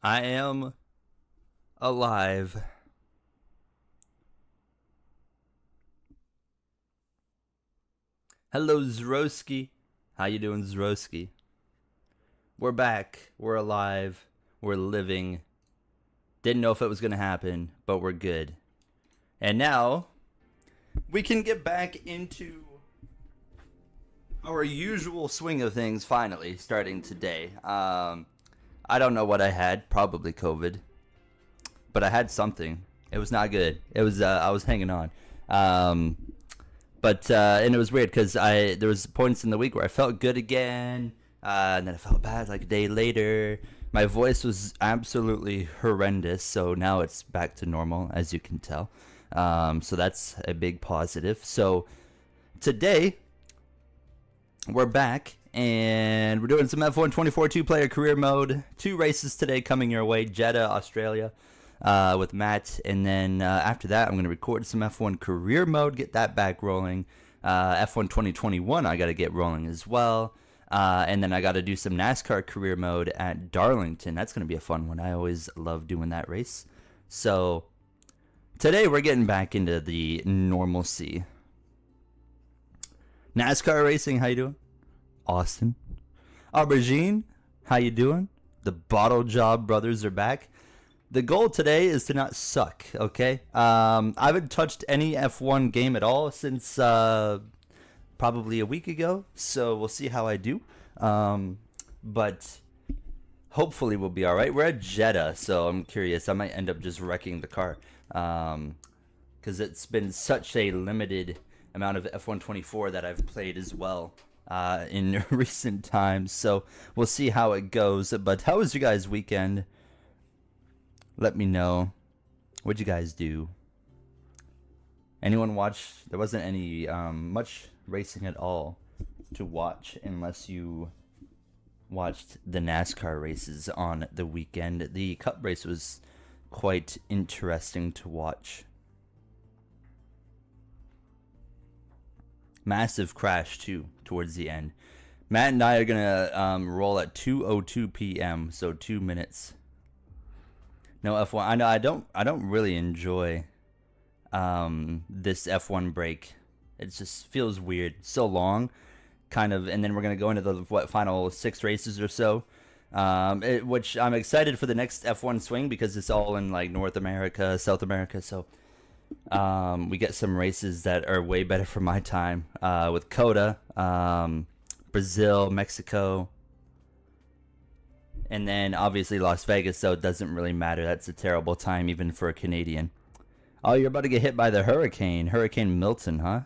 I am alive. Hello, Zroski. How you doing, Zroski? We're back. We're alive. We're living. Didn't know if it was going to happen, but we're good. And now, we can get back into our usual swing of things, finally, starting today. I don't know what I had. Probably COVID. But I had something. It was not good. It was, I was hanging on. And it was weird because there was points in the week where I felt good again, and then I felt bad like a day later. My voice was absolutely horrendous, so now it's back to normal, as you can tell. So that's a big positive. So today we're back and we're doing some F1 24 two-player career mode. 2 races today coming your way: Jeddah, Australia, with Matt, and then after that I'm going to record some F1 career mode, get that back rolling. F1 2021 I got to get rolling as well, and then I got to do some NASCAR career mode at Darlington. That's going to be a fun one. I always love doing that race. So today we're getting back into the normalcy. NASCAR racing, how you doing? Austin. Aubergine, how you doing? The Bottle Job brothers are back. The goal today is to not suck, okay? I haven't touched any F1 game at all since probably a week ago, so we'll see how I do. But hopefully we'll be all right. We're at Jeddah, so I'm curious. I might end up just wrecking the car because it's been such a limited amount of F1 24 that I've played as well in recent times. So we'll see how it goes. But how was your guys' weekend? Let me know. What'd you guys do? Anyone watch? There wasn't any much racing at all to watch unless you watched the NASCAR races on the weekend. The Cup race was quite interesting to watch. Massive crash too towards the end. Matt and I are gonna roll at 2:02 p.m. so 2 minutes. No F1. I know I don't really enjoy this F1 break. It just feels weird. So long, kind of, and then we're gonna go into the final 6 races or so. Which I'm excited for the next F1 swing because it's all in like North America, South America. So we get some races that are way better for my time. With Coda, Brazil, Mexico. And then, obviously, Las Vegas, so it doesn't really matter. That's a terrible time, even for a Canadian. Oh, you're about to get hit by the hurricane. Hurricane Milton, huh?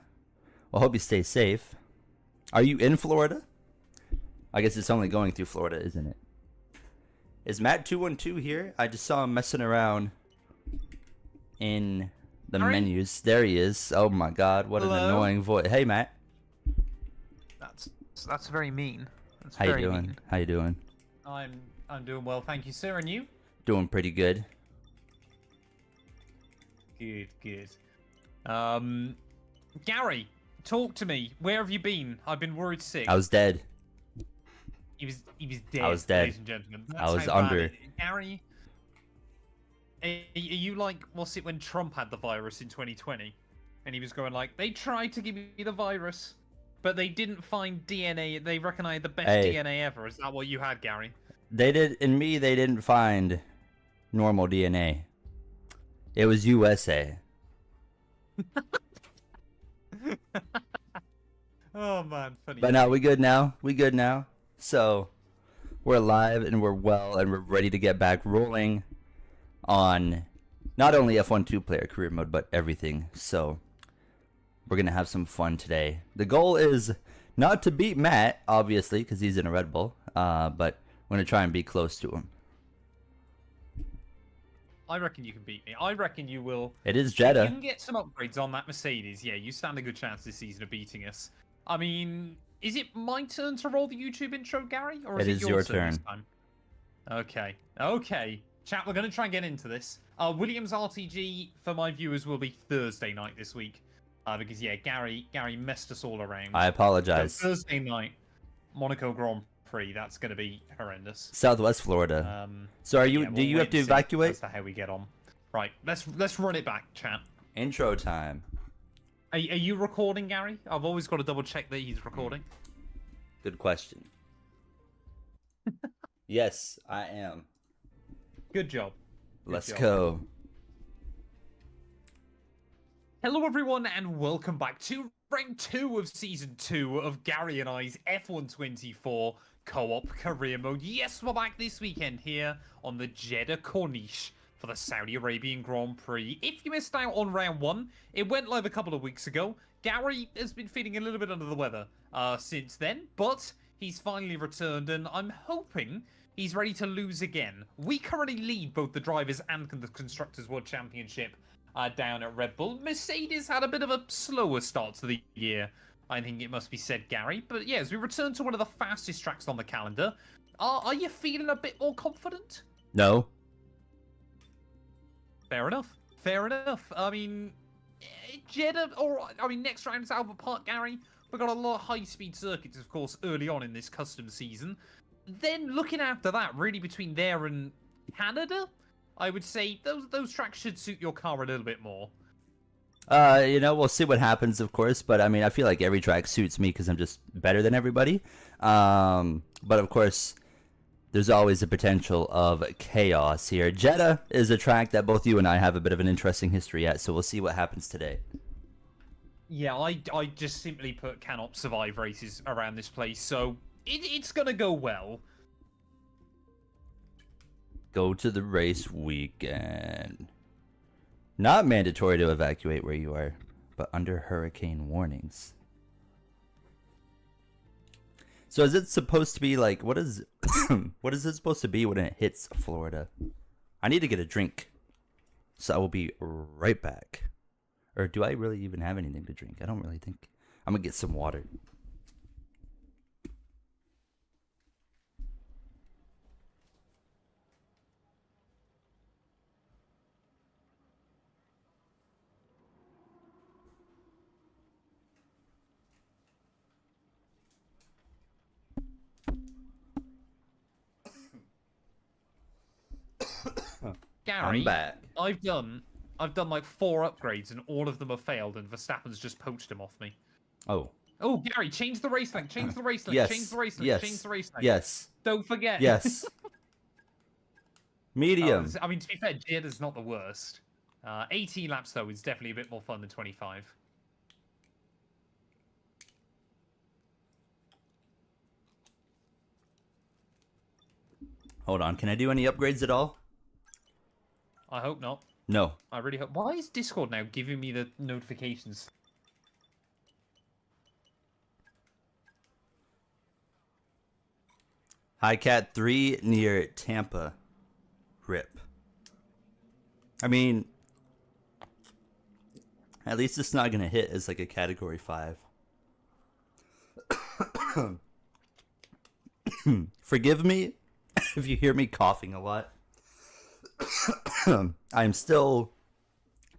Well, hope you stay safe. Are you in Florida? I guess it's only going through Florida, isn't it? Is Matt 212 here? I just saw him messing around in the menus. There he is. Oh, my God. What Hello? an annoying voice. Hey, Matt. That's very mean. That's How you very doing? mean. How you doing? I'm doing well, thank you, sir. And you? Doing pretty good. Good. Gary, talk to me. Where have you been? I've been worried sick. I was dead. He was dead. I was dead. Ladies and gentlemen. I That's was how bad under. it is. Gary, are you like, what's it when Trump had the virus in 2020, and he was going like, they tried to give me the virus, but they didn't find DNA. They reckon I had the best DNA ever. Is that what you had, Gary? They didn't find normal DNA. It was USA. Oh man, funny. But no, we good now. So we're alive and we're well and we're ready to get back rolling on not only F1 2-player career mode, but everything. So we're going to have some fun today. The goal is not to beat Matt, obviously, because he's in a Red Bull, but I'm going to try and be close to him. I reckon you can beat me. I reckon you will. It is If you Jeddah. can get some upgrades on that Mercedes, yeah, you stand a good chance this season of beating us. I mean, is it my turn to roll the YouTube intro, Gary? Or is It it is your your turn this turn. time? Okay. Chat, we're going to try and get into this. Williams RTG, for my viewers, will be Thursday night this week. Because, yeah, Gary messed us all around. I apologize. So Thursday night, Monaco Grand Prix. That's going to be horrendous. Southwest Florida. So are you? Yeah, do we'll you have wait to and see evacuate? as to how we get on. Right, let's run it back, chat. Intro time. Are you recording, Gary? I've always got to double check that he's recording. Good question. Yes, I am. Good job. Let's go. Hello, everyone, and welcome back to round 2 of Season 2 of Gary and I's F124 Co-op Career Mode. Yes, we're back this weekend here on the Jeddah Corniche for the Saudi Arabian Grand Prix. If you missed out on round 1, it went live a couple of weeks ago. Gary has been feeling a little bit under the weather since then, but he's finally returned, and I'm hoping he's ready to lose again. We currently lead both the Drivers' and the Constructors' World Championship down at Red Bull. Mercedes had a bit of a slower start to the year, I think it must be said, Gary. But yeah, as we return to one of the fastest tracks on the calendar, are you feeling a bit more confident? No. Fair enough. Fair enough. I mean, Jeddah, or I mean, next round is Albert Park, Gary. We've got a lot of high-speed circuits, of course, early on in this custom season. Then looking after that, really between there and Canada, I would say those tracks should suit your car a little bit more. We'll see what happens, of course, but I mean, I feel like every track suits me because I'm just better than everybody. But of course, there's always a potential of chaos here. Jeddah is a track that both you and I have a bit of an interesting history at, so we'll see what happens today. Yeah, I just simply cannot survive races around this place, so it's gonna go well. Go to the race weekend. Not mandatory to evacuate where you are, but under hurricane warnings. So is it supposed to be like, what is what is it supposed to be when it hits Florida? I need to get a drink, so I will be right back. Or do I really even have anything to drink? I don't really think. I'm gonna get some water. Gary, I'm back. I've done like 4 upgrades and all of them have failed, and Verstappen's just poached them off me. Oh. Oh, Gary, change the race link. Change the race link. Yes. Change the race link. Yes. Change the race link. Yes. Don't forget. Yes. Medium. I mean, to be fair, Jeddah's not the worst. 18 laps, though, is definitely a bit more fun than 25. Hold on. Can I do any upgrades at all? I hope not. No. I really hope. Why is Discord now giving me the notifications? High Cat 3 near Tampa. Rip. I mean, at least it's not going to hit as like a category 5. Forgive me if you hear me coughing a lot. I'm still...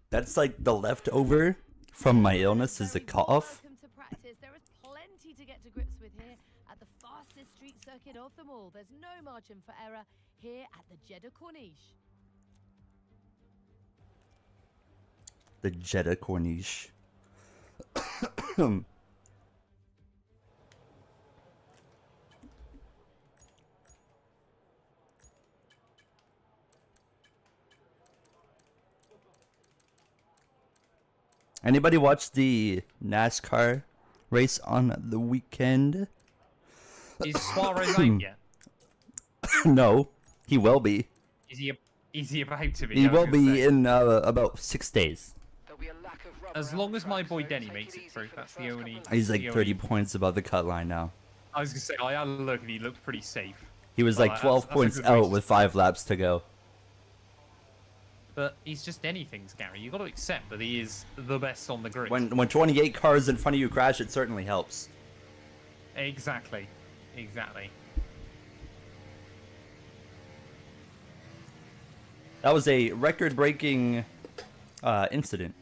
That's like the leftover from my illness is a cough. Welcome to practice. There is plenty to get to grips with here at the fastest street circuit of them all. There's no margin for error here at the Jeddah Corniche. The Jeddah Corniche. Anybody watch the NASCAR race on the weekend? Is Suarez out yet? No, he will be. Is he about to be? He I was will gonna be say. in about 6 days. As long as my boy Denny makes it through, that's the only. He's like the 30 only- points above the cut line now. I was gonna say, I had a look and he looked pretty safe. He was Well, like 12 that's a points good out race. with 5 laps to go. But he's just anything, Gary. You got to accept that he is the best on the grid. When 28 cars in front of you crash, it certainly helps. Exactly. Exactly. That was a record-breaking incident.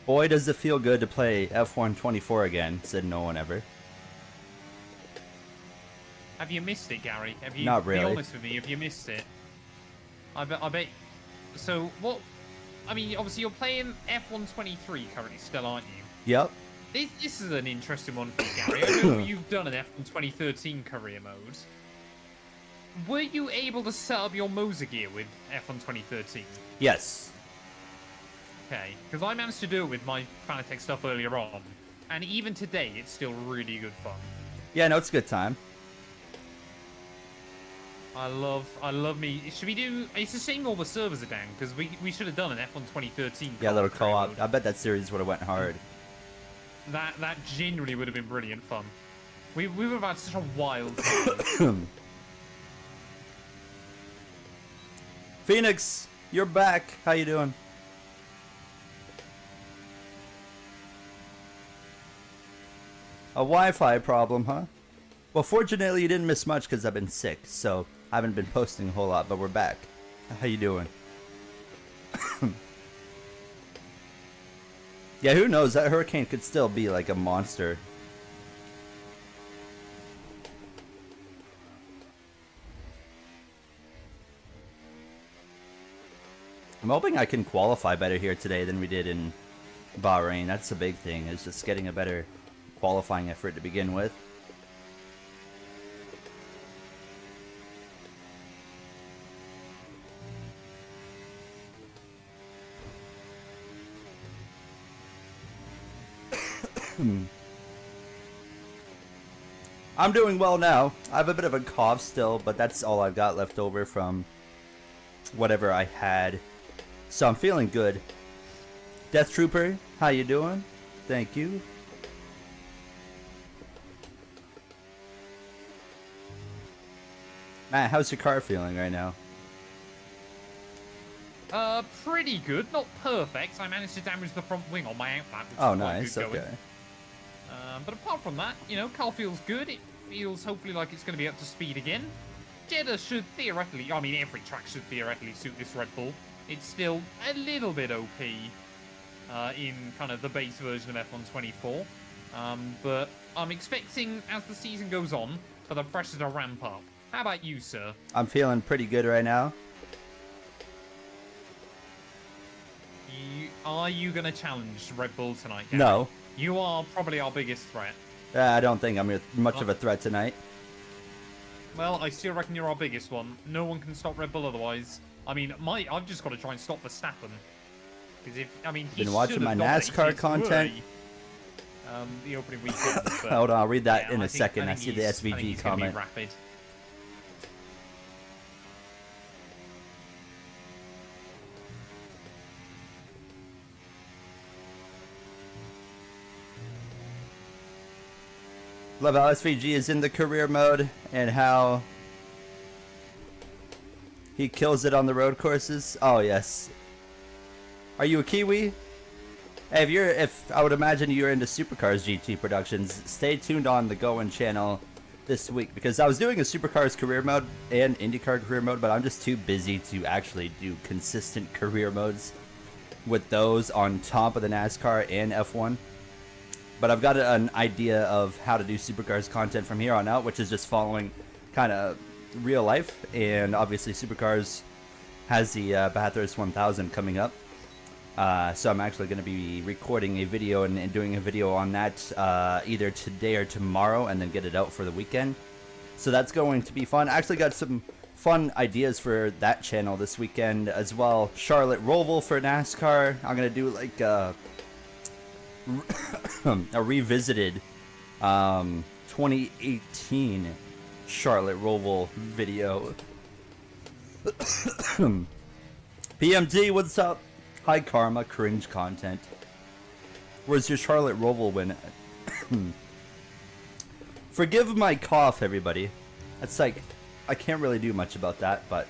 Boy, does it feel good to play F1 24 again, said no one ever. Have you missed it, Gary? Have you? Not really. Be honest with me. Have you missed it? I bet. So what? I mean, obviously you're playing F1 23 currently, still, aren't you? Yep. This is an interesting one for you, Gary. I know you've done an F1 2013 career mode. Were you able to set up your Moser gear with F1 2013? Yes. Okay, because I managed to do it with my Fanatec stuff earlier on, and even today it's still really good fun. Yeah, no, it's a good time. I love me. Should we do? It's a shame all the servers are down because we should have done an F1 2013. Yeah, a little co-op. mode. I bet that series would have went hard. That genuinely would have been brilliant fun. We would have had such a wild time. Phoenix, you're back. How you doing? A Wi-Fi problem, huh? Well, fortunately, you didn't miss much because I've been sick, so I haven't been posting a whole lot, but we're back. How you doing? Yeah, who knows? That hurricane could still be like a monster. I'm hoping I can qualify better here today than we did in Bahrain. That's the big thing, is just getting a better qualifying effort to begin with. I'm doing well now. I have a bit of a cough still, but that's all I've got left over from whatever I had. So I'm feeling good. Death Trooper, how you doing? Thank you. Matt, how's your car feeling right now? Pretty good. Not perfect. I managed to damage the front wing on my outback. Oh, nice. Okay. But apart from that, you know, car feels good. It feels hopefully like it's going to be up to speed again. Jeddah should theoretically, I mean, every track should theoretically suit this Red Bull. It's still a little bit OP in kind of the base version of F1 24. But I'm expecting, as the season goes on, for the pressure to ramp up. How about you, sir? I'm feeling pretty good right now. Are you going to challenge Red Bull tonight, Gary? No. You are probably our biggest threat. I don't think I'm much of a threat tonight. Well, I still reckon you're our biggest one. No one can stop Red Bull otherwise. I mean, I've just got to try and stop Verstappen. Because if, I mean, been watching my NASCAR content. The opening weekend. But, hold on, I'll read that yeah, in a second. I see the SVG comment. Rapid. Love how SVG is in the career mode and how he kills it on the road courses. Oh yes. Are you a Kiwi? Hey, if I would imagine you're into Supercars GT productions, stay tuned on the Going channel this week because I was doing a Supercars career mode and IndyCar career mode, but I'm just too busy to actually do consistent career modes with those on top of the NASCAR and F1. But I've got an idea of how to do Supercars content from here on out, which is just following kind of real life. And obviously Supercars has the Bathurst 1000 coming up. So I'm actually going to be recording a video and doing a video on that either today or tomorrow and then get it out for the weekend. So that's going to be fun. I actually got some fun ideas for that channel this weekend as well. Charlotte Roval for NASCAR. I'm going to do like a revisited 2018 Charlotte Roval video. PMG, what's up? Hi Karma, cringe content. Where's your Charlotte Roval win at? Forgive my cough, everybody. It's like, I can't really do much about that, but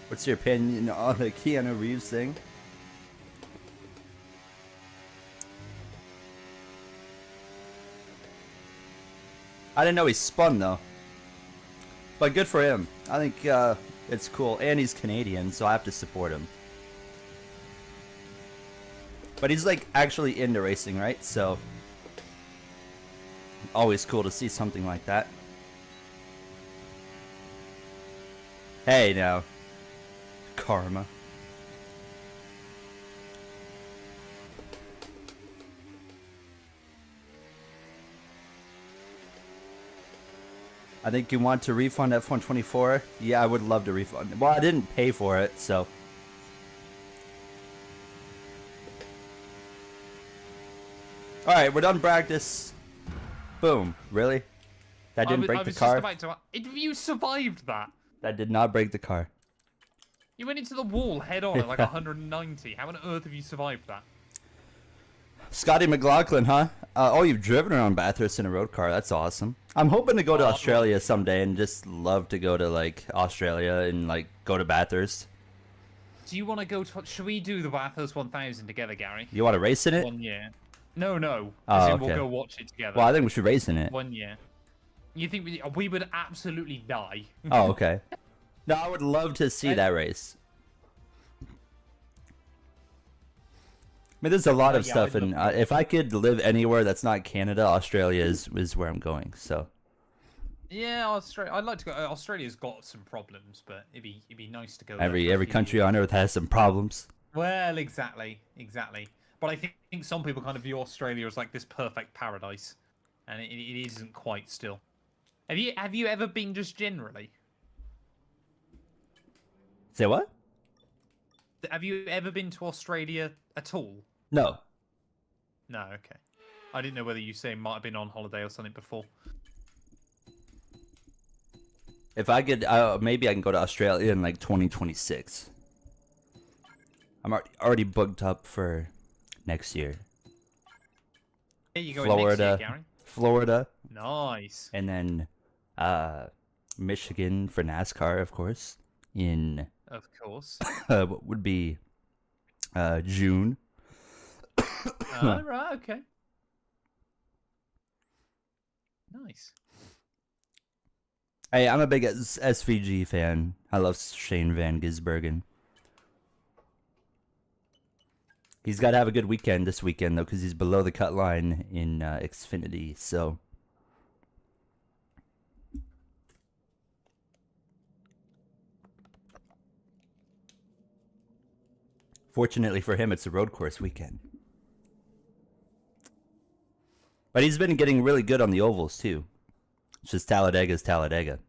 What's your opinion on the Keanu Reeves thing? I didn't know he spun though. But good for him. I think it's cool. And he's Canadian, so I have to support him. But he's like actually into racing, right? So always cool to see something like that. Hey now. Karma. I think you want to refund F124. Yeah, I would love to refund. Well, I didn't pay for it, so. Alright, we're done practice. Boom. Really? That didn't break the car? If you survived that. That did not break the car. You went into the wall head on at like 190. How on earth have you survived that? Scotty McLaughlin, huh? Oh, you've driven around Bathurst in a road car. That's awesome. I'm hoping to go to Australia someday and just love to go to like Australia and like go to Bathurst. Do you want to go to... Should we do the Bathurst 1000 together, Gary? You want to race in it? 1 year. No. Oh, As in okay. we'll go watch it together. Well, I think we should race in it. 1 year. You think we would absolutely die? Oh, okay. No, I would love to see that race. I mean, there's a lot of stuff, and if I could live anywhere that's not Canada, Australia is where I'm going. So. Yeah, Australia. I'd like to go. Australia's got some problems, but it'd be nice to go. Every country on earth has some problems. Well, exactly. But I think some people kind of view Australia as like this perfect paradise, and it isn't quite still. Have you ever been just generally? Say what? Have you ever been to Australia at all? No. No, okay. I didn't know whether you say might have been on holiday or something before. If I could, maybe I can go to Australia in like 2026. I'm already booked up for next year. Hey, you going Florida, next year, Gary? Florida. Nice. And then Michigan for NASCAR, of course. In Of course. what would be June. Right, okay. Nice. Hey, I'm a big SVG fan. I love Shane Van Gisbergen. He's got to have a good weekend this weekend, though, because he's below the cut line in Xfinity, so... Fortunately for him, it's a road course weekend. But he's been getting really good on the ovals, too. It's just Talladega's Talladega.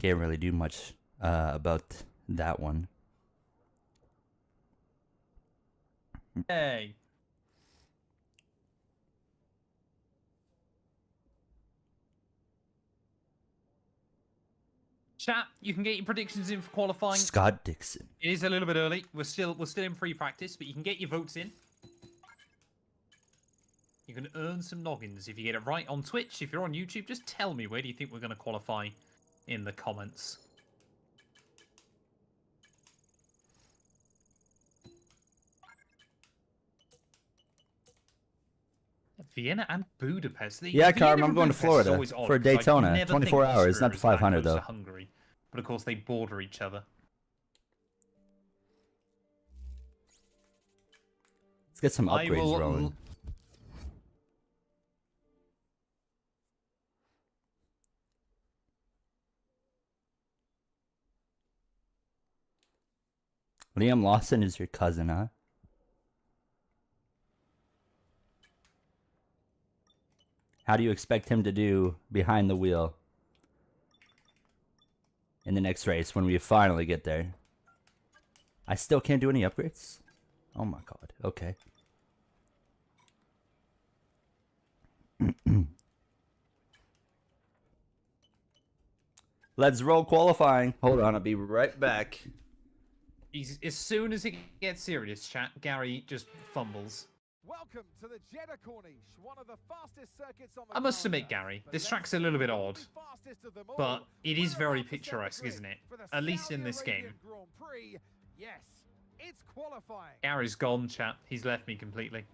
Can't really do much about that one. Hey. Chat, you can get your predictions in for qualifying. Scott Dixon. It is a little bit early. We're still in free practice, but you can get your votes in. You can earn some noggins if you get it right on Twitch. If you're on YouTube, just tell me where do you think we're going to qualify in the comments. Vienna and Budapest. Yeah, Carm, I'm going to Florida for a Daytona. 24 hours, not the 500 though. Hungary, but of course they border each other. Let's get some upgrades rolling. Liam Lawson is your cousin, huh? How do you expect him to do behind the wheel in the next race when we finally get there? I still can't do any upgrades? Oh my god. Okay. Let's roll qualifying. Hold on, I'll be right back. As soon as it gets serious, chat, Gary just fumbles. Welcome to the Jeddah Corniche, one of the fastest circuits on the I must calendar. admit, Gary, But this let's track's a see little bit who's odd, the fastest of them all. but it is We're very about to set the picturesque, grid isn't it? for the At least in this Saudi game. Arabian Grand Prix. Yes, it's qualifying. Gary's gone, chat. He's left me completely.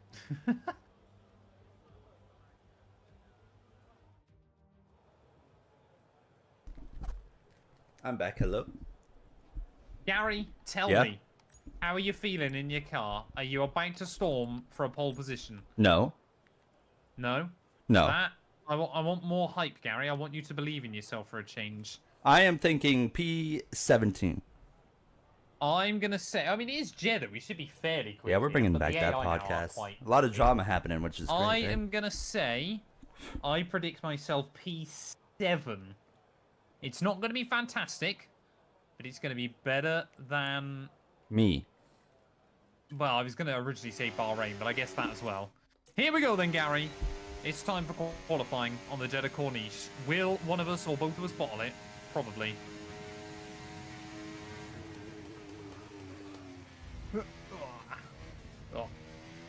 I'm back. Hello. Gary, tell Yeah? me, how are you feeling in your car? Are you about to storm for a pole position? No. No? No. I want more hype, Gary. I want you to believe in yourself for a change. I am thinking P17. I'm going to say, I mean, it is Jeddah. We should be fairly quick. Yeah, we're here, bringing but back the that AI now are podcast. quite- A lot of drama happening, which is great. I right? am going to say, I predict myself P7. It's not going to be fantastic, but it's going to be better than... Me. Well, I was going to originally say Bahrain, but I guess that as well. Here we go then, Gary. It's time for qualifying on the Jeddah Corniche. Will one of us or both of us bottle it? Probably. Oh,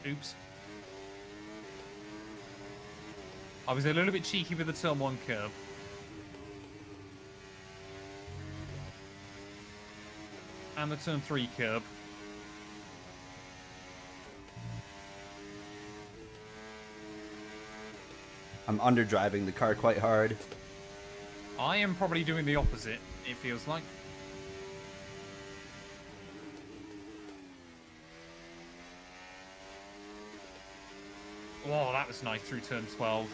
oops. I was a little bit cheeky with the turn 1 curve. And the turn 3 curve. I'm underdriving the car quite hard. I am probably doing the opposite, it feels like. Whoa, that was nice through turn 12.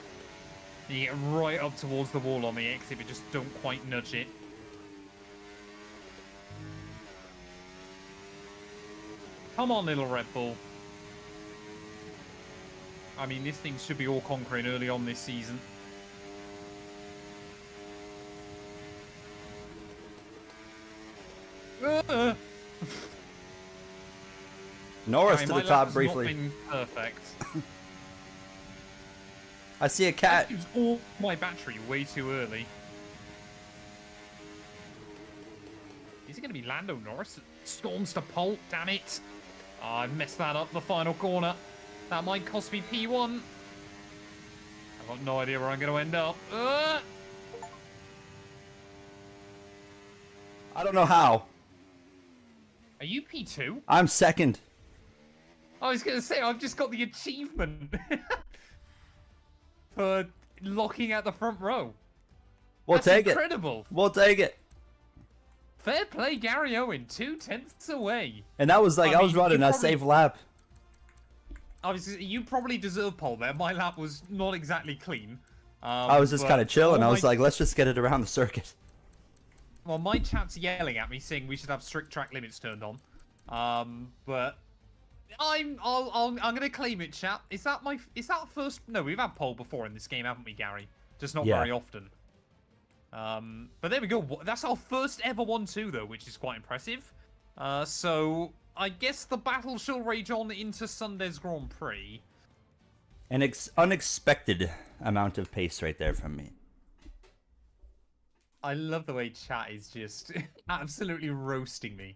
You get right up towards the wall on the exit, but just don't quite nudge it. Come on, little Red Bull. I mean, this thing should be all conquering early on this season. Norris Gary, to my the lap top has briefly. Not been perfect. I see a I cat. used all my battery way too early. Is it going to be Lando Norris that storms to pole? Damn it. Oh, I've messed that up, the final corner. That might cost me P1. I've got no idea where I'm going to end up. I don't know how. Are you P2? I'm second. I was going to say, I've just got the achievement for locking out the front row. We'll That's take incredible. it. We'll take it. Fair play, Gary Owen. 2/10 away. And that was like, I I was mean, running you a probably- safe lap. Obviously, you probably deserve pole there. My lap was not exactly clean. I was just but kind of chilling. all I was my- like, let's just get it around the circuit. Well, my chat's yelling at me saying we should have strict track limits turned on. But I'm gonna claim it, chat. Is that first? No, we've had pole before in this game, haven't we, Gary? Just not Yeah. very often. But there we go. That's our first ever 1-2 though, which is quite impressive. So I guess the battle shall rage on into Sunday's Grand Prix. An unexpected amount of pace right there from me. I love the way chat is just absolutely roasting me.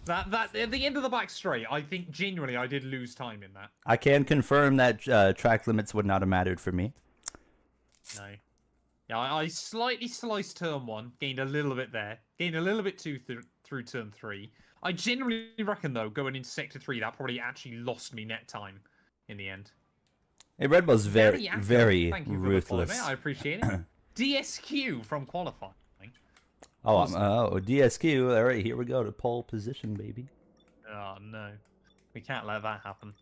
That at the end of the back straight, I think genuinely I did lose time in that. I can confirm that track limits would not have mattered for me. No. Yeah, I slightly sliced turn 1, gained a little bit there, gained a little bit through turn 3. I genuinely reckon though, going into sector 3, that probably actually lost me net time in the end. Hey, Red Bull's very, accurate. very Thank you for the follow, ruthless. mate. I appreciate it. DSQ from qualifying. Oh, DSQ. All right, here we go to pole position, baby. Oh no, we can't let that happen.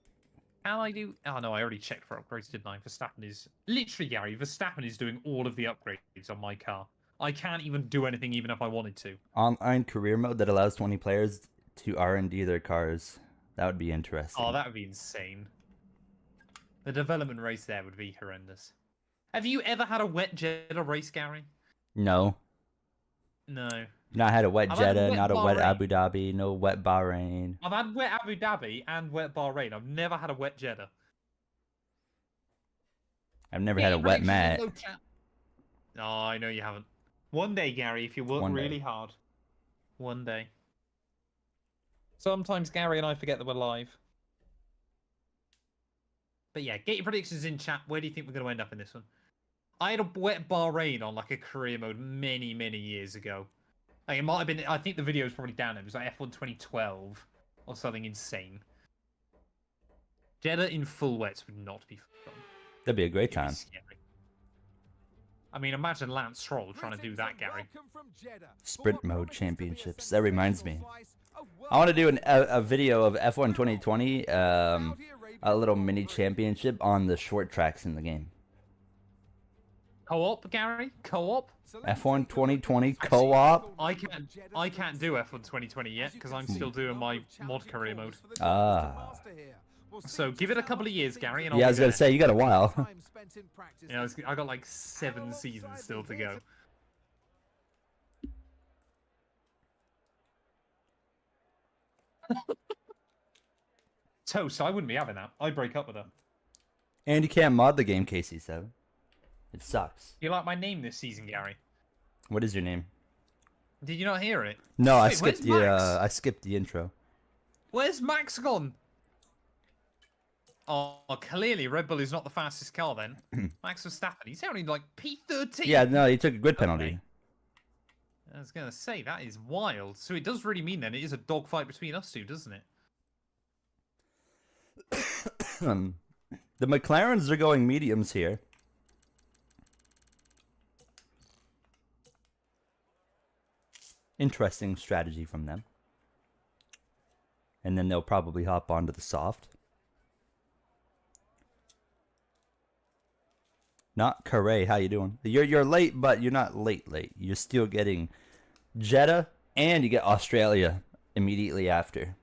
Can I do? Oh no, I already checked for upgrades, didn't I? Verstappen is literally Gary. Verstappen is doing all of the upgrades on my car. I can't even do anything, even if I wanted to. Online career mode that allows 20 players to R&D their cars. That would be interesting. Oh, that would be insane. The development race there would be horrendous. Have you ever had a wet Jeddah race, Gary? No. No. Not had a wet I've had Jeddah, wet not a wet Bahrain. Abu Dhabi, no wet Bahrain. I've had wet Abu Dhabi and wet Bahrain. I've never had a wet Jeddah. I've never had a wet mat. No, I know you haven't. One day, Gary, if you work One day. really hard. One day. Sometimes Gary and I forget that we're live. But yeah, get your predictions in chat. Where do you think we're going to end up in this one? I had a wet Bahrain on like a career mode many, many years ago. Like, it might have been. I think the video is probably down. It was like F1 2012 or something insane. Jeddah in full wets would not be fun. That'd be a great It'd be time. scary. I mean, imagine Lance Stroll trying to do that, Gary. Sprint mode championships. That reminds me. I want to do a video of F1 2020, a little mini championship on the short tracks in the game. Co-op, Gary? Co-op? F1 2020 co-op? I can't do F1 2020 yet because I'm still doing my mod career mode. Ah. So give it a couple of years, Gary. And Yeah, I I'll was be going there. to say, you got a while. Yeah, I got like 7 seasons still to go. Toast, I wouldn't be having that. I'd break up with her. And you can't mod the game, KC7. It sucks. You like my name this season, Gary? What is your name? Did you not hear it? No, I Wait, skipped where's the Max? I skipped the intro. Where's Max gone? Oh, clearly Red Bull is not the fastest car then. Max Verstappen, he's only like P13. Yeah, no, he took a grid penalty. Okay. I was going to say, that is wild. So it does really mean then it is a dogfight between us two, doesn't it? The McLarens are going mediums here. Interesting strategy from them. And then they'll probably hop onto the soft. Not Carre, how you doing? You're late, but you're not late. You're still getting Jeddah, and you get Australia immediately after.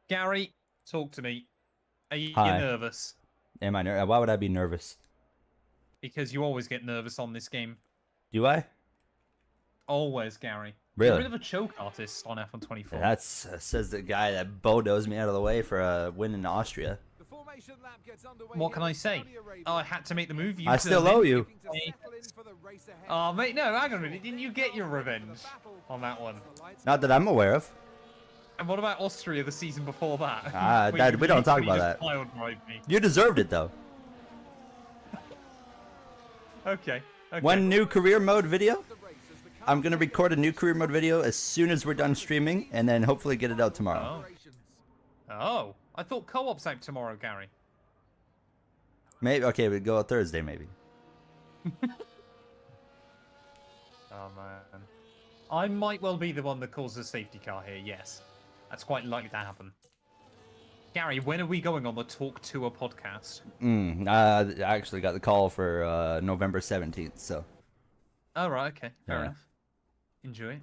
Gary, talk to me. Are you Hi. nervous? Am I nervous? Why would I be nervous? Because you always get nervous on this game. Do I? Always, Gary. Really? You're a bit of a choke artist on F1 24. That's says the guy that bulldozed me out of the way for a win in Austria. What can I say? Oh, I had to make the move. I still owe you. Oh, mate, no, hang on a minute. Didn't you get your revenge on that one? Not that I'm aware of. And what about Austria the season before that? Ah, Where you we don't talk literally about just that. pile-drived me. You deserved it though. Okay. One new career mode video. I'm gonna record a new career mode video as soon as we're done streaming, and then hopefully get it out tomorrow. Oh, I thought co-op's out tomorrow, Gary. Maybe okay, we go Thursday maybe. Oh man, I might well be the one that calls the safety car here. Yes, that's quite likely to happen. Gary, when are we going on the Talk Tour podcast? I actually got the call for November 17th, so. Oh right, okay, fair Yeah. enough. Enjoy it.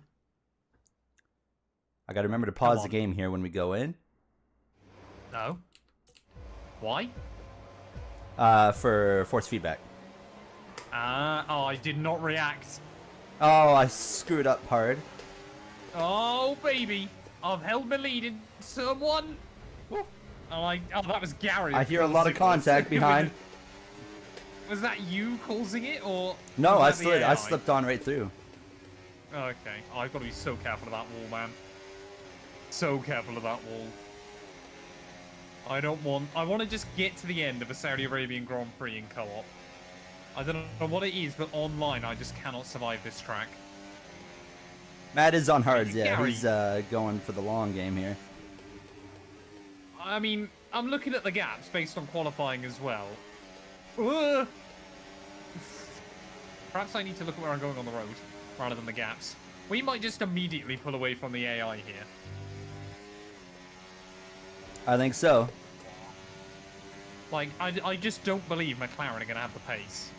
I gotta remember to pause the on. game here when we go in. No. Why? For force feedback. Oh, I did not react. Oh, I screwed up hard. Oh baby, I've held my lead in turn 1. Oh, that was Gary. I hear a of lot of course it was. contact behind. Was that you causing it, or? No, I was that the slid. I AI? slipped on right through. Okay, I've got to be so careful of that wall, man. So careful of that wall. I want to just get to the end of a Saudi Arabian Grand Prix in co-op. I don't know what it is, but online I just cannot survive this track. Matt is on hards, yeah. Gary. He's going for the long game here. I mean, I'm looking at the gaps based on qualifying as well. Ugh. Perhaps I need to look at where I'm going on the road, rather than the gaps. We might just immediately pull away from the AI here. I think so. Like, I just don't believe McLaren are going to have the pace.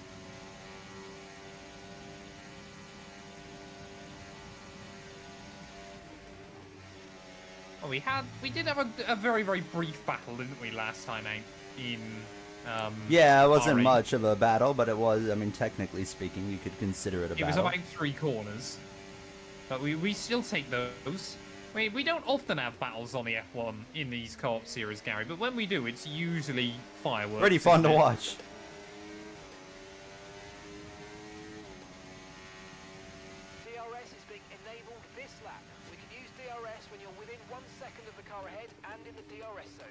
Oh, we did have a very, very brief battle, didn't we, last time out in, Yeah, it wasn't Bahrain. much of a battle, but it was, I mean, technically speaking, you could consider it a It was battle. about 3 corners. But we still take those. We don't often have battles on the F1 in these co-op series, Gary, but when we do, it's usually fireworks. Pretty fun to isn't it? watch. DRS is boosting enabled this lap. We can use DRS when you're within 1 second of the car ahead and in the DRS zone.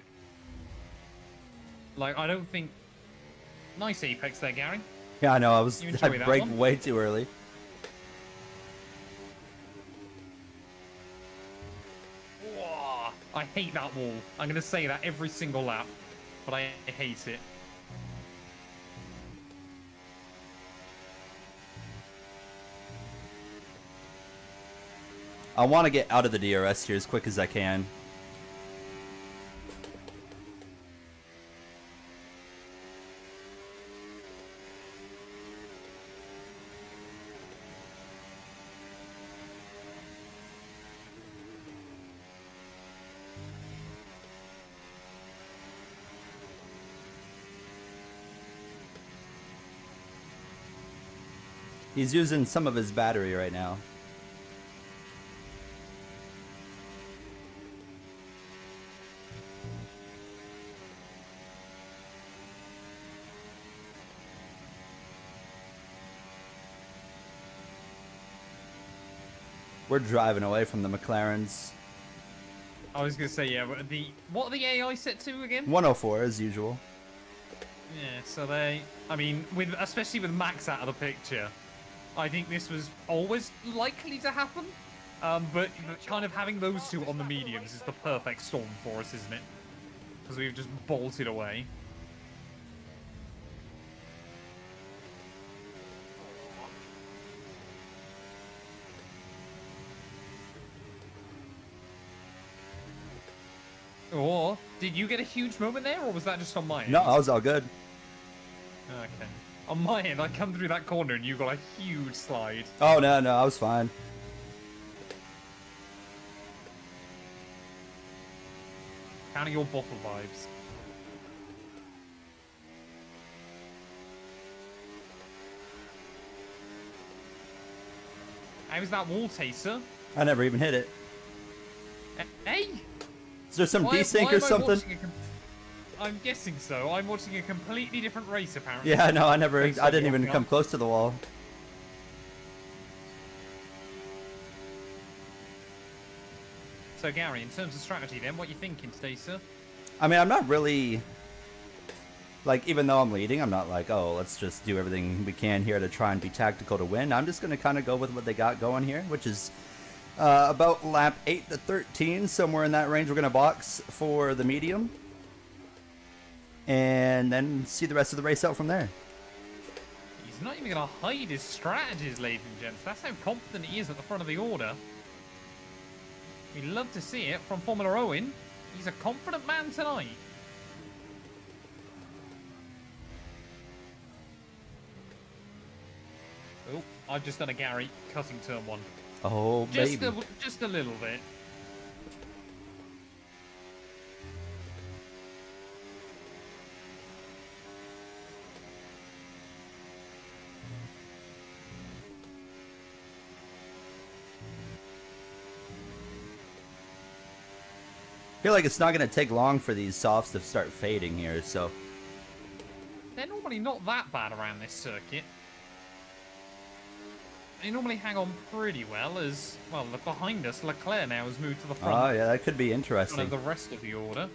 Like, I don't think... Nice apex there, Gary. Yeah, I know. I You enjoy that braked one? way too early. Whoa, I hate that wall. I'm going to say that every single lap, but I hate it. I want to get out of the DRS here as quick as I can. He's using some of his battery right now. We're driving away from the McLarens. I was going to say, yeah, but what are the AI set to again? 104 as usual. Yeah, so I mean, especially with Max out of the picture, I think this was always likely to happen. But kind of having those two on the mediums is the perfect storm for us, isn't it? Because we've just bolted away. Or did you get a huge moment there, or was that just on my end? No, I was all good. Okay. On my end, I come through that corner and you got a huge slide. Oh, no, I was fine. Counting your bottle vibes. How was that wall taster? I never even hit it. Hey! Is there some Why desync am or I something? watching I'm guessing so. I'm watching a completely different race, apparently. Yeah, no, I Thanks didn't for even walking come up. close to the wall. So, Gary, in terms of strategy then, what are you thinking today, sir? I mean, I'm not really... Like, even though I'm leading, I'm not like, oh, let's just do everything we can here to try and be tactical to win. I'm just going to kind of go with what they got going here, which is about lap 8 to 13, somewhere in that range. We're going to box for the medium. And then see the rest of the race out from there. He's not even going to hide his strategies, ladies and gents. That's how confident he is at the front of the order. We love to see it from Formula Owen. He's a confident man tonight. Oh, I've just done a Gary cutting turn 1. Oh, Just baby. just a little bit. I feel like it's not going to take long for these softs to start fading here, so... They're normally not that bad around this circuit. They normally hang on pretty well as, well, look behind us, Leclerc now has moved to the front. Oh, yeah, that could be Kind interesting. of the rest of the order.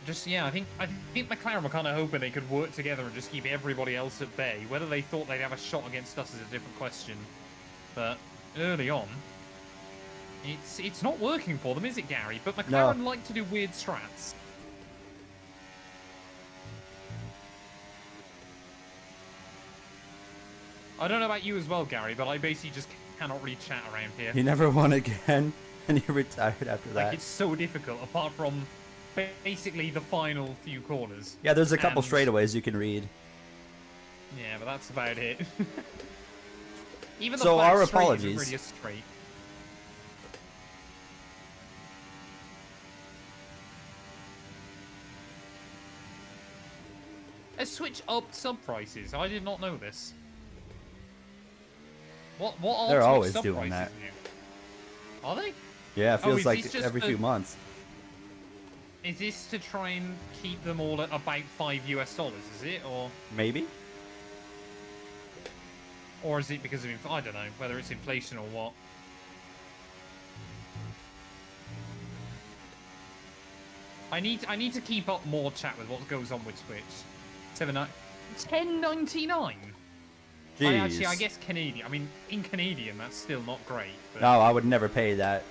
Just, yeah, I think McLaren were kind of hoping they could work together and just keep everybody else at bay. Whether they thought they'd have a shot against us is a different question. But early on, it's not working for them, is it, Gary? But McLaren like to do weird strats. I don't know about you as well, Gary, but I basically just cannot really chat around here. You never won again, and you retired after that. Like, it's so difficult, apart from basically the final few corners. Yeah, there's a couple And- straightaways you can read. Yeah, but that's about it. Even the So back our straight apologies. isn't really a straight. A switch up sub prices. I did not know this. What are They're Twitch always sub doing prices now? Are they? Yeah, it Oh, feels is like this just every a- few months. Is this to try and keep them all at about $5 US, is it? Or Maybe? Or is it because of I don't know whether it's inflation or what. I need to keep up more chat with what goes on with Twitch. 10.99. I guess Canadian. I mean, in Canadian, that's still not great. But No, I would never pay that.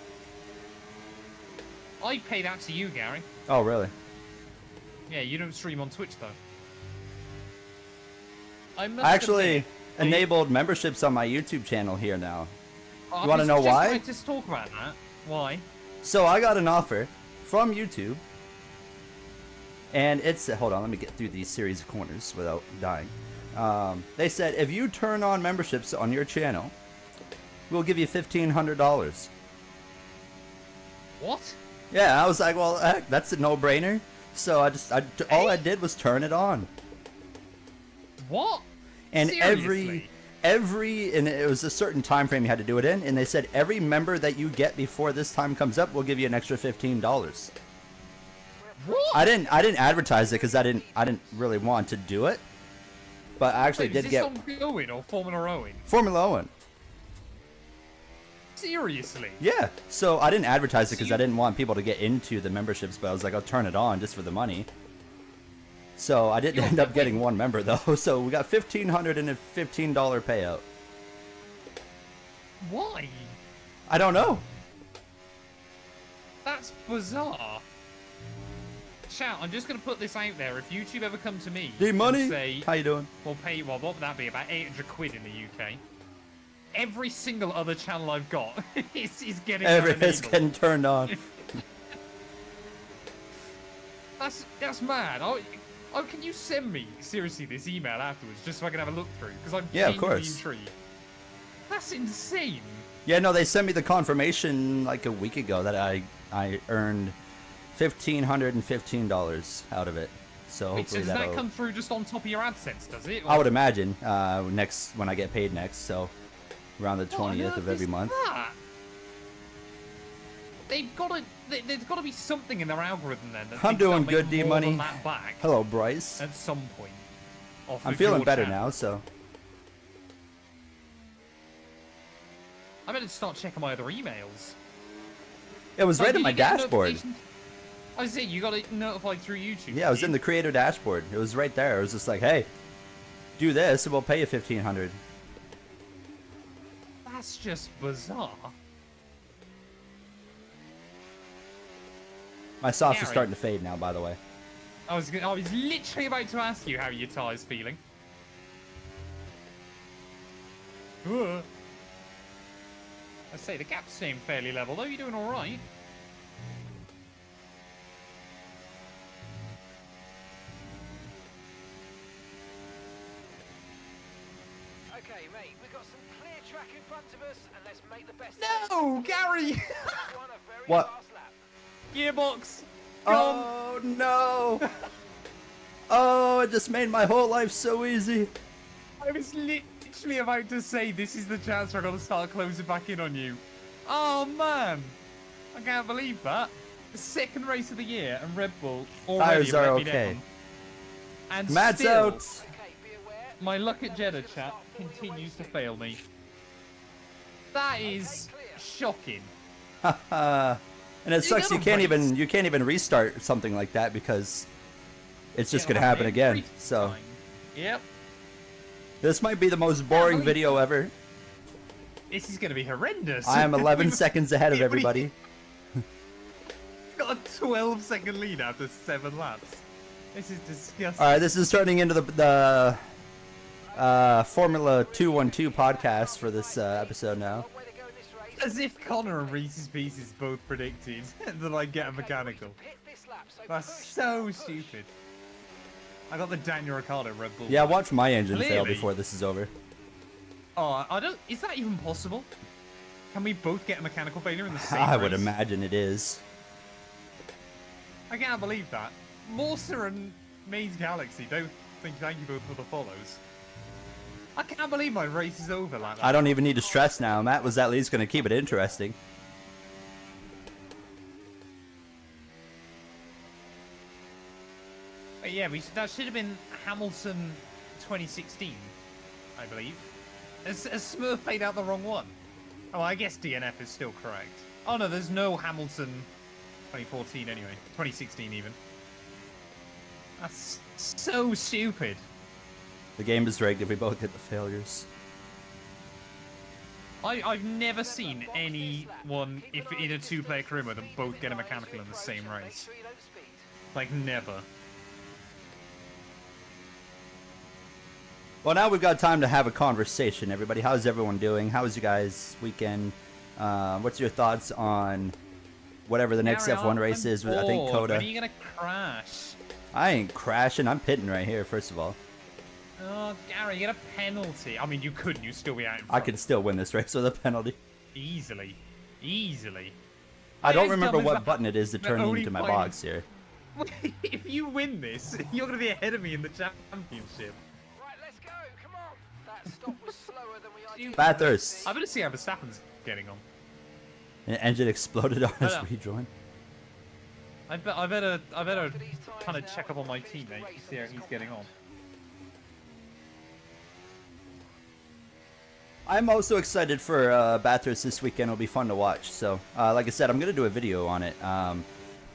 I'd pay that to you, Gary. Oh, really? Yeah, you don't stream on Twitch though. I must I actually admit, enabled memberships on my YouTube channel here now. I You want to know why? Just talk about that. Why? So I got an offer from YouTube, and it's hold on, let me get through these series of corners without dying. They said if you turn on memberships on your channel, we'll give you $1,500. What? Yeah, I was like, well, heck, that's a no-brainer. So all I did was turn it on. What? And Seriously? and it was a certain time frame you had to do it in, and they said every member that you get before this time comes up, we'll give you an extra $15. What? I didn't advertise it because I didn't really want to do it, but I actually Wait, did is get this on Owen or Formula Owen? Formula One. Seriously? Yeah, so I didn't advertise it because I didn't want people to get into the memberships, but I was like, I'll turn it on just for the money. So I didn't end up getting one member though. So we got $1,500 and a $15 payout. Why? I don't know. That's bizarre. Shout, I'm just going to put this out there. If YouTube ever come to me D money. and say, How you doing? we'll pay, well, what would that be? About 800 quid in the UK. Every single other channel I've got is getting It's enabled. getting turned on. That's mad. Oh, can you send me seriously this email afterwards just so I can have a look through? Because I'm Yeah, of genuinely course. intrigued. That's insane. Yeah, no, they sent me the confirmation like a week ago that I earned $1,515 out of it. So Wait, so hopefully does that that'll. come through just on top of your AdSense, does it? I would imagine next when I get paid next. So around the What on 20th earth of every is month. that? There's got to be something in their algorithm then. That I'm thinks they'll doing make good, D more Money. than that back Hello, Bryce. at some point. off I'm of feeling your better channel. now, so. I better start checking my other emails. It was Like, right in did my you get a dashboard. notification? I was saying, you got it notified through YouTube. Yeah, it was didn't in the creator dashboard. It was right there. It was just like, hey, do this and we'll pay you $1,500. you? That's just bizarre. My sauce is Gary. starting to fade now, by the way. I was literally about to ask you how your tie's feeling. Ugh. I say the gap's staying fairly level though. You're doing all right. Okay, mate, we've got some clear track in front of us, and let's make the best. No, Gary. Won a very What? fast lap. Gearbox. Gone. Oh, no. Oh, it just made my whole life so easy. I was literally about to say this is the chance where I'm gonna start closing back in on you. Oh man, I can't believe that. The second race of the year and Red Bull already Tires are let me okay. down. And Matt's still, out. Okay, be aware. my luck at Jeddah chat continues to fail me. That is shocking. And it sucks. never You can't even restart something like that because it's just Yeah, gonna happen every again. So time. Yep. this might be the most boring believe video ever. This is gonna be horrendous. I am 11 seconds ahead of Yeah, we- everybody. Got a 12-second lead after 7 laps. This is disgusting. All right, this is turning into the Formula 212 podcast for this episode now. One way to go in this race. As if Connor and Reese's Pieces both predicted that I'd get a mechanical. Pit this lap, so That's push, so push. stupid. I got the Daniel Ricciardo Red Bull. Yeah, watch my engine fail Clearly. before this is over. Oh, I don't. Is that even possible? Can we both get a mechanical failure in the same I would race? imagine it is. I can't believe that. Morsa and Maze Galaxy don't think thank you both for the follows. I can't believe my race is over like that. I don't even need to stress now. Matt was at least going to keep it interesting. But yeah, that should have been Hamilton 2016, I believe. Has Smurf paid out the wrong one? Oh, I guess DNF is still correct. Oh no, there's no Hamilton 2014 anyway. 2016 even. That's so stupid. The game is rigged if we both get the failures. I've never seen anyone, if in a two-player career mode, them both get a mechanical in the same race. Like, never. Well, now we've got time to have a conversation, everybody. How's everyone doing? How was you guys' weekend? What's your thoughts on whatever the next Gary, F1 race is with, I think, Coda? When are you gonna crash? I ain't crashing. I'm pitting right here, first of all. Oh, Gary, you get a penalty. I mean, you couldn't. You'd still be out in front. I could still win this race with a penalty. Easily. Easily. I don't How remember dumb is what that? button it is to They're turn only into my fighting- box here. If you win this, you're gonna be ahead of me in the championship. Right, let's go. Come on. That stop was slower than we ideally Bathurst. I better see how Verstappen's getting on. An engine exploded on his Hello. rejoin. I better kind of check up on my teammate, see how he's getting on. I'm also excited for Bathurst this weekend. It'll be fun to watch. So, like I said, I'm gonna do a video on it.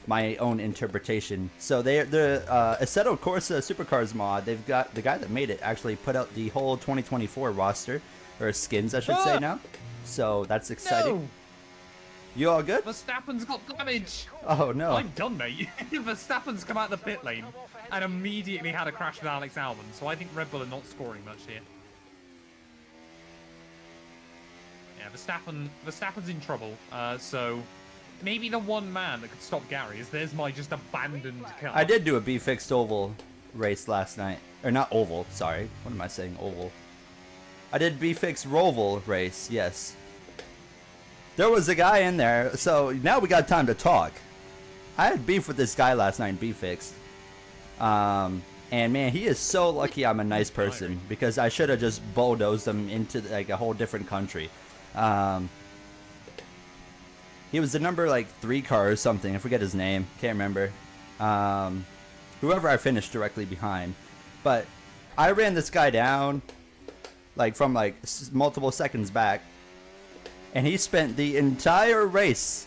My own interpretation. So the Assetto Corsa Supercars mod, they've got the guy that made it actually put out the whole 2024 roster, or skins, I should say now. So that's exciting. No! You all good? Verstappen's got damage! Oh no. I'm done, mate. Verstappen's come out the pit lane and immediately had a crash with Alex Albon, so I think Red Bull are not scoring much here. Yeah, Verstappen's in trouble, so maybe the one man that could stop Gary is there's my just abandoned car. I did do a B-Fixed Oval race last night. Or not Oval, sorry. What am I saying? Oval. I did B-Fixed Roval race, yes. There was a guy in there, so now we got time to talk. I had beef with this guy last night in B-Fixed. And man, he is so lucky I'm a nice person, because I should have just bulldozed him into like a whole different country. He was the number like 3 car or something. I forget his name. Can't remember. Whoever I finished directly behind. But I ran this guy down like from like multiple seconds back. And he spent the entire race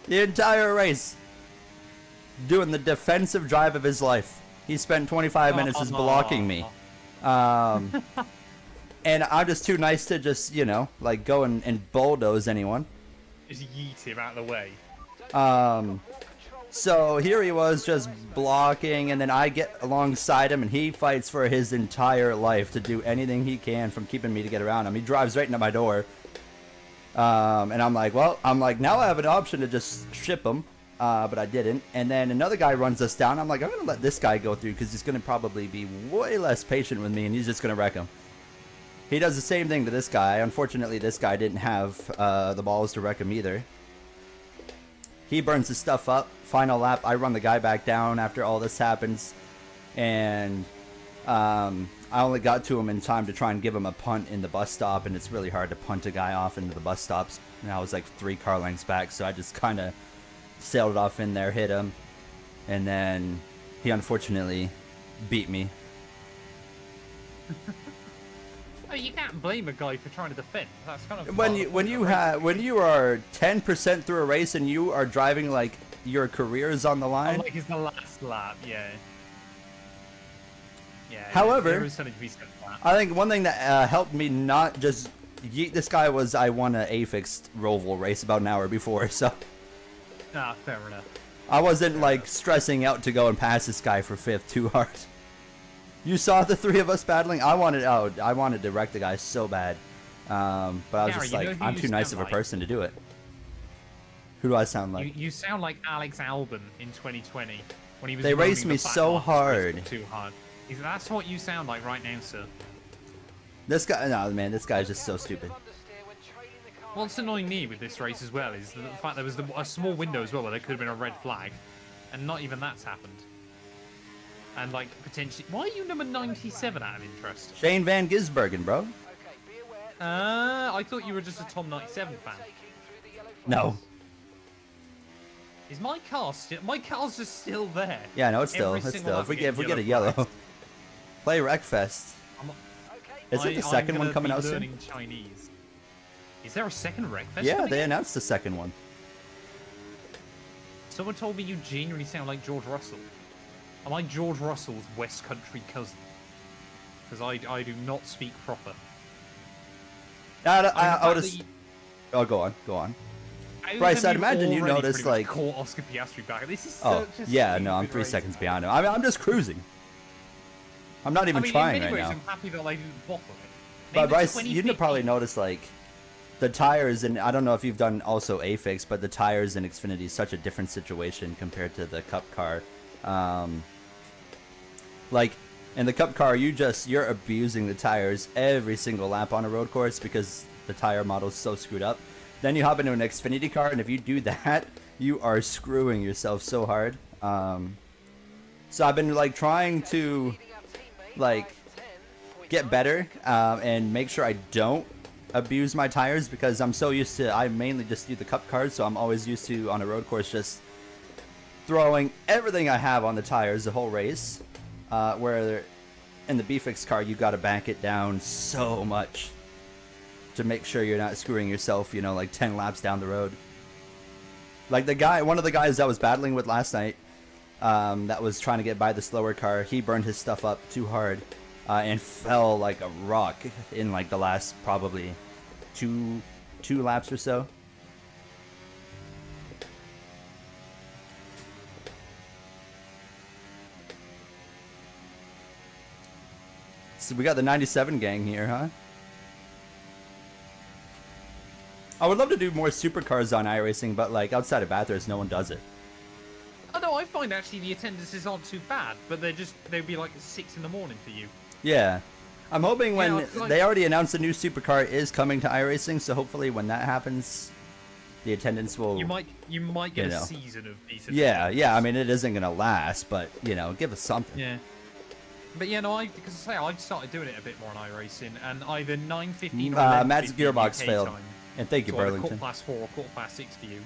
doing the defensive drive of his life. He spent 25 minutes just blocking me. And I'm just too nice to just, you know, like go and bulldoze anyone. Just yeet him out of the way. So here he was just blocking, and then I get alongside him and he fights for his entire life to do anything he can from keeping me to get around him. He drives right into my door. And I'm like, well, now I have an option to just ship him. But I didn't. And then another guy runs us down. I'm like, I'm going to let this guy go through because he's going to probably be way less patient with me and he's just going to wreck him. He does the same thing to this guy. Unfortunately, this guy didn't have the balls to wreck him either. He burns his stuff up. Final lap, I run the guy back down after all this happens. And I only got to him in time to try and give him a punt in the bus stop. And it's really hard to punt a guy off into the bus stops. And I was like 3 car lengths back, so I just kind of sailed off in there, hit him. And then he unfortunately beat me. Oh, you can't blame a guy for trying to defend. That's kind of When you are 10% through a race and you are driving like your career is on the line. like it's the last lap, yeah. Yeah. However, there is something to be said for that. I think one thing that helped me not just yeet this guy was I won a A-Fixed Roval race about an hour before, so Ah, fair enough. I wasn't like stressing out to go and pass this guy for 5th too hard. You saw the 3 of us battling. I wanted to wreck the guy so bad, but I was Gary, just you know like, who I'm you too nice sound of a like? person to do it. Who do I sound like? You sound like Alex Albon in 2020 when he was. They running raced the me back so marks hard. Too hard. That's what you sound like right now, sir. This guy, no man, this guy's just so stupid. What's annoying me with this race as well is the fact there was a small window as well where there could have been a red flag, and not even that's happened. And like potentially, why are you number 97 out of interest? Shane Van Gisbergen, bro. I thought you were just a Tom 97 fan. No. Is my car still? My car's just still there. Yeah, no, it's still. Every It's single still. lap If we we get get a yellow, flags. play Wreckfest. Isn't the second one coming out soon? learning Chinese. Is there a second Wreckfest? Yeah, coming they out? announced the second one. Someone told me you genuinely sound like George Russell. Am I George Russell's West Country cousin? Because I do not speak proper. I would have. Oh, go on. Bryce, I'd imagine you noticed, like... caught Oscar Piastri back. This is Oh, such a yeah, no, I'm stupid 3 race. seconds behind him. I'm just cruising. I'm not even I mean, trying in right many ways, now. I'm happy that they didn't bottle it. But Maybe Bryce, 2015 you'd probably noticed, like, the tires, and I don't know if you've done also A-Fix, but the tires in Xfinity is such a different situation compared to the Cup car. Like, in the Cup car, you're abusing the tires every single lap on a road course because the tire model is so screwed up. Then you hop into an Xfinity car, and if you do that, you are screwing yourself so hard. So I've been, like, trying to, like, get better and make sure I don't abuse my tires because I'm so used to, I mainly just do the Cup cars, so I'm always used to, on a road course, just throwing everything I have on the tires the whole race. Where in the B-Fix car, you got to back it down so much to make sure you're not screwing yourself, you know, like 10 laps down the road. Like one of the guys that was battling with last night, that was trying to get by the slower car, he burned his stuff up too hard and fell like a rock in like the last probably two laps or so. So we got the 97 gang here, huh? I would love to do more supercars on iRacing, but like outside of Bathurst, no one does it. Oh no, I find actually the attendances aren't too bad, but they'd be like 6 in the morning for you. Yeah. I'm hoping when Yeah, it's like- they already announced the new supercar is coming to iRacing, so hopefully when that happens, the attendance will... You might get you know. a season of decent. Yeah, I mean, it isn't going to last, but, you know, give us something. Yeah. But yeah, no, I started doing it a bit more on iRacing, and either 9:15 or 11:15 Matt's gearbox UK failed. time. And thank you, So either Burlington. 4:4 or 6:15 for you.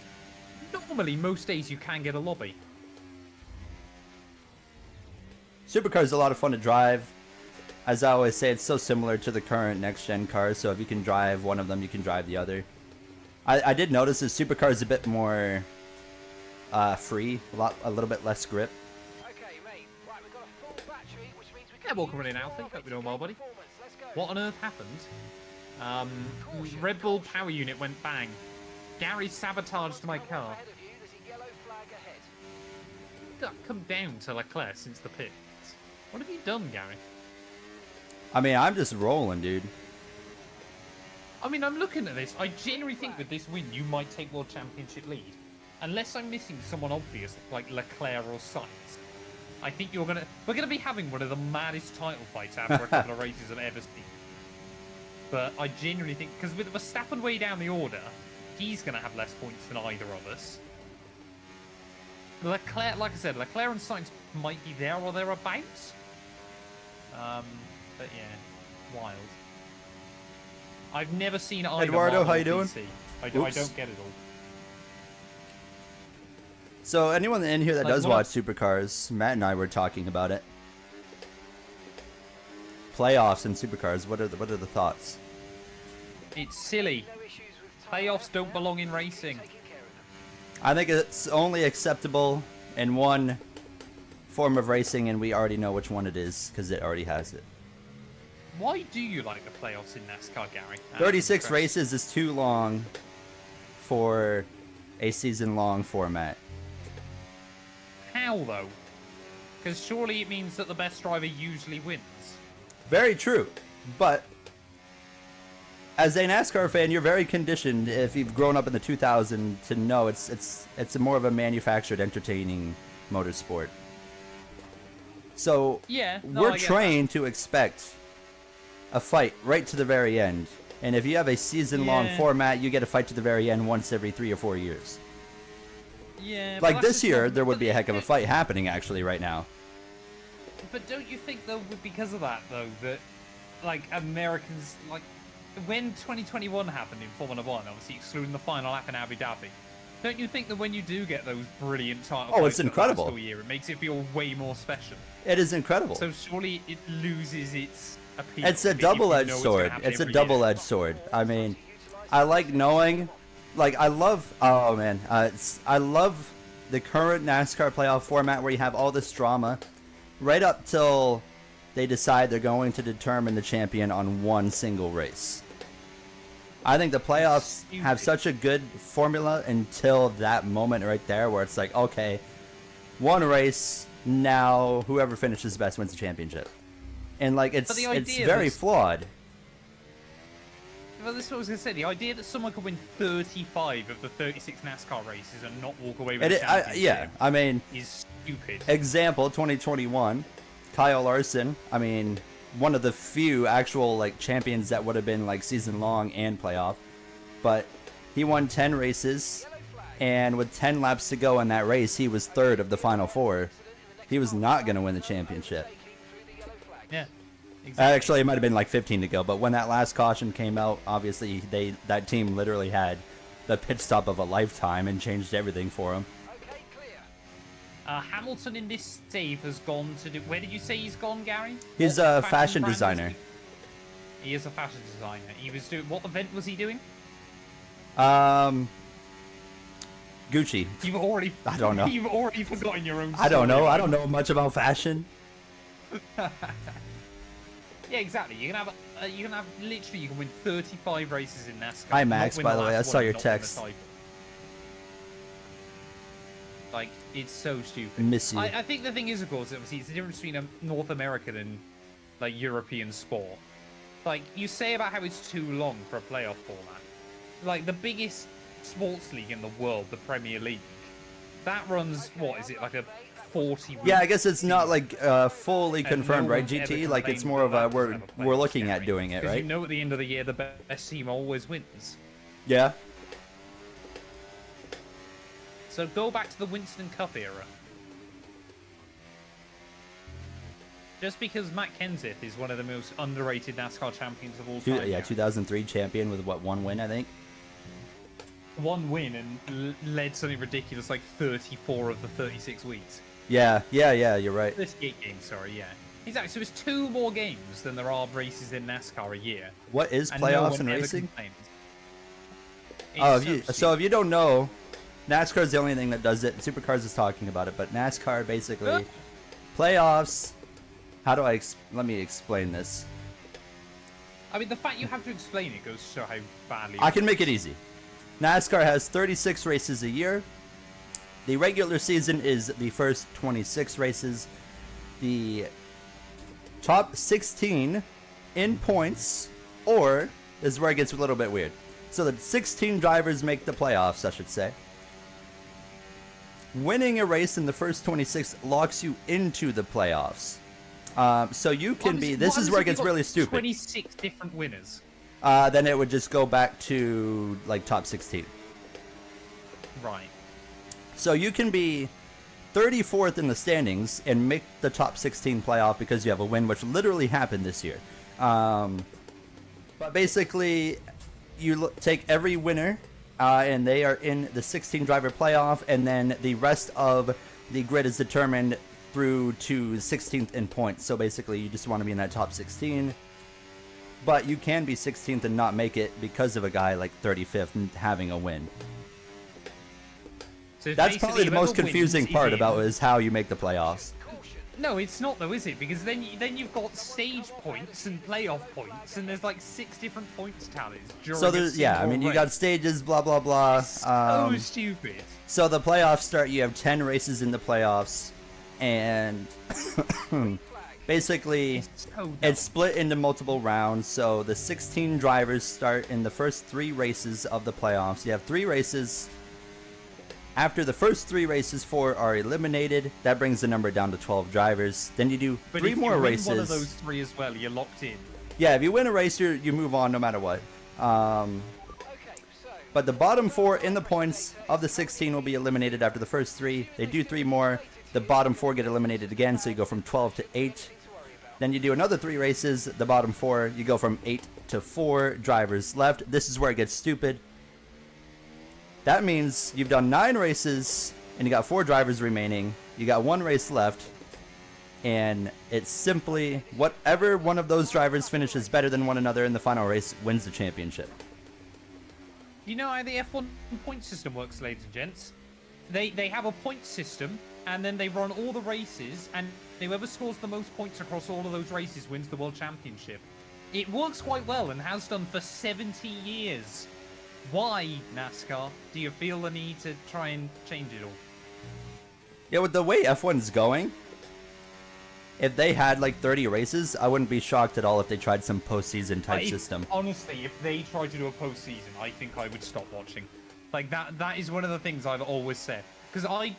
Normally, most days you can get a lobby. Supercar is a lot of fun to drive. As I always say, it's so similar to the current next-gen cars, so if you can drive one of them, you can drive the other. I did notice that Supercar is a bit more free, a little bit less grip. Okay, mate. Right, we've got a full battery, which means we Yeah, can welcome use in, the Alfie. car Hope you're doing well, buddy. performance. Let's go. What on earth happened? Red Bull power unit went bang. Gary sabotaged my car. Ahead of you, there's a yellow flag ahead. Come down to Leclerc since the pits. What have you done, Gary? I mean, I'm just rolling, dude. I mean, I'm looking at this. I genuinely think with this win, you might take World Championship lead. Unless I'm missing someone obvious, like Leclerc or Sainz. I think we're gonna be having one of the maddest title fights after a couple of races I've ever seen. But I genuinely think, because with Verstappen way down the order, he's gonna have less points than either of us. Leclerc, like I said, Leclerc and Sainz might be there or thereabouts. But yeah, wild. I've never seen either. Eduardo, Marvel how you or doing? DC. I don't Oops. get it all. So anyone in here that Like, does what watch supercars, Matt and I were talking about it. Playoffs and supercars. What are the thoughts? It's silly. No issues with time Playoffs don't belong in racing. taking care of them. I think it's only acceptable in one form of racing, and we already know which one it is because it already has it. Why do you like the playoffs in NASCAR, Gary? 36 races is too long for a season-long format. How though? Because surely it means that the best driver usually wins. Very true, but as a NASCAR fan, you're very conditioned if you've grown up in the 2000s to know it's more of a manufactured, entertaining motorsport. So Yeah, no, we're I get trained to expect a fight right to the very end, and if you have a season-long Yeah. format, you get a fight to the very end once every 3 or 4 years. Yeah. but Like that's this just year, not- there would but be a heck of a don't- fight happening actually right now. But don't you think though, because of that though, that like Americans like when 2021 happened in Formula One, obviously excluding the final lap in Abu Dhabi, don't you think that when you do get those brilliant title Oh, fights it's that last incredible. all year, it makes it feel way more special? It is incredible. So surely it loses its appeal. It's a if you know double-edged what's sword. gonna happen It's a every year. double-edged sword. I mean, I like knowing, like I love. Oh man, I love the current NASCAR playoff format where you have all this drama, right up till they decide they're going to determine the champion on one single race. I think the playoffs have such a good formula until that moment right there where it's like, okay, one race, now whoever finishes best wins the championship. And like it's very flawed. Well, this is what I was going to say. The idea that someone could win 35 of the 36 NASCAR races and not walk away with the championship yeah, I mean, is stupid. example 2021, Kyle Larson. I mean, one of the few actual like champions that would have been like season long and playoff, but he won 10 races, and with 10 laps to go in that race, he was third of the final 4. He was not going to win the championship. Yeah. Exactly. Actually, it might have been like 15 to go, but when that last caution came out, obviously that team literally had the pit stop of a lifetime and changed everything for him. Hamilton in this save has gone to do. Where did you say he's gone, Gary? He's What a fashion brand designer. was he is a fashion designer. He was doing. What event was he doing? Gucci. You've already. I don't know. You've already forgotten your own. I don't know. story. I don't know much about fashion. Yeah, exactly. You can have literally. You can win 35 races in NASCAR. Hi, not Max, win by the way, last I saw one, your not win the text. title. Like, it's so stupid. Miss you. I think the thing is, of course, obviously, it's the difference between a North American and like European sport. Like, you say about how it's too long for a playoff format. Like, the biggest sports league in the world, the Premier League, that runs, what is it, like a 40 week Yeah, I guess it's not like fully and confirmed, no right, one's ever GT? Like it's complained more of a about that we're type of we're playoff looking at scenario. doing it, Because right? you know at the end of the year, the best team always wins. Yeah. So go back to the Winston Cup era. Just because Matt Kenseth is one of the most underrated NASCAR champions of all time. Yeah, now. 2003 champion with what, one win, I think. One win and led something ridiculous like 34 of the 36 weeks. Yeah, you're right. 38 games, sorry, yeah. Exactly, so it's 2 more games than there are races in NASCAR a year. What is And no playoffs one and ever racing? complains. Oh, It's so if you don't know, NASCAR is the only thing that does it. Supercars is talking about it, but NASCAR basically playoffs. How do let me explain this. I mean, the fact you have to explain it goes to show how badly. I can make it easy. NASCAR has 36 races a year. The regular season is the first 26 races. The top 16 in points, or this is where it gets a little bit weird. So the 16 drivers make the playoffs, I should say. Winning a race in the first 26 locks you into the playoffs. So you can be. This is where it gets really stupid. 26 different winners. Then it would just go back to like top 16. Right. So you can be 34th in the standings and make the top 16 playoff because you have a win, which literally happened this year. But basically, you take every winner, and they are in the 16 driver playoff, and then the rest of the grid is determined through to 16th in points. So basically, you just want to be in that top 16. But you can be 16th and not make it because of a guy like 35th and having a win. So That's probably the most whoever confusing wins part is in. about is how you make the playoffs. No, it's not though, is it? Because then you've got stage points and playoff points, and there's like 6 different points tallies during So a there's, yeah, I single mean, you race. got stages, blah, blah, blah. So stupid. So the playoffs start, you have 10 races in the playoffs, and basically So dumb. it's split into multiple rounds. So the 16 drivers start in the first 3 races of the playoffs. You have 3 races. After the first 3 races, 4 are eliminated. That brings the number down to 12 drivers. Then you do But 3 if more you win races. one of those 3 as well, you're locked in. Yeah, if you win a race, you move on no matter what. But the bottom 4 in the points of the 16 will be eliminated after the first 3. They do 3 more. The bottom 4 get eliminated again, so you go from 12 to 8. Then you do another 3 races. The bottom 4, you go from 8 to 4 drivers left. This is where it gets stupid. That means you've done 9 races, and you got 4 drivers remaining. You got 1 race left. and it's simply whatever one of those drivers finishes better than one another in the final race wins the championship. You know how the F1 point system works, ladies and gents? They have a point system, and then they run all the races, and whoever scores the most points across all of those races wins the World Championship. It works quite well and has done for 70 years. Why, NASCAR, do you feel the need to try and change it all? Yeah, with the way F1's going, if they had like 30 races, I wouldn't be shocked at all if they tried some postseason type system. Honestly, if they tried to do a postseason, I think I would stop watching. Like, that is one of the things I've always said. Because I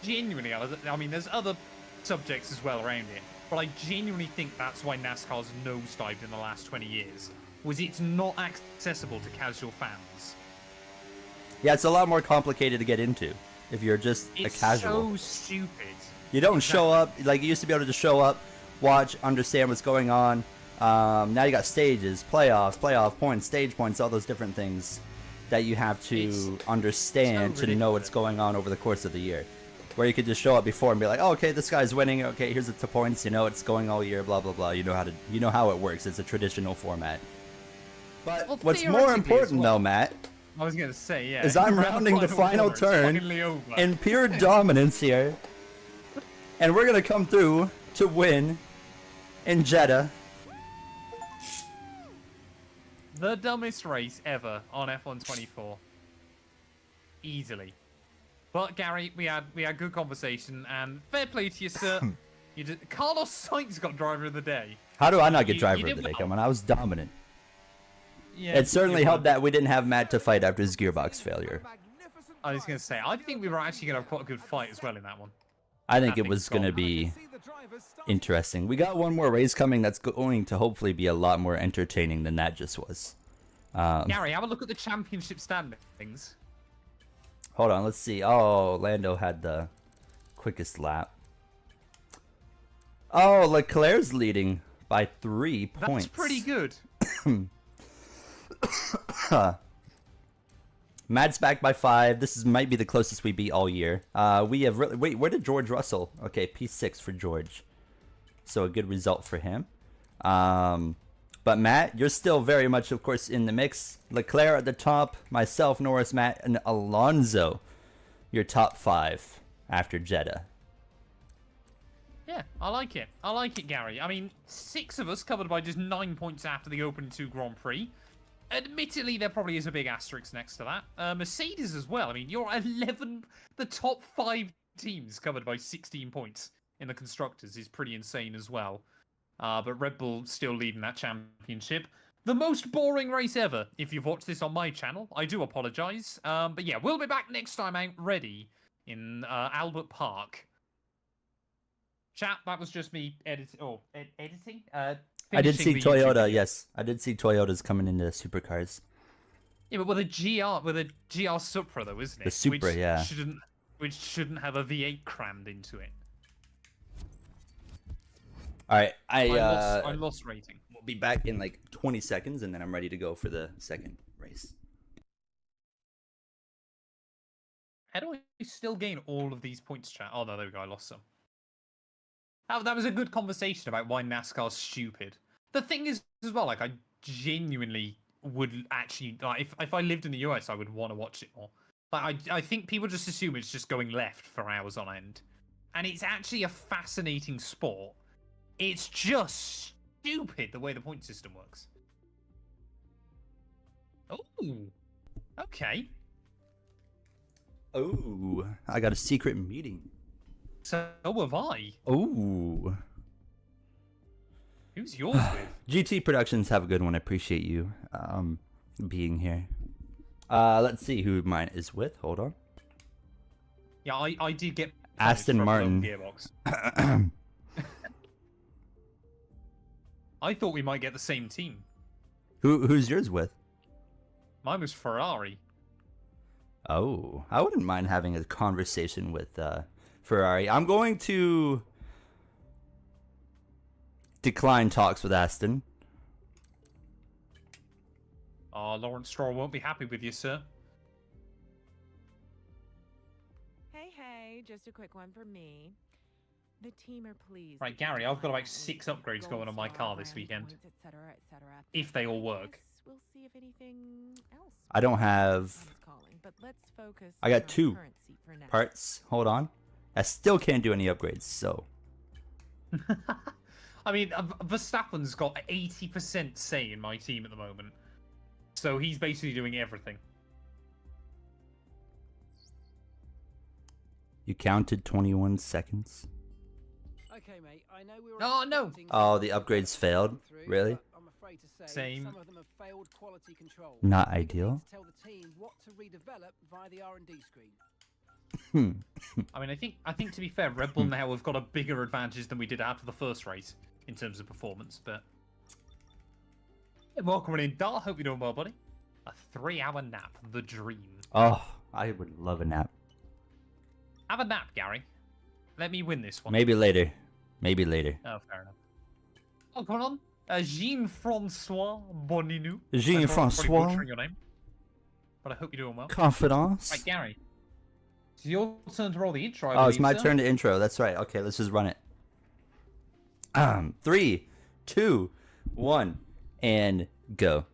genuinely, I mean, there's other subjects as well around it, but I genuinely think that's why NASCAR's nosedived in the last 20 years. Was it's not accessible to casual fans. Yeah, it's a lot more complicated to get into if you're just a casual. It's so stupid. You don't show up, like you used to be able to just show up, watch, understand what's going on. Now you got stages, playoffs, playoff points, stage points, all those different things that you have to understand to know what's going on over the course of the year. Where you could just show up before and be like, oh, okay, this guy's winning. Okay, here's the points. You know, it's going all year. Blah blah blah. You know how it works. It's a traditional format. But Well, what's more important, though, Matt, I was gonna say, yeah. is I'm rounding the final turn in pure dominance here, and we're gonna come through to win in Jeddah. The dumbest race ever on F1 24. Easily. But Gary, we had good conversation, and fair play to you, sir. Carlos Sainz got driver of the day. How do I not get driver of the day? Come on, I was dominant. Yeah, It certainly helped that we didn't have Matt to fight after his gearbox failure. I was going to say, I think we were actually going to have quite a good fight as well in that one. I think it was going to be interesting. We got one more race coming that's going to hopefully be a lot more entertaining than that just was. Gary, have a look at the championship standings. Hold on, let's see. Oh, Lando had the quickest lap. Oh, Leclerc's leading by 3 points. That's pretty good. Matt's back by 5. This might be the closest we beat all year. We have really... Wait, where did George Russell? Okay, P6 for George. So a good result for him. But Matt, you're still very much, of course, in the mix. Leclerc at the top, myself, Norris, Matt, and Alonso. Your top 5 after Jeddah. Yeah, I like it. I like it, Gary. I mean, 6 of us covered by just 9 points after the opening 2 Grand Prix. Admittedly, there probably is a big asterisk next to that. Mercedes as well. I mean, you're 11... The top 5 teams covered by 16 points in the Constructors is pretty insane as well. But Red Bull still leading that championship. The most boring race ever. If you've watched this on my channel, I do apologise. But yeah, we'll be back next time out ready in Albert Park. Chat, that was just me editing. I did see Toyota, yes. I did see Toyotas coming into supercars. Yeah, but with a GR Supra though, isn't it? The Supra, yeah. Which shouldn't have a V8 crammed into it. Alright, I lost rating. We'll be back in like 20 seconds, and then I'm ready to go for the second race. How do I still gain all of these points, chat? Oh, no, there we go. I lost some. That was a good conversation about why NASCAR's stupid. The thing is, as well, like, I genuinely would actually, like, if I lived in the US, I would want to watch it more. Like, I think people just assume it's just going left for hours on end. And it's actually a fascinating sport. It's just stupid the way the point system works. Oh, okay. Oh, I got a secret meeting. So have I. Oh. Who's yours with? GT Productions, have a good one. I appreciate you being here. Let's see who mine is with. Hold on. Yeah, I did get Aston Martin. Gearbox. I thought we might get the same team. Who's yours with? Mine was Ferrari. Oh, I wouldn't mind having a conversation with Ferrari. I'm going to decline talks with Aston. Oh, Lawrence Stroll won't be happy with you, sir. Hey, just a quick one for me. The team are pleased. Right, Gary, I've got about 6 upgrades going on my car this weekend. If they all work. We'll see if anything else I don't have. comes calling, but let's focus I got on our 2 current seat for now. parts. Hold on. I still can't do any upgrades, so. I mean, Verstappen's got 80% say in my team at the moment. So he's basically doing everything. You counted 21 seconds. Okay, mate. I know we were Oh, no. expecting Oh, some the of upgrades failed? through, Really? but I'm afraid to say Same. some of them have failed quality control. Not We're gonna ideal. need to tell the team what to redevelop via the R&D screen. I mean, I think to be fair, Red Bull now have got a bigger advantage than we did after the first race in terms of performance. But yeah, welcome in, Dart. Hope you're doing well, buddy. A 3-hour nap, the dream. Oh, I would love a nap. Have a nap, Gary. Let me win this one. Maybe later. Maybe later. Oh, fair enough. Oh, come on. Jean-Francois Boninou. Jean-Francois. Butchering your name. But I hope you're doing well. Confidence. Right, Gary. It's your turn to roll the intro. I Oh, it's believe, my sir. turn to intro. That's right. Okay, let's just run it. 3, 2, 1, and go.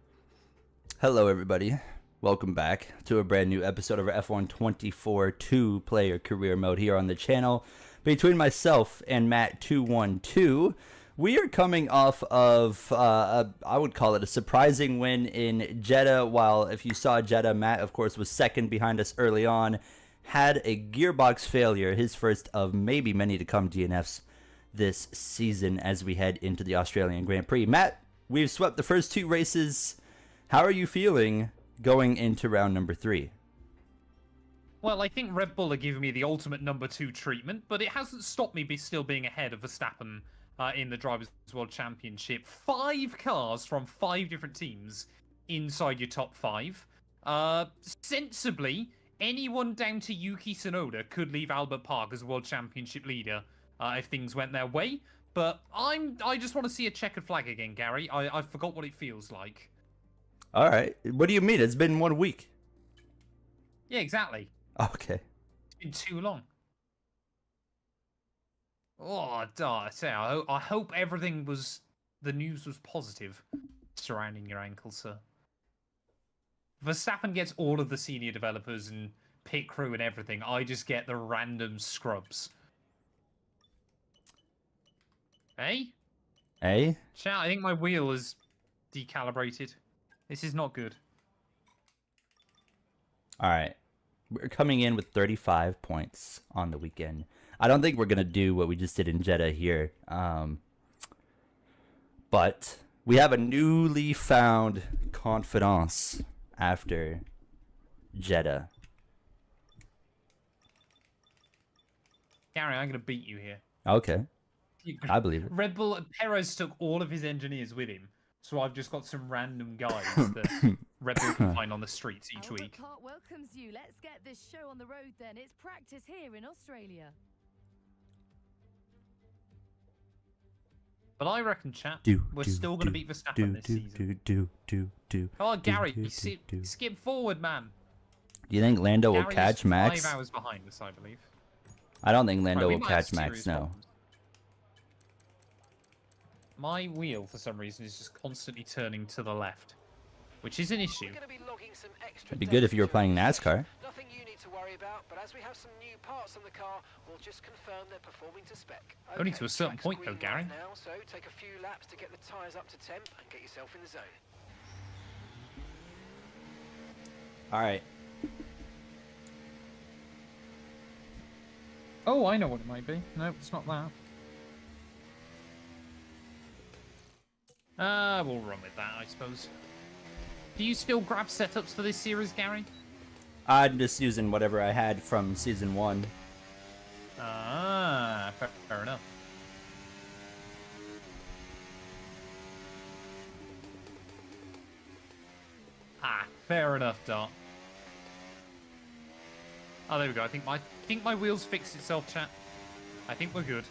Hello, everybody. Welcome back to a brand new episode of our F1 24 2-player career mode here on the channel. Between myself and Matt212, we are coming off of, I would call it a surprising win in Jeddah. While if you saw Jeddah, Matt, of course, was second behind us early on. Had a gearbox failure, his first of maybe many to come DNFs this season as we head into the Australian Grand Prix. Matt, we've swept the first 2 races. How are you feeling going into round number 3? Well, I think Red Bull are giving me the ultimate number 2 treatment, but it hasn't stopped me still being ahead of Verstappen in the Drivers' World Championship. 5 cars from 5 different teams inside your top 5. Sensibly, anyone down to Yuki Tsunoda could leave Albert Park as World Championship leader if things went their way. But I just want to see a checkered flag again, Gary. I forgot what it feels like. All right. What do you mean? It's been 1 week. Yeah, exactly. Okay. It's been too long. Oh, I hope the news was positive surrounding your ankle, sir. Verstappen gets all of the senior developers and pit crew and everything. I just get the random scrubs. Hey? Hey? Chat, I think my wheel is decalibrated. This is not good. All right. We're coming in with 35 points on the weekend. I don't think we're going to do what we just did in Jeddah here. But we have a newly found confidence after Jeddah. Gary, I'm going to beat you here. Okay. I believe it. Red Bull Perez took all of his engineers with him. So I've just got some random guys that Red Bull can find on the streets each Albert week. Park welcomes you. Let's get this show on the road then. It's practice here in Australia. But I reckon, chat, we're do, still going to do, beat Verstappen this season. Oh, Gary, skip forward, man. Do you think Lando will Gary is catch Max? 5 hours behind us, I believe. I don't think Lando Right, we will might have catch Max, serious no. problems. My wheel, for some reason, is just constantly turning to the left, which is an issue. We're going to be logging some extra It'd be good if you were data playing during the NASCAR. session. Nothing you need to worry about, but as we have some new parts on the car, we'll just confirm they're performing to spec. Only to a certain track's point, though, green Gary. light Now, so take a few laps to get the tyres up to temp and get yourself in the zone. All right. Oh, I know what it might be. No, it's not that. We'll run with that, I suppose. Do you still grab setups for this series, Gary? I'm just using whatever I had from season 1. Ah, fair enough. Ah, fair enough, Dart. Oh, there we go. I think my wheels fixed itself, chat. I think we're good.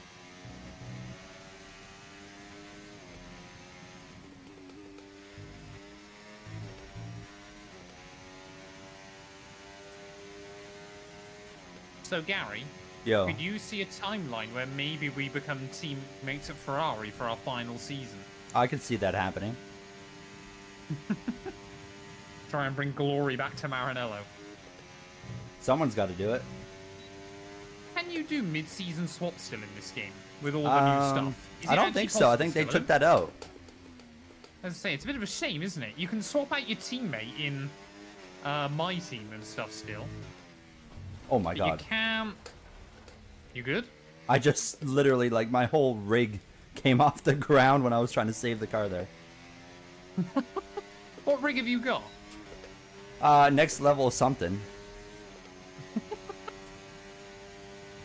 So, Gary, Yo, Could you see a timeline where maybe we become teammates at Ferrari for our final season? I could see that happening. Try and bring glory back to Maranello. Someone's got to do it. Can you do mid-season swaps still in this game with all the new stuff? Is I it don't actually think so. I think they possible took still? that out. As I say, it's a bit of a shame, isn't it? You can swap out your teammate in my team and stuff still. Oh my But god. you can't. You good? I just literally, like, my whole rig came off the ground when I was trying to save the car there. What rig have you got? Next level something.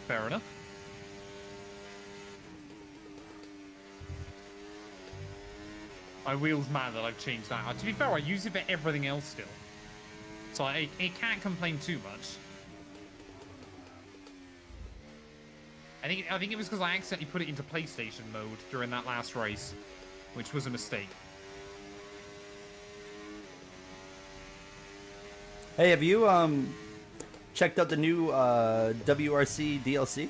Fair enough. My wheel's mad that I've changed that. To be fair, I use it for everything else still. So it can't complain too much. I think it was because I accidentally put it into PlayStation mode during that last race, which was a mistake. Hey, have you checked out the new WRC DLC?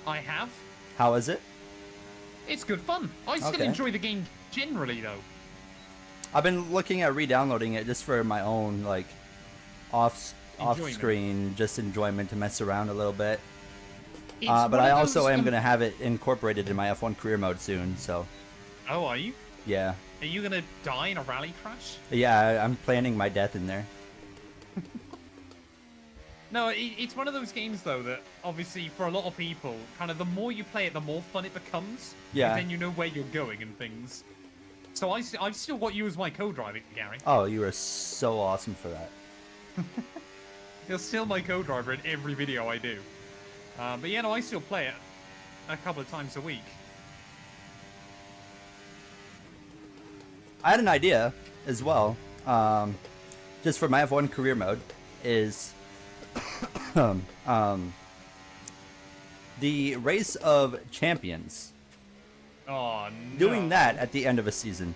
I have. How is it? It's good fun. I still Okay. enjoy the game generally, though. I've been looking at re-downloading it just for my own, like, off-screen just enjoyment to mess around a little bit. It's But one I of also those, am gonna have it incorporated in my F1 career mode soon. So Oh, are you? yeah, Are you gonna die in a rally crash? yeah, I'm planning my death in there. No, it's one of those games though that obviously for a lot of people, kind of the more you play it, the more fun it becomes. 'Cause Yeah. then you know where you're going and things. So I've still got you as my co-driver, Gary. Oh, you are so awesome for that. You're still my co-driver in every video I do. But yeah, no, I still play it a couple of times a week. I had an idea as well, just for my F1 career mode, is the Race of Champions. Oh no. Doing that at the end of a season.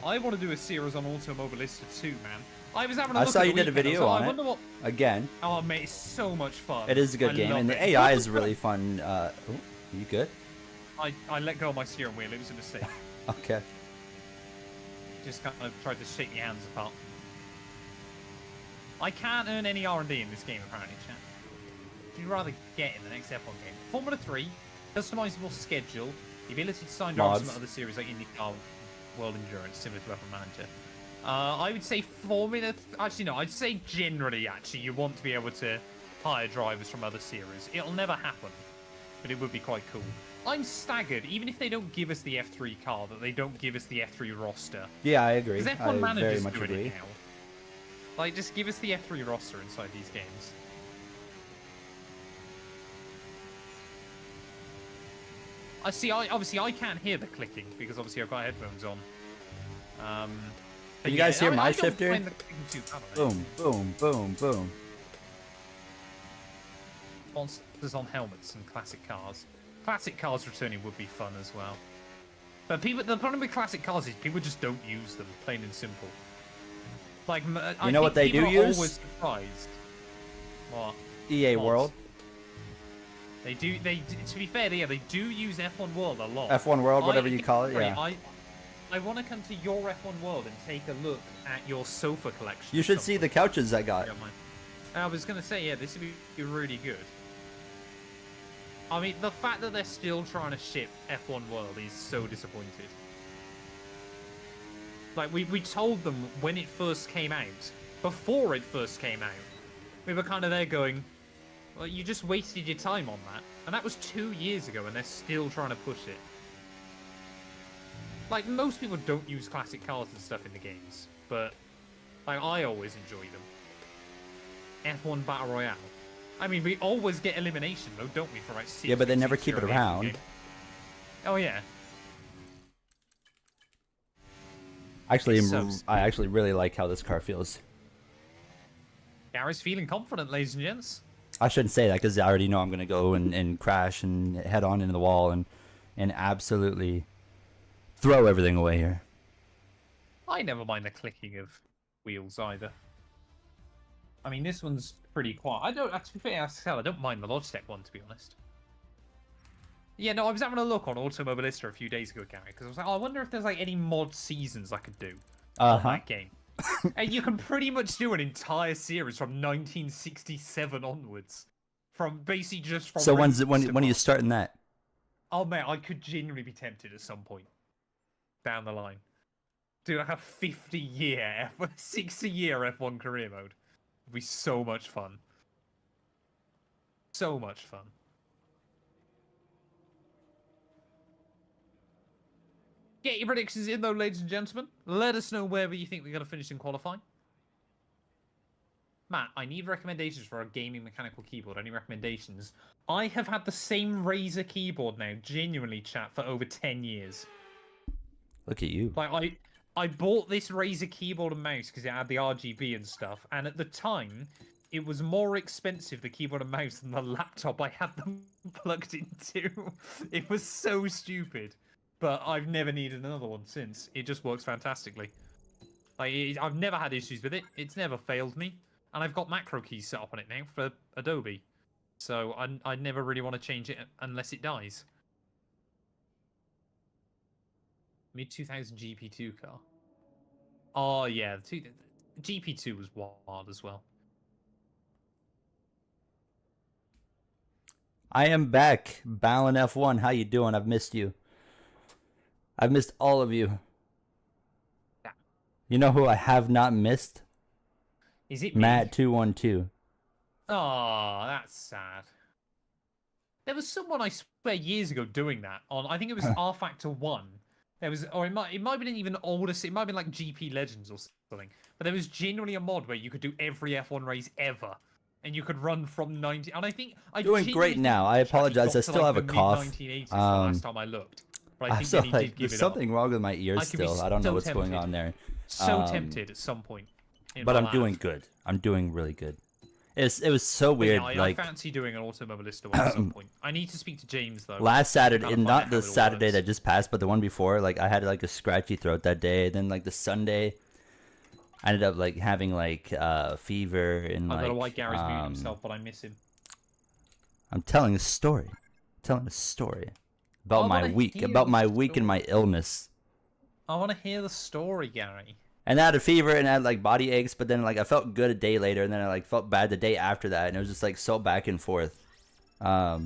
I want to do a series on Automobilista too, man. I was having a I look saw at you the did a weekend, I was video like, on I it. wonder what... Again, Oh, mate, it's so much fun. it is a good I game, love and it. the AI is really fun. Ooh, you good? I let go of my steering wheel. It was a mistake. Okay. Just kind of tried to shake your hands apart. I can't earn any R&D in this game, apparently, chat. You'd rather get in the next F1 game. Formula 3, customizable schedule, the ability to sign drivers Mods. from other series like IndyCar, World Endurance, similar to F1 Manager. I would say actually no, I'd say generally actually you want to be able to hire drivers from other series. It'll never happen, but it would be quite cool. I'm staggered, even if they don't give us the F3 car, that they don't give us the F3 roster. Yeah, I agree. Because I F1 very Manager's much doing agree. it now. Like, just give us the F3 roster inside these games. Obviously I can't hear the clicking because obviously I've got headphones on. But Can you guys hear my I don't shifter? find the clicking too bad on it. Boom, boom, boom, boom. Sponsors on helmets and classic cars. Classic cars returning would be fun as well. But the problem with classic cars is people just don't use them, plain and simple. Like, You know what they do people are use? always surprised. What? EA Mods. World, They do. To be fair, yeah, they do use F1 World a lot. F1 World, whatever you call it. Sorry, Yeah. I want to come to your F1 World and take a look at your sofa collection. You should see the couches I got. I was gonna say, yeah, this would be really good. I mean, the fact that they're still trying to ship F1 World is so disappointed. Like, we told them when it first came out, before it first came out, we were kind of there going, well, you just wasted your time on that. And that was 2 years ago, and they're still trying to push it. Like, most people don't use classic cars and stuff in the games, but, like, I always enjoy them. F1 Battle Royale. I mean, we always get elimination, though, don't we, for like 6 Yeah, but they never 6 keep it early in the around. game. Oh, yeah. Actually, So- I actually really like how this car feels. Gary's feeling confident, ladies and gents. I shouldn't say that because I already know I'm gonna go and crash and head on into the wall and absolutely throw everything away here. I never mind the clicking of wheels either. I mean, this one's pretty quiet. I don't, to be fair, I don't mind the Logitech one, to be honest. Yeah, no, I was having a look on Automobilista a few days ago, Gary, because I was like, oh, I wonder if there's like any mod seasons I could do on that game. And you can pretty much do an entire series from 1967 onwards, from basically just from. So when are you starting that? Oh man, I could genuinely be tempted at some point down the line. Do like a 50-year, 60-year F1 career mode. It'd be so much fun. So much fun. Get your predictions in though, ladies and gentlemen. Let us know where you think we're going to finish in qualifying. Matt, I need recommendations for a gaming mechanical keyboard. Any recommendations? I have had the same Razer keyboard now, genuinely, chat, for over 10 years. Look at you. Like, I bought this Razer keyboard and mouse because it had the RGB and stuff, and at the time, it was more expensive, the keyboard and mouse, than the laptop I had them plugged into. It was so stupid. But I've never needed another one since. It just works fantastically. Like, I've never had issues with it. It's never failed me. And I've got macro keys set up on it now for Adobe. So I never really want to change it unless it dies. Mid-2000 GP2 car. Oh, yeah. GP2 was wild as well. I am back. Ballin F1. How you doing? I've missed you. I've missed all of you. Yeah. You know who I have not missed? Is it Matt212. Oh, that's sad. There was someone I swear years ago doing that on. I think it was R Factor 1. There was, or it might have been even older. It might have been like GP Legends or something. But there was genuinely a mod where you could do every F1 race ever, and you could run from 90. And I think I doing great now. I apologize. I still have a cough. 1980s the last time I looked. But I think so, he like, did give there's it something up. wrong with my ears still. I don't know what's tempted. going on there. So tempted at some point. But I'm doing good. I'm doing really good. It was so weird. Yeah, like I fancy doing an Automobilista one at some point. I need to speak to James though. last Saturday, Gotta find not out the how it all Saturday works. that just passed, but the one before. Like I had like a scratchy throat that day. Then like the Sunday, I ended up like having like fever and I like. don't know why Gary's muted himself, but I miss him. I'm telling a story. I'm telling a story about I my wanna week, hear about the my week and story. my illness. I want to hear the story, Gary. And I had a fever and I had like body aches, but then like I felt good a day later, and then I like felt bad the day after that, and it was just like so back and forth. But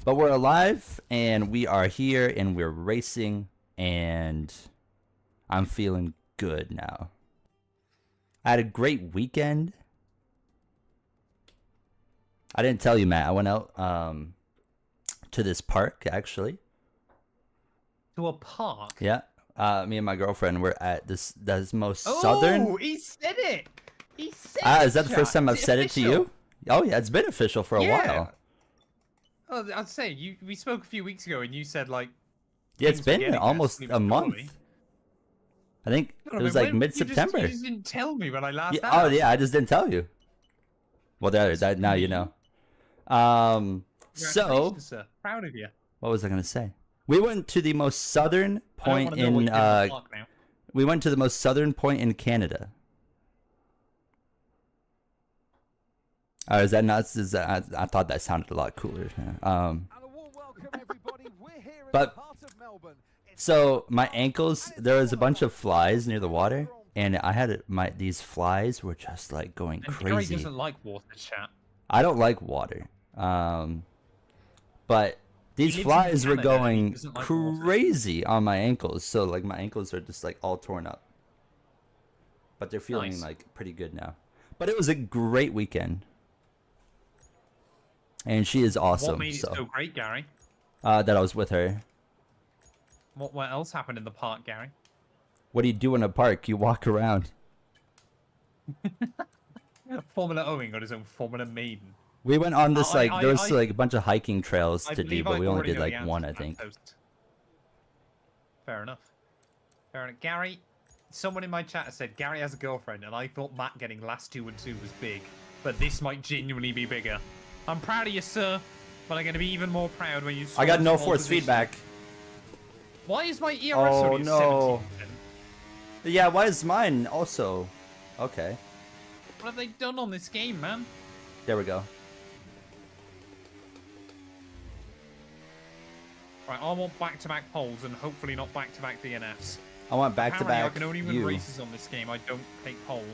we're alive and we are here and we're racing, and I'm feeling good now. I had a great weekend. I didn't tell you, Matt. I went out to this park actually. To a park? Yeah. Me and my girlfriend were at this most southern. Oh, he said it. He said it. Is that the first time I've said it to you? Oh yeah, it's been official for a while. Oh, I'd say we spoke a few weeks ago, and you said like. Yeah, it's things were been getting there, almost slowly a but month. surely. I think No, it was but like when- mid-September. You just didn't tell me when I last Yeah, asked. oh yeah, I just didn't tell you. Well, that now you know. So Congratulations, sir. Proud of you. what was I gonna say? We went to the most southern I don't point wanna know what in you did at the park now. we went to the most southern point in Canada. Is that not? I thought that sounded a lot cooler. And a warm welcome, everybody. We're here in But- the heart of Melbourne. It's So my ankles, there was a bunch of flies near the water, and I had these flies were just like going And Gary crazy. doesn't like water, chat. I don't like water, but these lives in flies were Canada and he going doesn't like water. crazy on my ankles. So like my ankles are just like all torn up, but they're feeling Nice. like pretty good now. But it was a great weekend, and she is awesome. What made it so great, Gary? That I was with her. What else happened in the park, Gary? What do you do in a park? You walk around. Formula Oing got his own Formula Maiden. We went on this I- like there was I- like a bunch of hiking trails I to do, believe but I we only already did know like the answer one, to I that think. post. Fair enough. Fair enough. Gary, someone in my chat said Gary has a girlfriend, and I thought Matt getting last 2 and 2 was big, but this might genuinely be bigger. I'm proud of you, sir, but I'm going to be even more proud when you. I got no switch force position. feedback. Why is my ERS Oh, only no. 17? Yeah, why is mine also? Okay. What have they done on this game, man? There we go. Right, I want back-to-back poles and hopefully not back-to-back DNFs. I want Apparently, back-to-back I can only win you. races on this game. I don't take pole.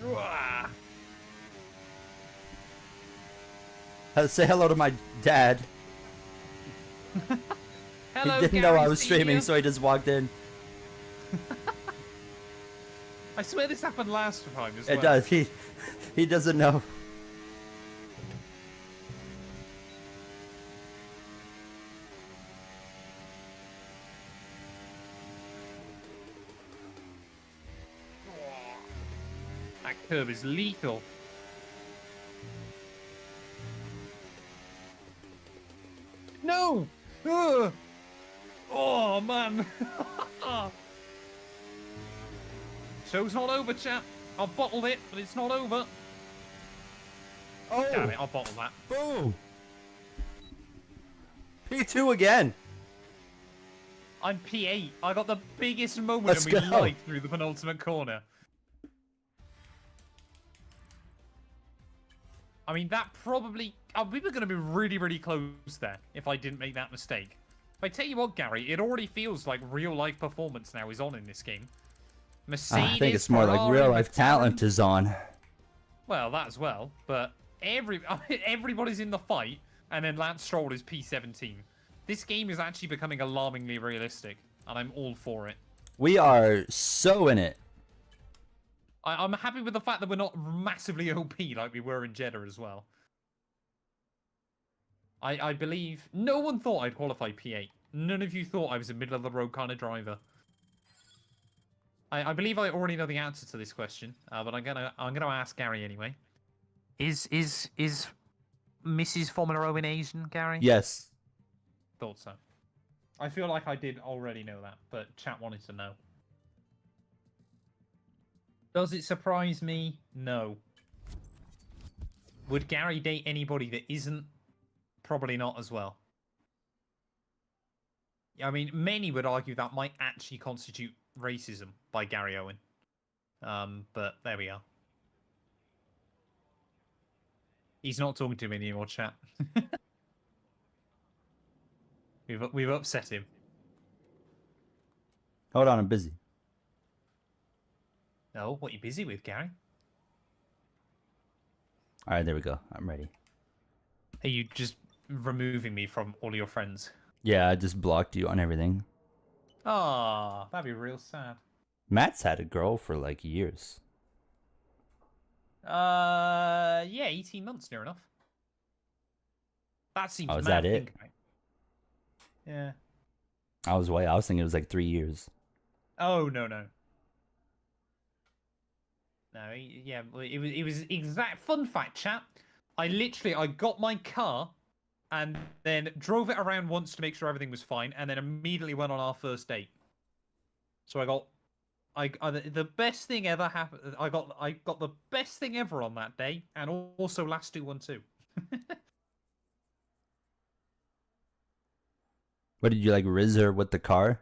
Uah. Say hello to my dad. Hello, He didn't Gary know I was streaming, Senior. so he just walked in. I swear this happened last time as well. It does. He doesn't know. That curve is lethal. No! Ugh. Oh, man. Show's not over, chap. I bottled it, but it's not over. Oh, Damn it, I'll bottle that. boom. P2 again. I'm P8. I got the biggest moment Let's of my go. life through the penultimate corner. I mean, that probably... we were going to be really, really close there if I didn't make that mistake. But I tell you what, Gary, it already feels like real-life performance now is on in this game. Mercedes, I think it's more like Ferrari, real-life McLaren. talent is on. Well, that as well, but everybody's in the fight, and then Lance Stroll is P17. This game is actually becoming alarmingly realistic, and I'm all for it. We are so in it. I'm happy with the fact that we're not massively OP like we were in Jeddah as well. I believe no one thought I'd qualify P8. None of you thought I was a middle-of-the-road kind of driver. I believe I already know the answer to this question, but I'm gonna ask Gary anyway. Is Mrs. Formula Owen Asian, Gary? Yes. Thought so. I feel like I did already know that, but chat wanted to know. Does it surprise me? No. Would Gary date anybody that isn't? Probably not as well. I mean, many would argue that might actually constitute racism by Gary Owen. But there we are. He's not talking to me anymore, chat. We've upset him. Hold on, I'm busy. Oh, what are you busy with, Gary? All right, there we go. I'm ready. Are you just removing me from all your friends? Yeah, I just blocked you on everything. Ah, that'd be real sad. Matt's had a girl for like years. Yeah, 18 months near enough. That seems Oh, is mad that to it? think about. Yeah. I was thinking it was like 3 years. Oh, no. No, yeah, it was exact. Fun fact, chat. I got my car and then drove it around once to make sure everything was fine, and then immediately went on our first date. So the best thing ever happened. I got the best thing ever on that day, and also last 2-1-2. What did you like, Riz her with the car?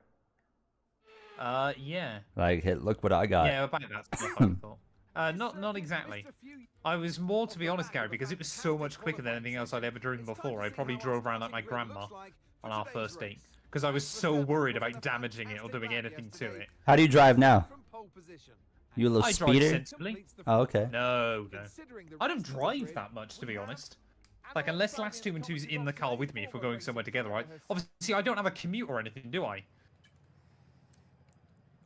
Yeah. Like, hey, look what I got. Yeah, about that stuff, I thought. Not exactly. I was more, to be honest, Gary, because it was so much quicker than anything else I'd ever driven before. I probably drove around like my grandma on our first date, because I was so worried about damaging it or doing anything to it. How do you drive now? You a little I drive speeder? sensibly. Oh, okay. No. I don't drive that much, to be honest. Like, unless last 2-2's in the car with me if we're going somewhere together, right? Obviously, I don't have a commute or anything, do I?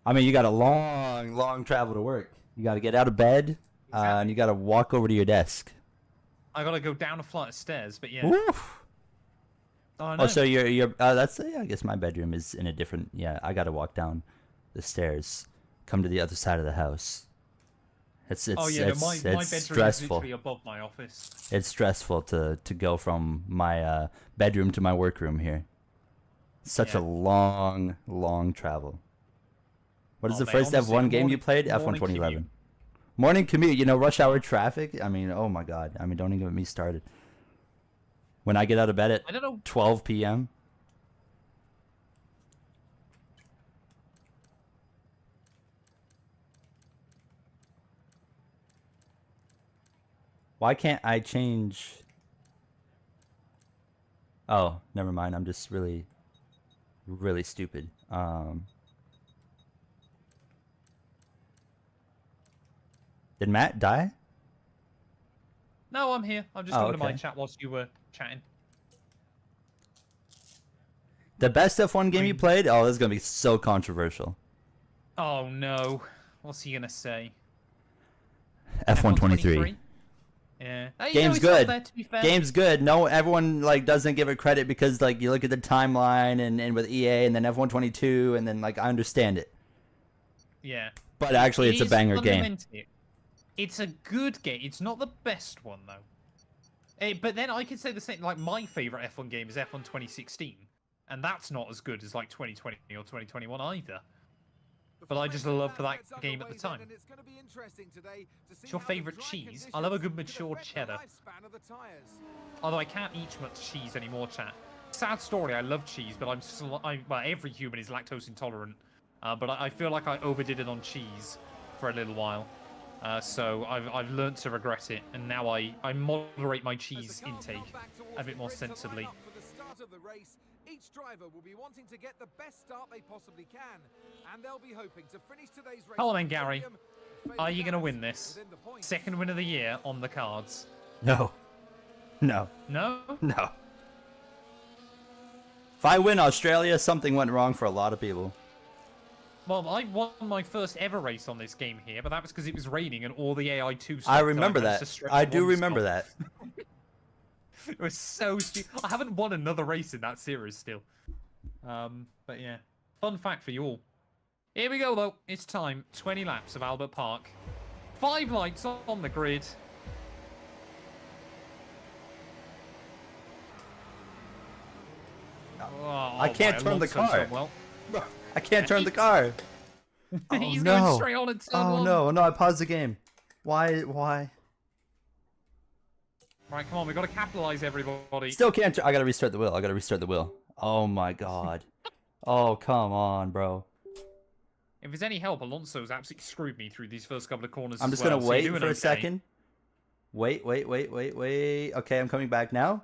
I mean, you got a long travel to work. You got to get out of bed, and you got to walk over to your desk. I gotta go down a flight of stairs, but yeah. Woof. Oh, no. Oh, so you're that's I guess my bedroom is in a different. Yeah, I got to walk down the stairs, come to the other side of the house. It's oh yeah, no, my bedroom stressful. is literally above my office. It's stressful to go from my bedroom to my workroom here. Such a long travel. What is the mate, first honestly, F1 game you morning- played? F1 morning 2011. commute. Morning commute, rush hour traffic. I mean, oh my god. I mean, don't even get me started. When I get out of bed at I don't know. 12 p.m. Why can't I change? Oh, never mind. I'm just really, really stupid. Did Matt die? No, I'm here. I'm just Oh, going to my okay. chat whilst you were chatting. The best F1 game you played? Oh, this is gonna be so controversial. Oh no. What's he gonna say? F1 23. Yeah. Hey, Game's it's up good. there, to be fair. Game's good. No, everyone like doesn't give it credit because like you look at the timeline and with EA and then F1 22 and then like I understand it. Yeah. But actually, it's a is banger game. fundamentally- It's a good game. It's not the best one though. But then I could say the same. Like my favorite F1 game is F1 2016, and that's not as good as like 2020 or 2021 either. But I just love for that game at the time. What's your favourite cheese? I love a good mature cheddar. Although I can't eat much cheese anymore, chat. Sad story. I love cheese, but well, every human is lactose intolerant. But I feel like I overdid it on cheese for a little while. So I've learned to regret it, and now I moderate my cheese intake a bit more sensibly. Each driver will be wanting to get the best start they possibly can, and they'll be hoping to finish today's race. Come on then, Gary. Are you going to win this? Second win of the year on the cards. No. No. No? No. If I win Australia, something went wrong for a lot of people. Well, I won my first ever race on this game here, but that was because it was raining and all the AI2 I remember that. I do remember that. It was so stupid. I haven't won another race in that series still. But yeah. Fun fact for you all. Here we go, though. It's time. 20 laps of Albert Park. 5 lights on the grid. Oh, I can't turn the car. Well. I can't turn the car. Oh, He's no. going straight on and turn Oh one. no, I paused the game. Why? Right, come on, we've got to capitalize, everybody. Still can't. I gotta restart the wheel. Oh my god. Oh come on, bro. If there's any help, Alonso's absolutely screwed me through these first couple of corners. I'm just well, gonna so wait you're for doing a okay. second. Wait. Okay, I'm coming back now.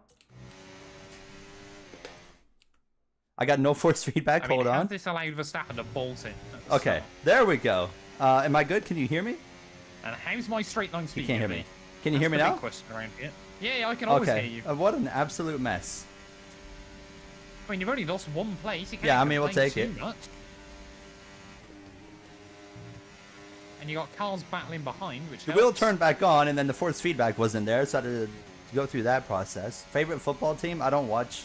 I got no force feedback. I mean, Hold has on. this allowed Verstappen to bolt in? at the Okay, start? there we go. Am I good? Can you hear me? And how's my straight line speed? You can't hear gonna me. be? Can you hear me That's the now? big question around here. Yeah, I can always Okay. hear you. What an absolute mess. I mean, you've only lost one place. You can't Yeah, I mean, we'll complain take too it. much. And you got cars battling behind, which The helps. wheel turned back on, and then the force feedback wasn't there, so I had to go through that process. Favorite football team? I don't watch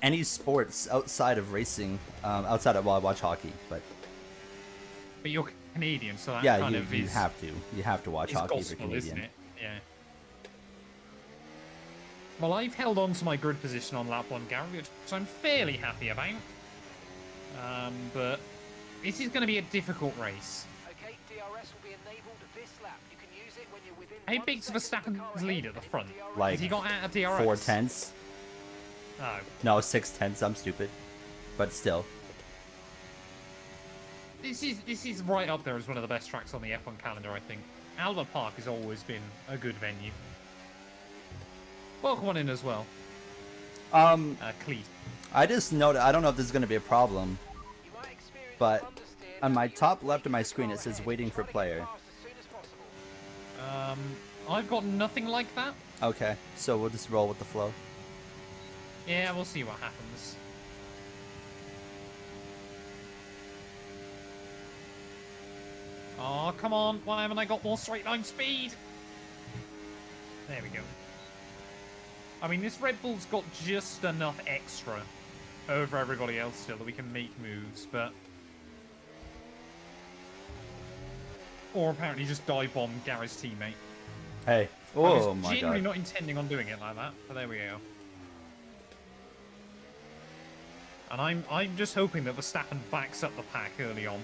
any sports outside of racing. Well, I watch hockey, but But you're Canadian, so that yeah, kind you of is. You have to watch It's hockey if you're gospel, Canadian. isn't it? Yeah. Well, I've held on to my grid position on lap 1, Gary, which I'm fairly happy about. But this is going to be a difficult race. Okay, DRS will be enabled this lap. You can use it when you're within How 1 big's second of the car Verstappen's ahead lead at the and if front? DRS Like Has he got out of DRS? 4/10. Oh. No, 6/10. I'm stupid, but still. This is right up there as one of the best tracks on the F1 calendar, I think. Albert Park has always been a good venue. Welcome on in as well. Cleat. I just noted. I don't know if this is going to be a problem, You might experience but understeer, on my but top you left of my want to screen go it says ahead. waiting for Try to get player. fast as soon as possible. I've got nothing like that. Okay, so we'll just roll with the flow. Yeah, we'll see what happens. Oh, come on. Why haven't I got more straight line speed? There we go. I mean, this Red Bull's got just enough extra over everybody else still that we can make moves, but... Or apparently just dive bomb Gary's teammate. Hey. I Oh was my genuinely god. not intending on doing it like that, but there we go. And I'm just hoping that Verstappen backs up the pack early on.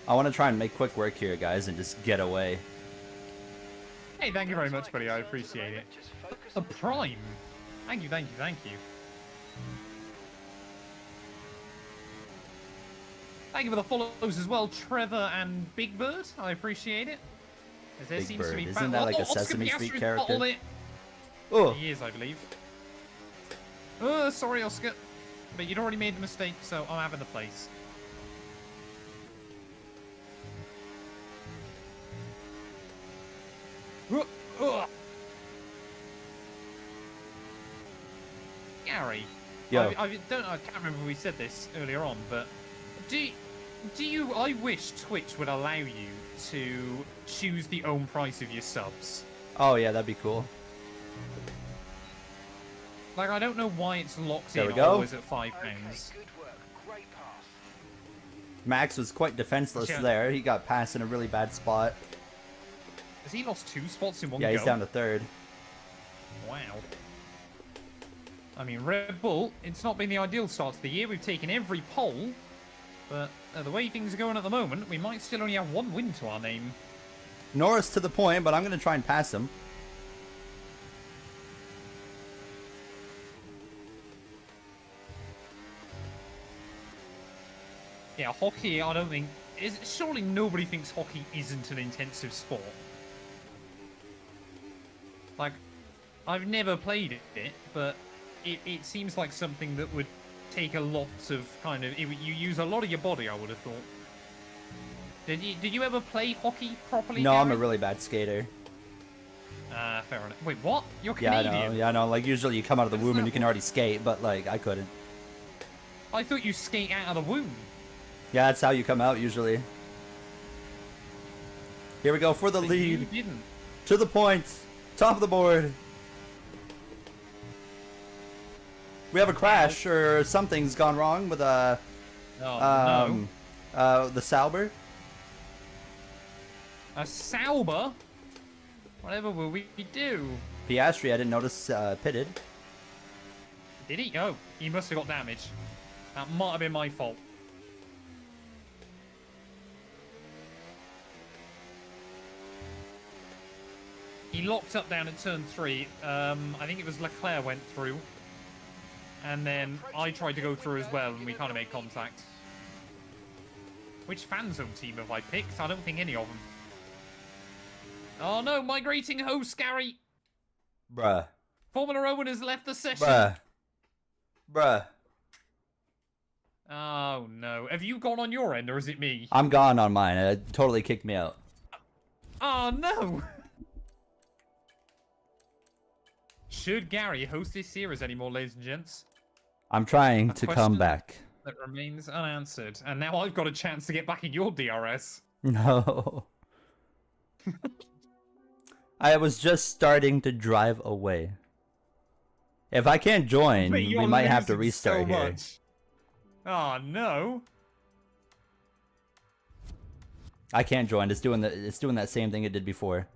I want to try and make quick work here, guys, and just get away. Hey, thank you very much, buddy. I appreciate it. Just focus A on prime. Thank you, thank you, thank you. Thank you for the follows as well, Trevor and Big Bird. I appreciate it. As there Big seems to Bird. be Isn't that like a Oscar Sesame Piastri Street has character? bottled it. Oh, He is, I believe. Sorry, Oscar. But you'd already made the mistake, so I'm having the place. Gary, Yo. I can't remember if we said this earlier on, but I wish Twitch would allow you to choose the own price of your subs. oh yeah, that'd be cool. Like, I don't know why it's locked There in we go. always at £5. Okay, good work. Great pass. Max was quite defenseless Yeah. there. He got passed in a really bad spot. Has he lost 2 spots in one Yeah, go? he's down to third. Wow. I mean, Red Bull, it's not been the ideal start to the year. We've taken every pole, but the way things are going at the moment, we might still only have 1 win to our name. Norris to the point, but I'm going to try and pass him. Yeah, hockey, I don't think... surely nobody thinks hockey isn't an intensive sport. Like, I've never played it, but it seems like something that would take a lot of kind of... you use a lot of your body, I would have thought. Did you ever play hockey properly, No, I'm a Gary? really bad skater. Fair enough. Wait, what? You're Yeah, Canadian? I know. Yeah, I know. Like, usually you come out of the That's womb and not- you can already skate, but, like, I couldn't. I thought you skate out of the womb. Yeah, that's how you come out, usually. Here we go for the But you lead. didn't. To the point. Top of the board. We have a crash, or something's gone wrong with, Oh, no. the Sauber. A Sauber? Whatever will we do? Piastri, I didn't notice, pitted. Did he? Oh, he must have got damaged. That might have been my fault. He locked up down at turn 3. I think it was Leclerc went through. And then I tried to go through as well, and we kind of made contact. Which fan zone team have I picked? I don't think any of them. Oh no, migrating host, Gary! Bruh. Formula Owen has left the session. Bruh. Oh no. Have you gone on your end, or is it me? I'm gone on mine. It totally kicked me out. Oh no! Should Gary host this series anymore, ladies and gents? I'm trying A to question come back. That remains unanswered. And now I've got a chance to get back in your DRS. No. I was just starting to drive away. If I can't join, But we you're might have to losing restart so here. much. Oh no. I can't join. It's doing that same thing it did before.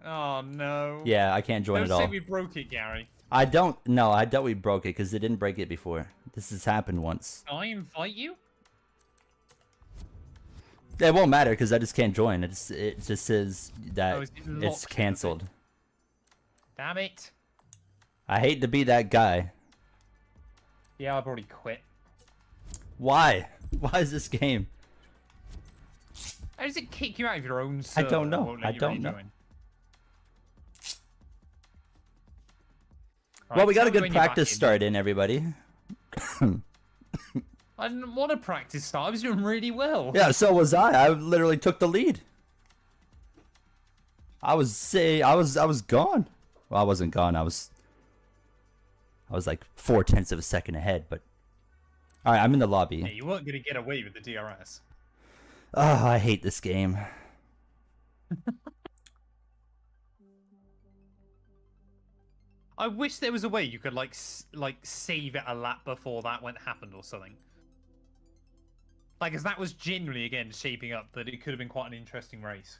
Oh no. Yeah, I can't join Don't at all. say we broke it, Gary. I don't. No, I doubt we broke it because it didn't break it before. This has happened once. Can I invite you? It won't matter because I just can't join. It just says that Oh, is it locked it's in the canceled. Damn it. I hate to be that guy. Yeah, I've already quit. Why? Why is this game? How does it kick you out of your own server? don't know. and won't let I you don't know. rejoin? Well, Right, we got tell a me good when you're back practice in. start in, everybody. I didn't want to practice start. I was doing really well. Yeah, so was I. I literally took the lead. I was gone. Well, I wasn't gone. I was like 0.4 of a second ahead, but all right, I'm in the Yeah, lobby. you weren't going to get away with the DRS. Oh, I hate this game. I wish there was a way you could like save it a lap before that happened or something. Like, as that was genuinely again shaping up that it could have been quite an interesting race.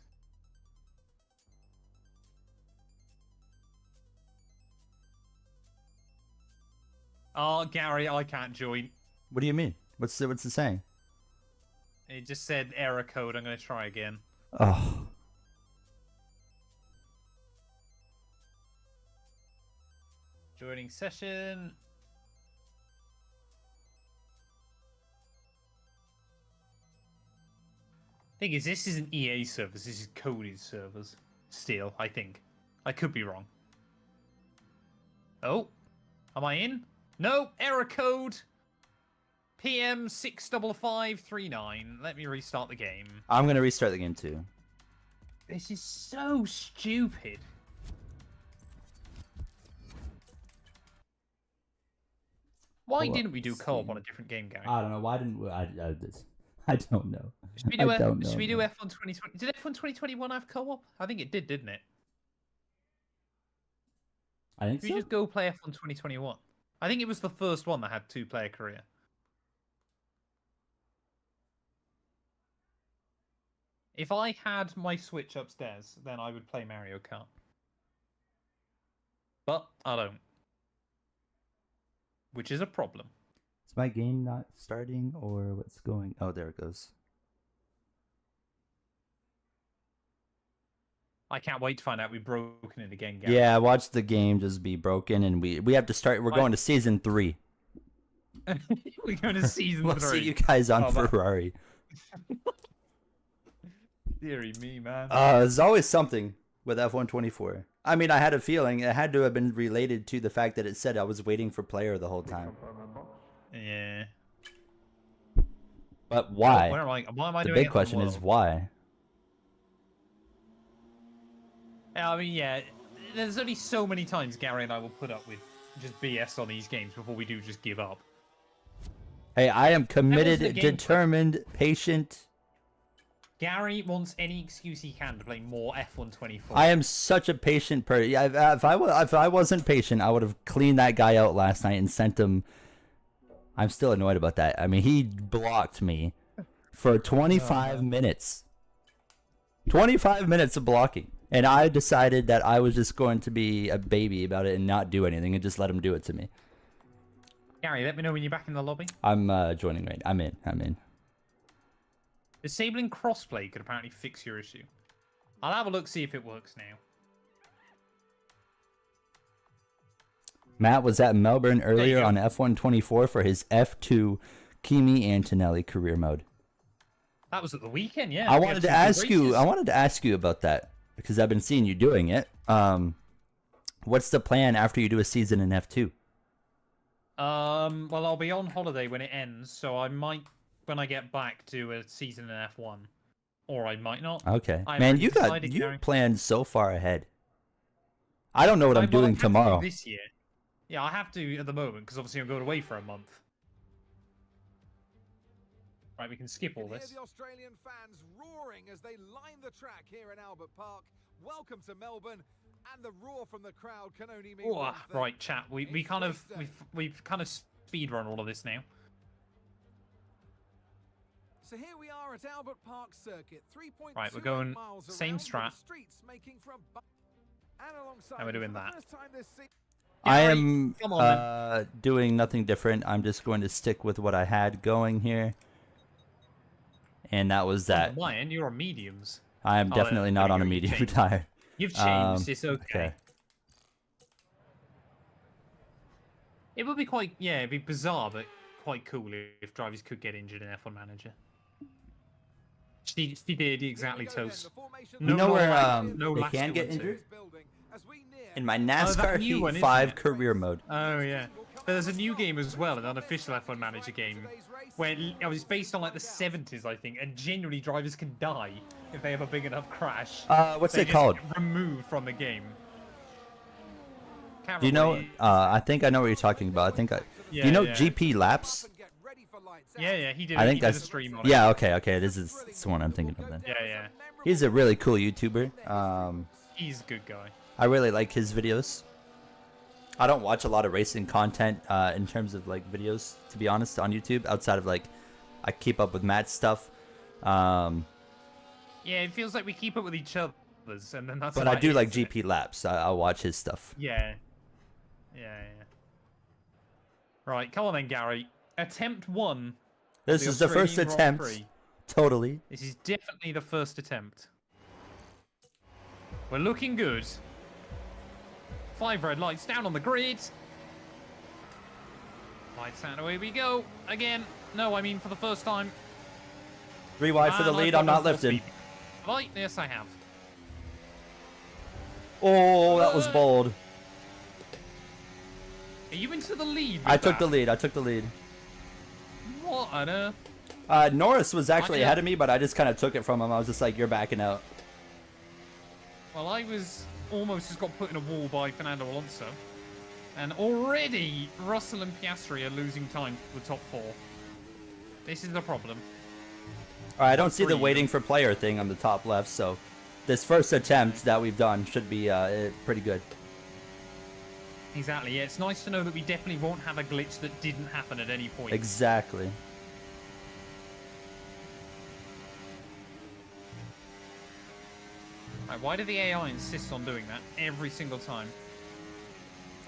Oh, Gary, I can't join. What do you mean? What's it saying? It just said error code. I'm going to try again. Oh. Joining session. Thing is, this isn't EA servers. This is coded servers. Still, I think. I could be wrong. Oh, am I in? No, error code. PM 65539. Let me restart the game. I'm gonna restart the game too. This is so stupid. Why Well, didn't we do let's co-op see. on a different game, Gary? I don't know. Why didn't we? I don't know. Should we do, I don't know, should we do man. F1 2020? Did F1 2021 have co-op? I think it did, didn't it? I think Should so. we just go play F1 2021? I think it was the first one that had 2-player career. If I had my Switch upstairs, then I would play Mario Kart. But I don't. Which is a problem. Is my game not starting or what's going? Oh, there it goes. I can't wait to find out we've broken it again, Gary. Yeah, I watched the game just be broken, and we have to start. We're going to season 3. We're going to season 3. We'll see you guys on Oh, man. Ferrari. Deary me, man. There's always something with F124. I mean, I had a feeling it had to have been related to the fact that it said I was waiting for player the whole time. Yeah. But why? Where am I The doing big question is why. I mean, yeah, there's only so many times Gary and I will put up with just BS on these games before we do just give up. Hey, I am the committed, game- determined, patient. Gary wants any excuse he can to play more F1 24. I am such a patient person. If I wasn't patient, I would have cleaned that guy out last night and sent him. I'm still annoyed about that. I mean, he blocked me for 25 minutes. 25 minutes of blocking. And I decided that I was just going to be a baby about it and not do anything and just let him do it to me. Gary, let me know when you're back in the lobby. I'm joining right. I'm in. Disabling crossplay could apparently fix your issue. I'll have a look, see if it works now. Matt was at Melbourne earlier go. on F124 for his F2 Kimi Antonelli career mode. That was at the weekend, yeah. I We wanted had to some good ask you. races. I wanted to ask you about that because I've been seeing you doing it. What's the plan after you do a season in F2? Well, I'll be on holiday when it ends, so I might, when I get back, do a season in F1, or I might not. Okay, I man, haven't you decided, you Gary. planned so far ahead. I don't know what I'm Well, I doing have to do tomorrow. this year. Yeah, I have to at the moment because obviously I'm going away for a month. Right, we can skip all You can this. hear the Australian fans roaring as they line the track here in Albert Park. Welcome to Melbourne, and the roar from the crowd can only mean Oh, one thing. right, chat. We It's kind of race day. we've kind of speed run all of this now. So here we are at Albert Park Circuit, 3.2 Right, we're going miles same around, with strat. the streets making for a and alongside And we're doing for the that. first time this season, I Gary, am come on, doing nothing different. I'm just going to stick with what I had going here, and that was that. On my end, you're on mediums. I am Oh, definitely there not we on go, a you medium changed. tire. You've changed. It's okay. Okay. It would be quite, yeah, it'd be bizarre, but quite cool if drivers could get injured in F1 Manager. She did exactly, here we go then, Toast. the formation No, You know no, where no they last can get two and two. injured? building as we near In my that NASCAR new Heat one, isn't 5 it? career mode. Oh yeah, but there's a new game as well, an unofficial F1 Manager game, where it was based on like the 70s, I think, and genuinely drivers can die if they have a big enough crash. What's They it just called? get removed from the game. Can't Do you know? remember I think I know what you're talking about. I think I. Yeah, do you know yeah. GP Laps? and get ready for lights out. Yeah, he did. I He think did a that's. stream on it. Yeah. Okay. This is the one I'm thinking of then. Yeah. He's a really cool YouTuber. He's a good guy. I really like his videos. I don't watch a lot of racing content in terms of like videos, to be honest, on YouTube. Outside of like, I keep up with Matt's stuff. Yeah, it feels like we keep up with each other's, and then that's. But I about do it, like isn't it? GP Laps. I'll watch his stuff. Yeah. Right, come on then, Gary. Attempt 1. This is the first Australian Grand attempt. Prix. Totally. This is definitely the first attempt. We're looking good. 5 red lights down on the grid. Lights out, away we go. Again. No, I mean for the first time. 3 wide for the And I've lead. got I'm no not full lifting. speed. Right, yes, I have. Oh, that was bold. Are you into the lead? I with took the that? lead. I took the lead. What on earth? Norris was actually Yeah. ahead of me, but I just kind of took it from him. I was just like, you're backing out. Well, I was almost just got put in a wall by Fernando Alonso. And already Russell and Piastri are losing time to the top 4. This is the problem. All right, I don't see the Three. waiting for player thing on the top left, so this first attempt that we've done should be pretty good. Exactly, yeah, it's nice to know that we definitely won't have a glitch that didn't happen at any point. Exactly. Right, why do the AI insist on doing that every single time?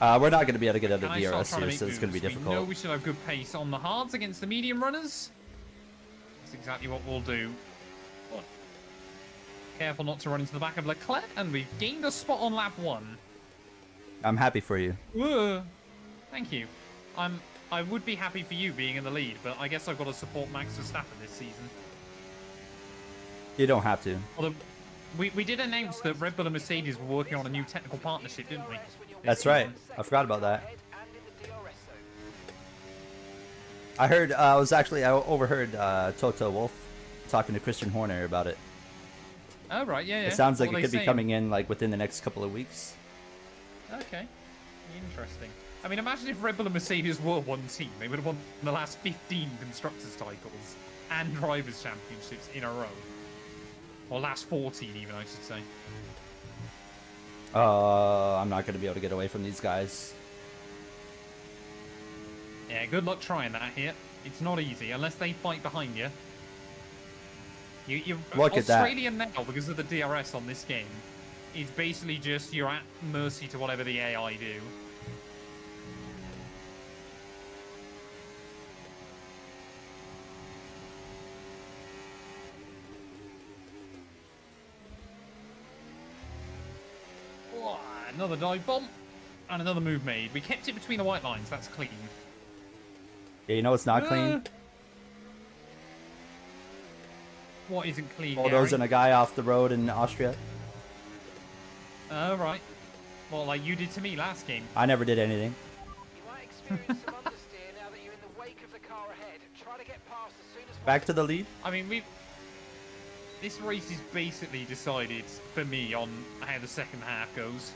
We're not going to be able to get out of Can I start DRS trying to here, make so it's going to be moves? We know difficult. we should have good pace on the hards against the medium runners. That's exactly what we'll do. Oh. Careful not to run into the back of Leclerc, and we've gained a spot on lap 1. I'm happy for you. Thank you. I would be happy for you being in the lead, but I guess I've got to support Max Verstappen this season. You don't have to. Although we did announce that Red Bull and Mercedes were working on a new technical partnership, didn't we? That's right. I forgot about that. And in the DRS zone. I heard. I overheard Toto Wolff talking to Christian Horner about it. Oh right, yeah. It sounds like What it are could they be saying? coming in like within the next couple of weeks. Okay, interesting. I mean, imagine if Red Bull and Mercedes were one team. They would have won the last 15 constructors titles and drivers championships in a row. Or last 14 even, I should say. I'm not going to be able to get away from these guys. Yeah, good luck trying that here. It's not easy unless they fight behind you. You Look at that. Australia now, because of the DRS on this game, is basically just you're at mercy to whatever the AI do. Oh, another dive bomb and another move made. We kept it between the white lines. That's clean. Yeah, you know it's not clean? What isn't clean? Bulldozing a guy off the road in Austria. Oh, right. Well, like you did to me last game. I never did anything. You might experience some understeer now that you're in the wake of the car ahead. Try to get past as soon as possible. Back to the lead. I mean, this race is basically decided for me on how the second half goes.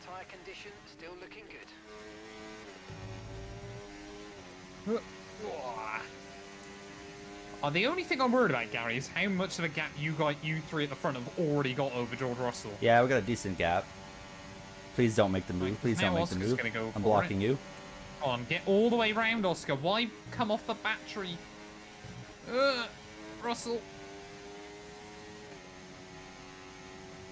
Tyre condition still looking good. The only thing I'm worried about, Gary, is how much of a gap you three at the front have already got over George Russell. Yeah, we got a decent gap. Please don't make the move. Right, Please now don't make the Oscar's move. gonna go I'm for blocking it. you. Come on, get all the way round, Oscar. Why come off the battery? Russell.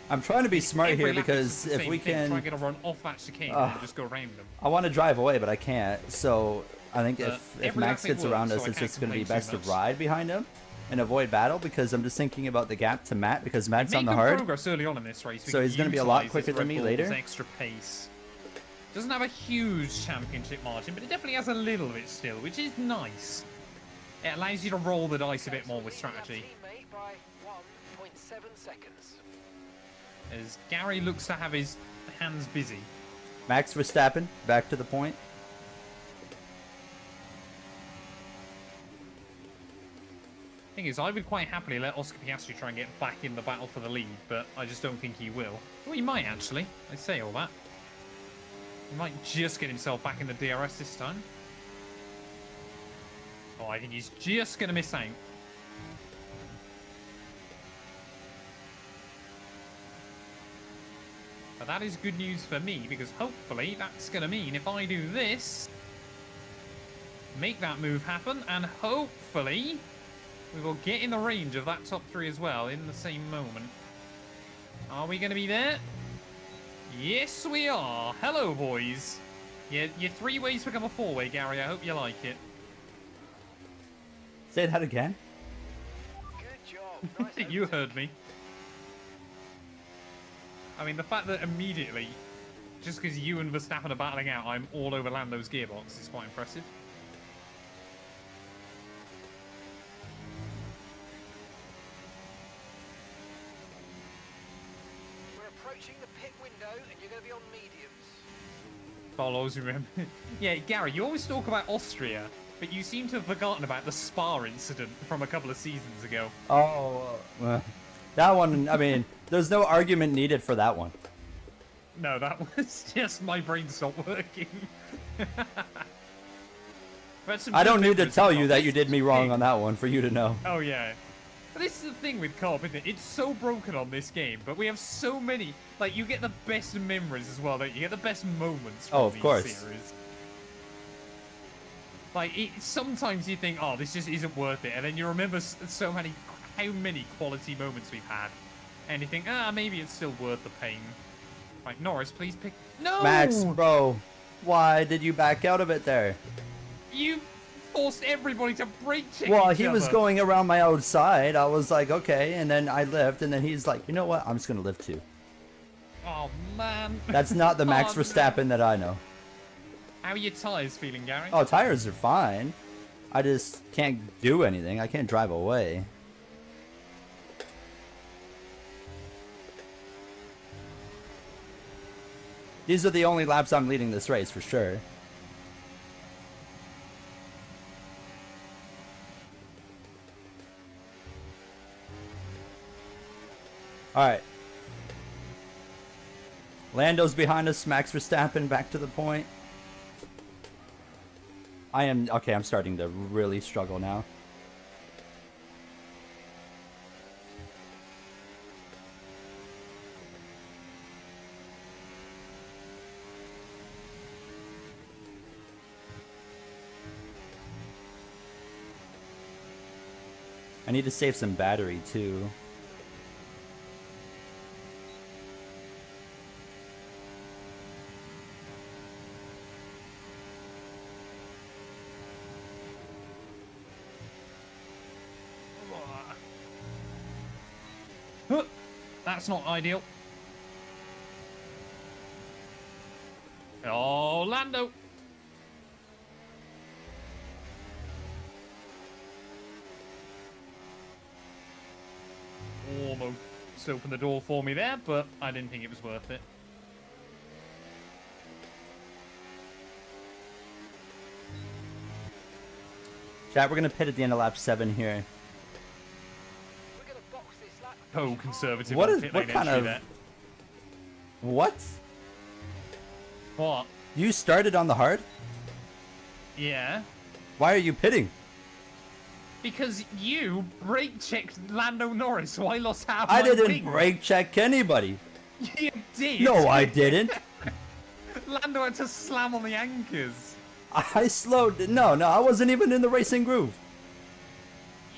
I'm trying to be smart Every here lap because it's the if same we thing. Try can... and get a run off that chicane and just go round them. I want to drive away, but I can't. So I think if every Max lap it gets around works, us, so I it's can't just going to be complain best too to much. ride behind him and avoid battle because I'm just thinking about the gap to Matt because Matt's Made on the good hard. progress early on in this race. We So can he's gonna be a lot utilise quicker this than Red me Bull's later. extra pace. Doesn't have a huge championship margin, but it definitely has a little bit still, which is nice. It allows you to roll the dice a bit more with strategy. Teammate by 1.7 seconds. As Gary looks to have his hands busy. Max Verstappen, back to the point. Thing is, I would quite happily let Oscar Piastri try and get back in the battle for the lead, but I just don't think he will. Well, he might actually. I say all that. He might just get himself back in the DRS this time. Oh, I think he's just going to miss out. But that is good news for me, because hopefully that's going to mean if I do this, make that move happen, and hopefully we will get in the range of that top 3 as well in the same moment. Are we going to be there? Yes, we are. Hello, boys. Your 3-ways become a 4-way, Gary. I hope you like it. Say that again. Good job. Nice You overtake. heard me. I mean, the fact that immediately, just because you and Verstappen are battling out, I'm all over Lando's gearbox is quite impressive. We're approaching the pit window, and you're going to be on mediums. I'll always remember. Yeah, Gary, you always talk about Austria, but you seem to have forgotten about the Spa incident from a couple of seasons ago. Oh, that one. I mean, there's no argument needed for that one. No, that was just my brain stopped working. I don't need to tell you that you did me wrong on that one for you to know. Oh yeah. But this is the thing with co-op, isn't it? It's so broken on this game, but we have so many. Like, you get the best memories as well, don't you? You get the best moments from Oh, of these course. series. Like, sometimes you think, oh, this just isn't worth it, and then you remember so many, how many quality moments we've had, and you think, maybe it's still worth the pain. Like, Norris, please pick. No, Max, bro, why did you back out of it there? you forced everybody to brake check. Well, each he was other. going around my outside. I was like, okay, and then I left, and then he's like, you know what? I'm just gonna live too. Oh man. That's not the Max Oh, no. Verstappen that I know. How are your tires feeling, Gary? Oh, tires are fine. I just can't do anything. I can't drive away. These are the only laps I'm leading this race for sure. Alright. Lando's behind us, Max Verstappen back to the point. Okay, I'm starting to really struggle now. I need to save some battery too. That's not ideal. Oh, Lando. Almost opened the door for me there, but I didn't think it was worth it. Chat, we're gonna pit at the end of lap 7 here. We're going to box this lap. Oh, conservative. What on is- pit what lane kind entry of- there. What? What? You started on the hard? Yeah. Why are you pitting? Because you brake checked Lando Norris, so I lost half my I didn't wing. brake check anybody. You did. No, I didn't. Lando had to slam on the anchors. I slowed. No, I wasn't even in the racing groove.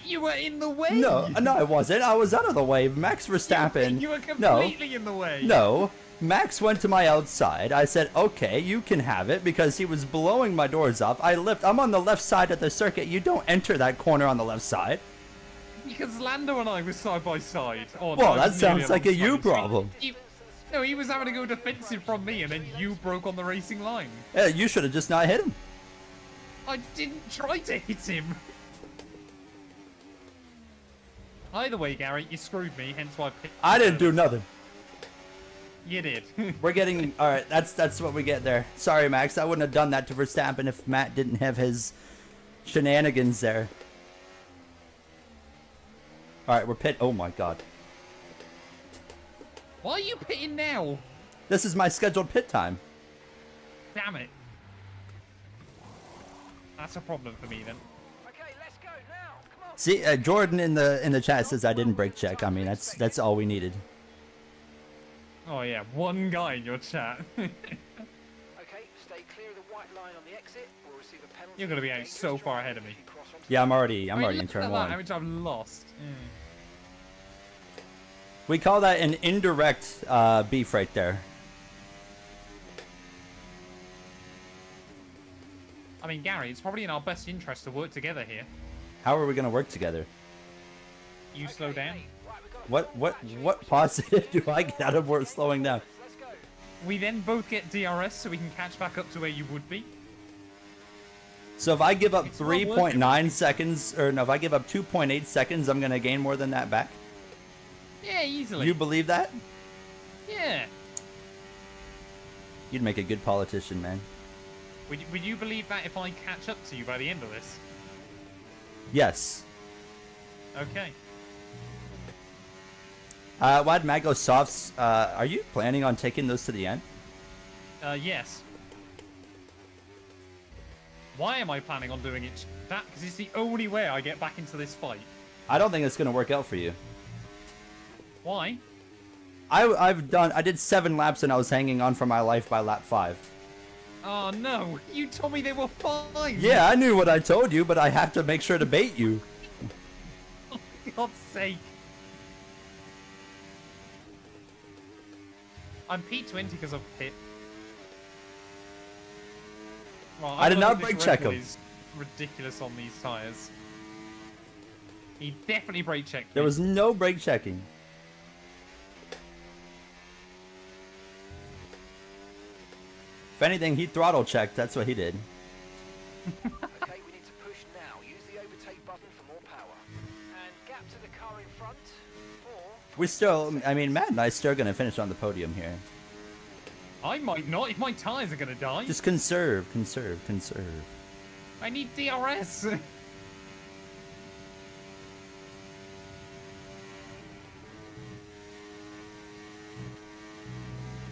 You were in the way. No, I wasn't. I was out of the way. Max Verstappen. You were completely in the way. No. Max went to my outside. I said, okay, you can have it because he was blowing my doors off. I'm on the left side of the circuit. You don't enter that corner on the left side. Because Lando and I were side by side. Oh, Well, no, that nearly sounds like a alongside you us. problem. No, he was having to go defensive from me, and then you broke on the racing line. Yeah, you should have just not hit him. I didn't try to hit him. Either way, Gary, you screwed me, hence why I picked I didn't do nothing. You did. We're getting all right. That's what we get there. Sorry, Max. I wouldn't have done that to Verstappen if Matt didn't have his shenanigans there. All right, we're pit. Oh my God. Why are you pitting now? This is my scheduled pit time. Damn it. That's a problem for me then. Okay, let's go now. Come on. See, Jordan in the chat says I didn't brake check. I mean, that's all we needed. Oh yeah, one guy in your chat. Okay, stay clear of the white line on the exit. We'll receive a penalty. You're gonna be out Dangerous so far driving ahead of me. if you cross onto Yeah, I'm the- already I mean, in look turn at that, how one. much I've lost. We call that an indirect beef right there. I mean, Gary, it's probably in our best interest to work together here. How are we gonna work together? You slow down. What positive do I get out of more slowing down? Let's go. We then both get DRS so we can catch back up to where you would be. So if I give up It's not working. 3.9 seconds, or no, if I give up 2.8 seconds, I'm gonna gain more than that back. Yeah, easily. You believe that? Yeah. You'd make a good politician, man. Would you believe that if I catch up to you by the end of this? Yes. Okay. Why'd Matt go softs? Are you planning on taking those to the end? Yes. Why am I planning on doing it? That because it's the only way I get back into this fight. I don't think it's gonna work out for you. Why? I did 7 laps and I was hanging on for my life by lap 5. Oh no! You told me they were fine. Yeah, I knew what I told you, but I have to make sure to bait you. For God's sake. I'm P20 because of Pit. Well, I did don't not think this brake check Red Bull him. is ridiculous on these tires. He definitely brake checked There me. was no brake checking. If anything, he throttle checked. That's what he did. Okay, we need to push now. Use the overtake button for more power. And gap to the car in front. 4. We still, I mean, Matt and I still gonna finish on the podium here. I might not if my tires are gonna die. Just conserve, conserve, conserve. I need DRS.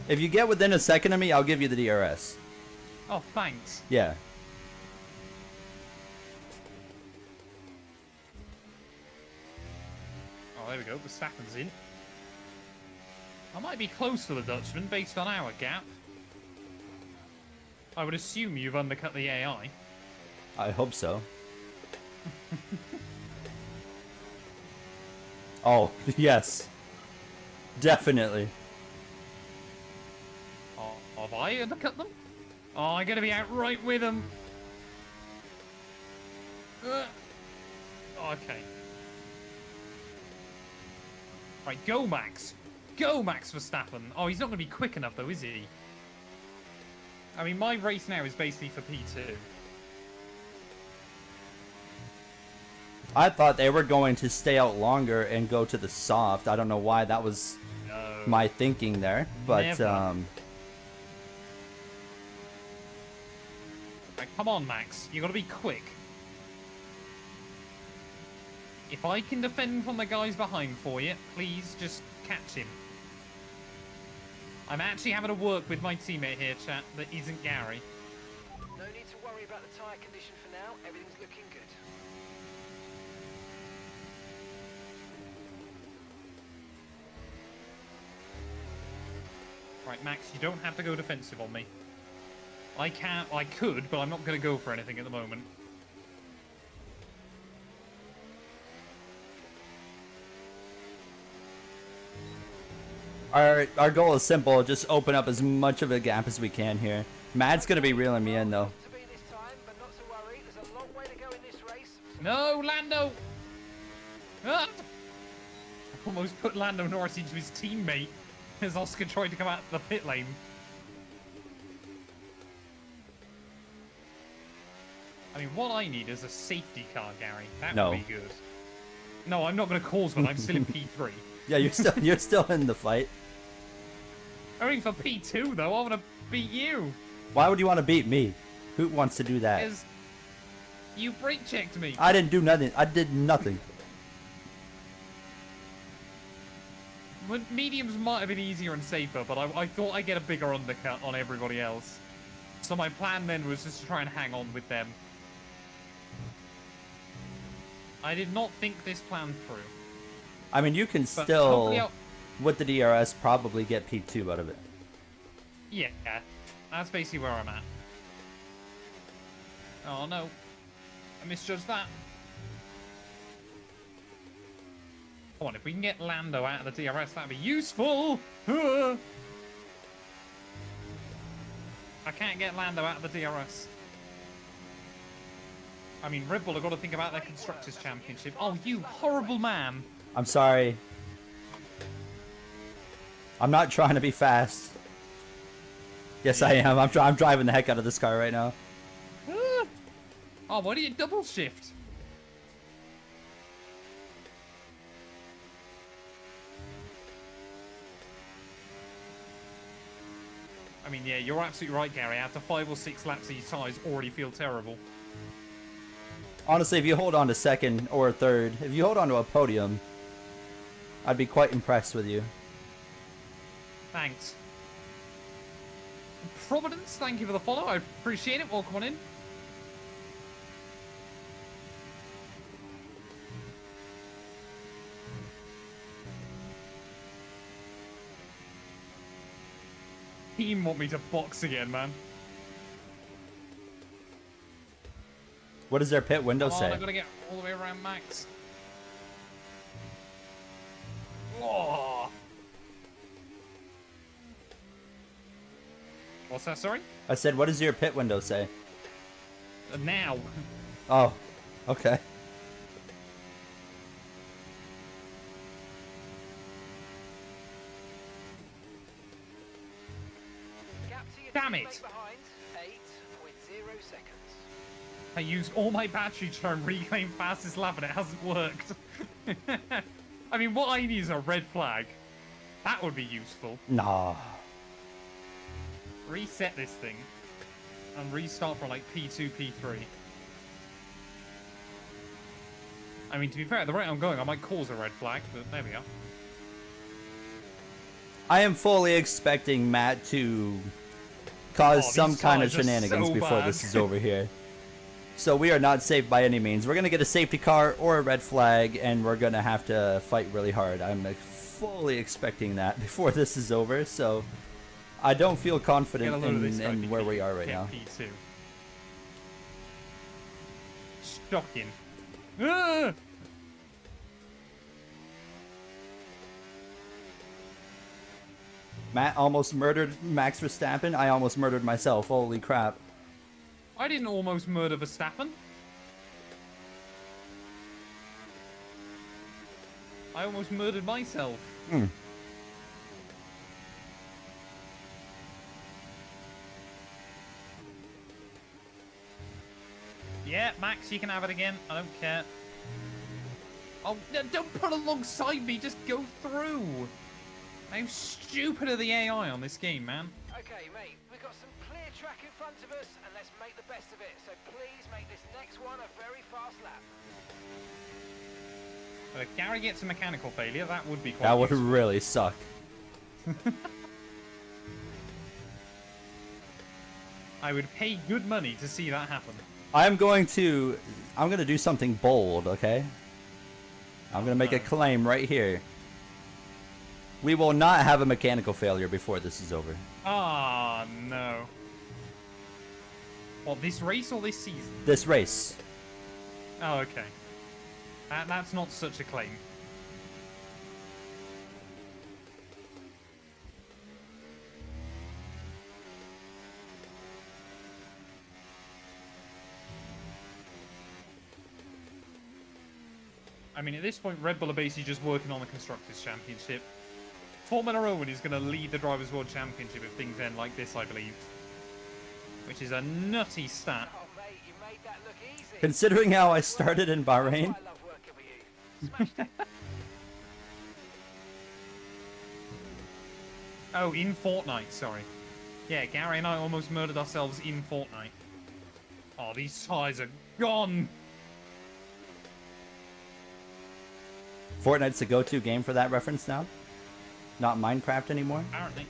If you get within a second of me, I'll give you the DRS. Oh, thanks. Yeah. Oh, there we go. Verstappen's in. I might be close to the Dutchman based on our gap. I would assume you've undercut the AI. I hope so. Oh, yes. Definitely. Oh, have I undercut them? Oh, I'm gonna be out right with them. Okay. Right, go Max. Go Max Verstappen. Oh, he's not gonna be quick enough though, is he? I mean, my race now is basically for P2. I thought they were going to stay out longer and go to the soft. I don't know why that was No. my thinking there, but Never. Right, come on, Max. You gotta be quick. If I can defend from the guys behind for you, please just catch him. I'm actually having to work with my teammate here, chat, that isn't Gary. No need to worry about the tyre condition for now. Everything's looking good. Right, Max, you don't have to go defensive on me. I could, but I'm not going to go for anything at the moment. our goal is simple. Just open up as much of a gap as we can here. Matt's going to be reeling me in, though. To be this time, but not to worry. There's a long way to go in this race. No, Lando! Ah! I almost put Lando Norris into his teammate as Oscar tried to come out the pit lane. I mean, what I need is a safety car, Gary. That No. would be good. No, I'm not going to cause one. I'm still in P3. Yeah, you're still in the fight. Only for P2, though. I want to beat you. Why would you want to beat me? Who wants to do that? Because you brake checked me. I didn't do nothing. I did nothing. Well, mediums might have been easier and safer, but I thought I'd get a bigger undercut on everybody else. So my plan then was just to try and hang on with them. I did not think this plan through. I mean, you can But still, hopefully with the DRS, probably get P2 out of it. Yeah, that's basically where I'm at. Oh no, I misjudged that. Come on, if we can get Lando out of the DRS, that'd be useful. I can't get Lando out of the DRS. I mean, Red Bull have got to think about their Constructors' Championship. Oh, you horrible man. I'm sorry. I'm not trying to be fast. Yes, I am. I'm driving the heck out of this car right now. Oh, why do you double shift? I mean, yeah, you're absolutely right, Gary. After 5 or 6 laps, these tyres already feel terrible. Honestly, if you hold on to second or third, if you hold on to a podium, I'd be quite impressed with you. Thanks. Providence, thank you for the follow. I appreciate it. Welcome on in. Team want me to box again, man. What does their pit window Come on, say? I gotta get all the way around Max. Oh. What's that, sorry? I said, what does your pit window say? Now. Oh, okay. Gap to your Damn teammate it. behind, 8.0 seconds. I used all my battery to try and reclaim fastest lap and it hasn't worked. I mean, what I need is a red flag. That would be useful. Nah. Reset this thing. And restart from like P2, P3. I mean, to be fair, at the rate I'm going, I might cause a red flag, but there we are. I am fully expecting Matt to cause these some kind of tires are shenanigans so before bad. this is over here. So we are not safe by any means. We're going to get a safety car or a red flag, and we're going to have to fight really hard. I'm fully expecting that before this is over, so I don't feel Get a confident load of this guy, in where we are right get now. P2. Shocking. Ah! Matt almost murdered Max Verstappen. I almost murdered myself. Holy crap. I didn't almost murder Verstappen. I almost murdered myself. Hmm. Yeah, Max, you can have it again. I don't care. Oh, no, don't put alongside me. Just go through. How stupid are the AI on this game, man? Okay, mate, we've got some clear track in front of us, and let's make the best of it. So please make this next one a very fast lap. If Gary gets a mechanical failure, that would be quite That would useful. really suck. I would pay good money to see that happen. I'm going to do something bold, okay? I'm going to make a claim right here. We will not have a mechanical failure before this is over. Ah, no. What, this race or this season? This race. Oh, okay. That's not such a claim. I mean, at this point, Red Bull are basically just working on the Constructors' Championship. Formula Owen is going to lead the Drivers' World Championship if things end like this, I believe. Which is a nutty stat. Oh, mate, you made that look easy. Considering how I started in That's Bahrain, why I love working with you. Smashed it. Oh, in Fortnite, sorry. Yeah, Gary and I almost murdered ourselves in Fortnite. Oh, these tyres are gone! Fortnite's the go-to game for that reference now? Not Minecraft anymore? Apparently.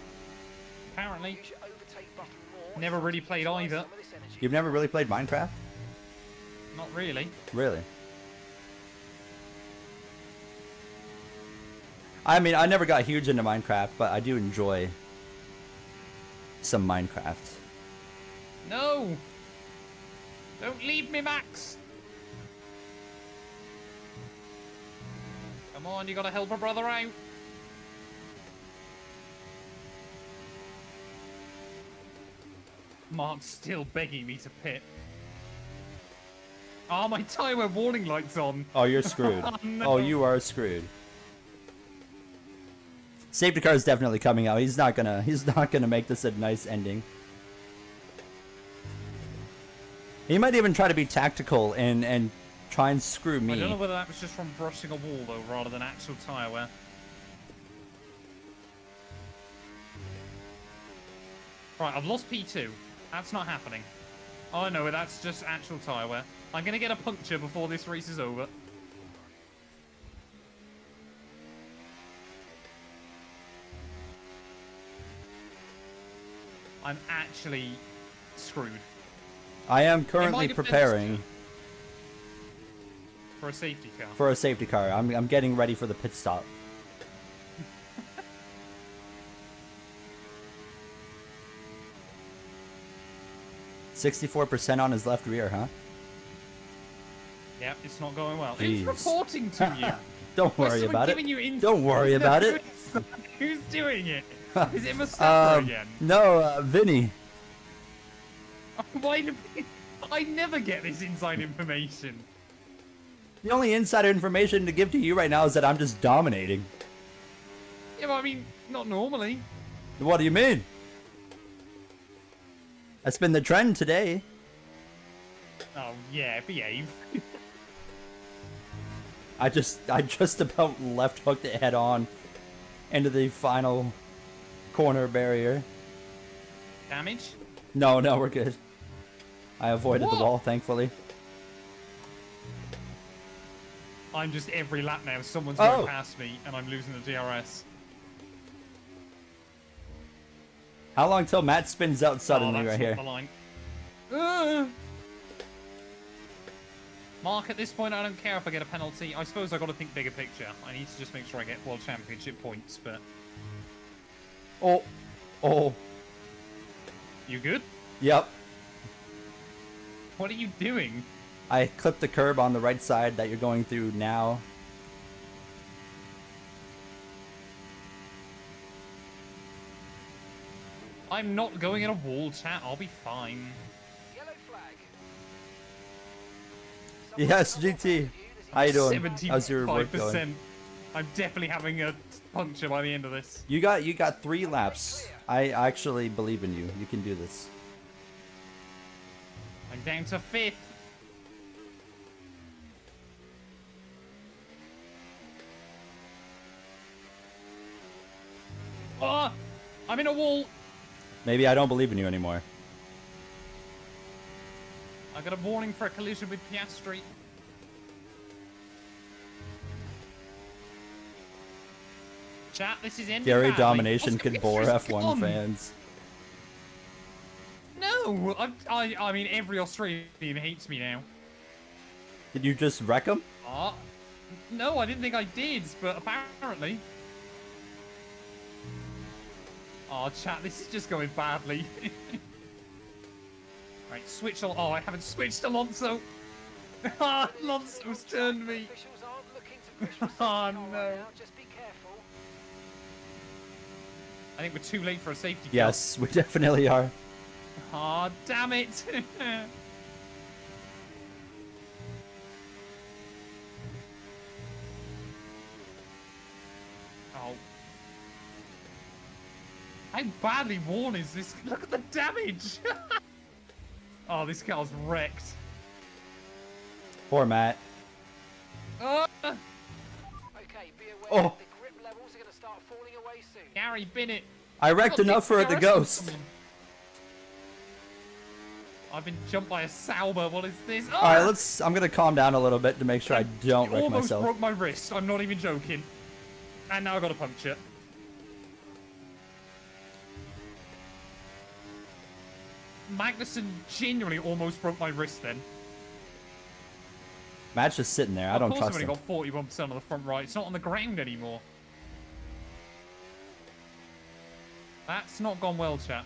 Apparently. Use your overtake button more. Never really It's played time to either. utilize some of this energy. You've never really played Minecraft? Not really. Really? I mean, I never got huge into Minecraft, but I do enjoy some Minecraft. No! Don't leave me, Max! Come on, you gotta help a brother out. Mark's still begging me to pit. Oh, my tyre warning light's on. Oh, you're screwed. Oh, no. Oh, you are screwed. Safety car is definitely coming out. He's not gonna make this a nice ending. He might even try to be tactical and try and screw me. I don't know whether that was just from brushing a wall though, rather than actual tyre wear. Right, I've lost P2. That's not happening. Oh no, that's just actual tyre wear. I'm gonna get a puncture before this race is over. I'm actually screwed. I am currently defense- preparing For a safety car. for a safety car. I'm getting ready for the pit stop. (64% on his left rear, huh? Yep, it's not going well. Jeez. It's reporting to you. Don't Why is worry someone about it. giving you Don't worry about it. Who's doing it? Is it Mustafa again? No, Vinny. Why do I never get this inside information? The only insider information to give to you right now is that I'm just dominating. Yeah, but I mean, not normally. What do you mean? That's been the trend today. Oh yeah, behave. I just about left hooked it head on into the final corner barrier. Damage? No, we're good. I avoided the What? wall, thankfully. I'm just every lap now. Someone's Oh. going past me, and I'm losing the DRS. How long till Matt spins out suddenly that's right not here? the line. Mark, at this point, I don't care if I get a penalty. I suppose I got to think bigger picture. I need to just make sure I get World Championship points. But Oh, you good? yep. What are you doing? I clipped the curb on the right side that you're going through now. I'm not going in a wall, chat. I'll be fine. Yellow flag. Yes, GT. How you doing? 75%. How's your work going? I'm definitely having a puncture by the end of this. You got 3 laps. I actually believe in you. You can do this. I'm down to 5th. Oh, I'm in a wall. Maybe I don't believe in you anymore. I got a warning for a collision with Piastri. Chat, this is ending Gary badly. Domination Oscar could bore Piastri's F1 gone. fans. No, I mean every Australian hates me now. Did you just wreck him? No, I didn't think I did, but apparently. Oh, chat, this is just going badly. Right, switch. Oh, I haven't switched Alonso. Alonso's turned me. Officials aren't looking to push for safety Oh, car no. right now. Just be careful. I think we're too late for a safety car. Yes, we definitely are. Oh, damn it. Oh. How badly worn is this? Look at the damage. Oh, this car's wrecked. Poor Matt. Oh, Okay, be aware Oh. the grip levels are going to start falling away soon. Gary, bin it. I wrecked enough for it to ghost. I've been jumped by a Sauber. What is this? Oh! All right, I'm gonna calm down a little bit to make sure I don't wreck Almost myself. broke my wrist. I'm not even joking. And now I got a puncture. Magnussen genuinely almost broke my wrist then. Matt's just sitting there. I don't Of trust course him. I've only got 41% on the front right. It's not on the ground anymore. That's not gone well, chat.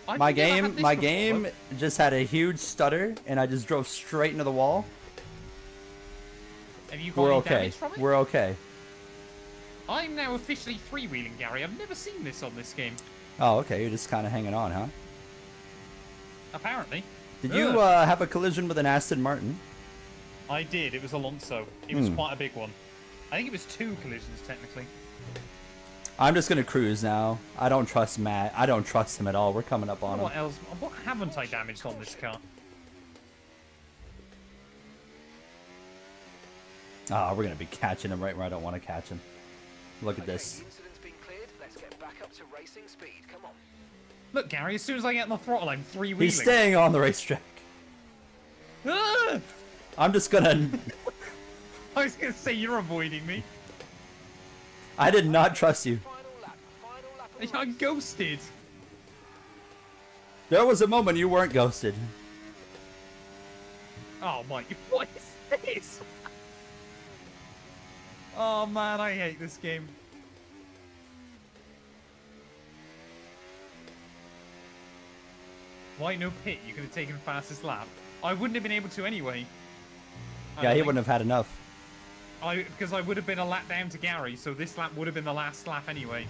I My think I've had game, this my before, game though. just had a huge stutter, and I just drove straight into the wall. Have you got We're any okay. damage from it? We're okay. I'm now officially freewheeling, Gary. I've never seen this on this game. Oh, okay. You're just kind of hanging on, huh? Apparently. Did you have a collision with an Aston Martin? I did. It was Alonso. It was quite a big one. I think it was 2 collisions, technically. I'm just gonna cruise now. I don't trust Matt. I don't trust him at all. We're coming up on him. What else? What haven't I damaged on this car? Oh, we're gonna be catching him right where I don't want to catch him. Look at Okay, this. the incident's been cleared. Let's get back up to racing speed. Come on. Look, Gary, as soon as I get on the throttle, I'm freewheeling. He's staying on the racetrack. Ah! I'm just gonna... I was going to say, you're avoiding me. I did not trust you. Final lap. Final lap of the I'm race. ghosted. There was a moment you weren't ghosted. Oh my, what is this? Oh man, I hate this game. Why no pit? You could have taken fastest lap. I wouldn't have been able to anyway. Yeah, he wouldn't have had enough. Because I would have been a lap down to Gary, so this lap would have been the last lap anyway.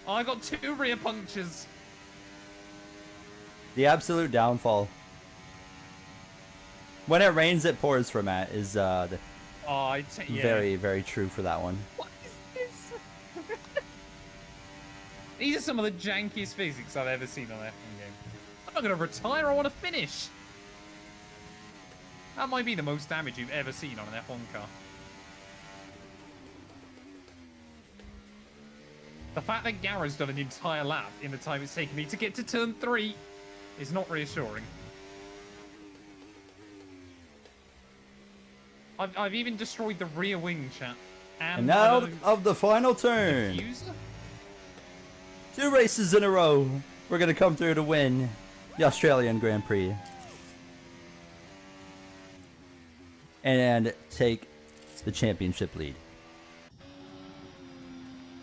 Oh, I got 2 rear punctures. The absolute downfall. When it rains, it pours for Matt is Oh, yeah. very, very true for that one. What is this? These are some of the jankiest physics I've ever seen on an F1 game. I'm not going to retire, I want to finish. That might be the most damage you've ever seen on an F1 car. The fact that Gary's done an entire lap in the time it's taken me to get to turn 3 is not reassuring. I've even destroyed the rear wing, chat. And now another of the final turn. diffuser? 2 races in a row. We're going to come through to win the Australian Grand Prix. And take the championship lead.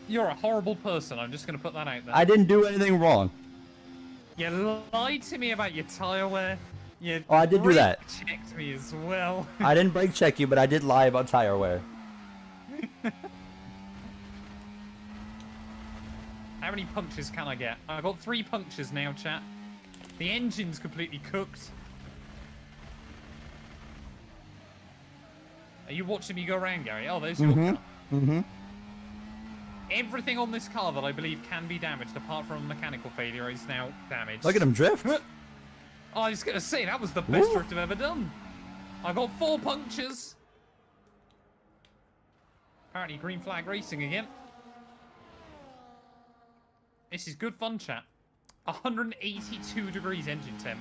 You're a horrible person. I'm just going to put that out there. I didn't do anything wrong. You lied to me about your tire wear. You Oh, I did do that. checked me as well. I didn't brake check you, but I did lie about tire wear. How many punctures can I get? I got 3 punctures now, chat. The engine's completely cooked. Are you watching me go around, Gary? Oh, there's your car. Mm-hmm. Everything on this car that I believe can be damaged, apart from a mechanical failure, is now damaged. Look at him drift. Oh, I was going to say, that was the best Ooh. drift I've ever done. I got 4 punctures. Apparently green flag racing again. This is good fun, chat. 182 degrees engine temp.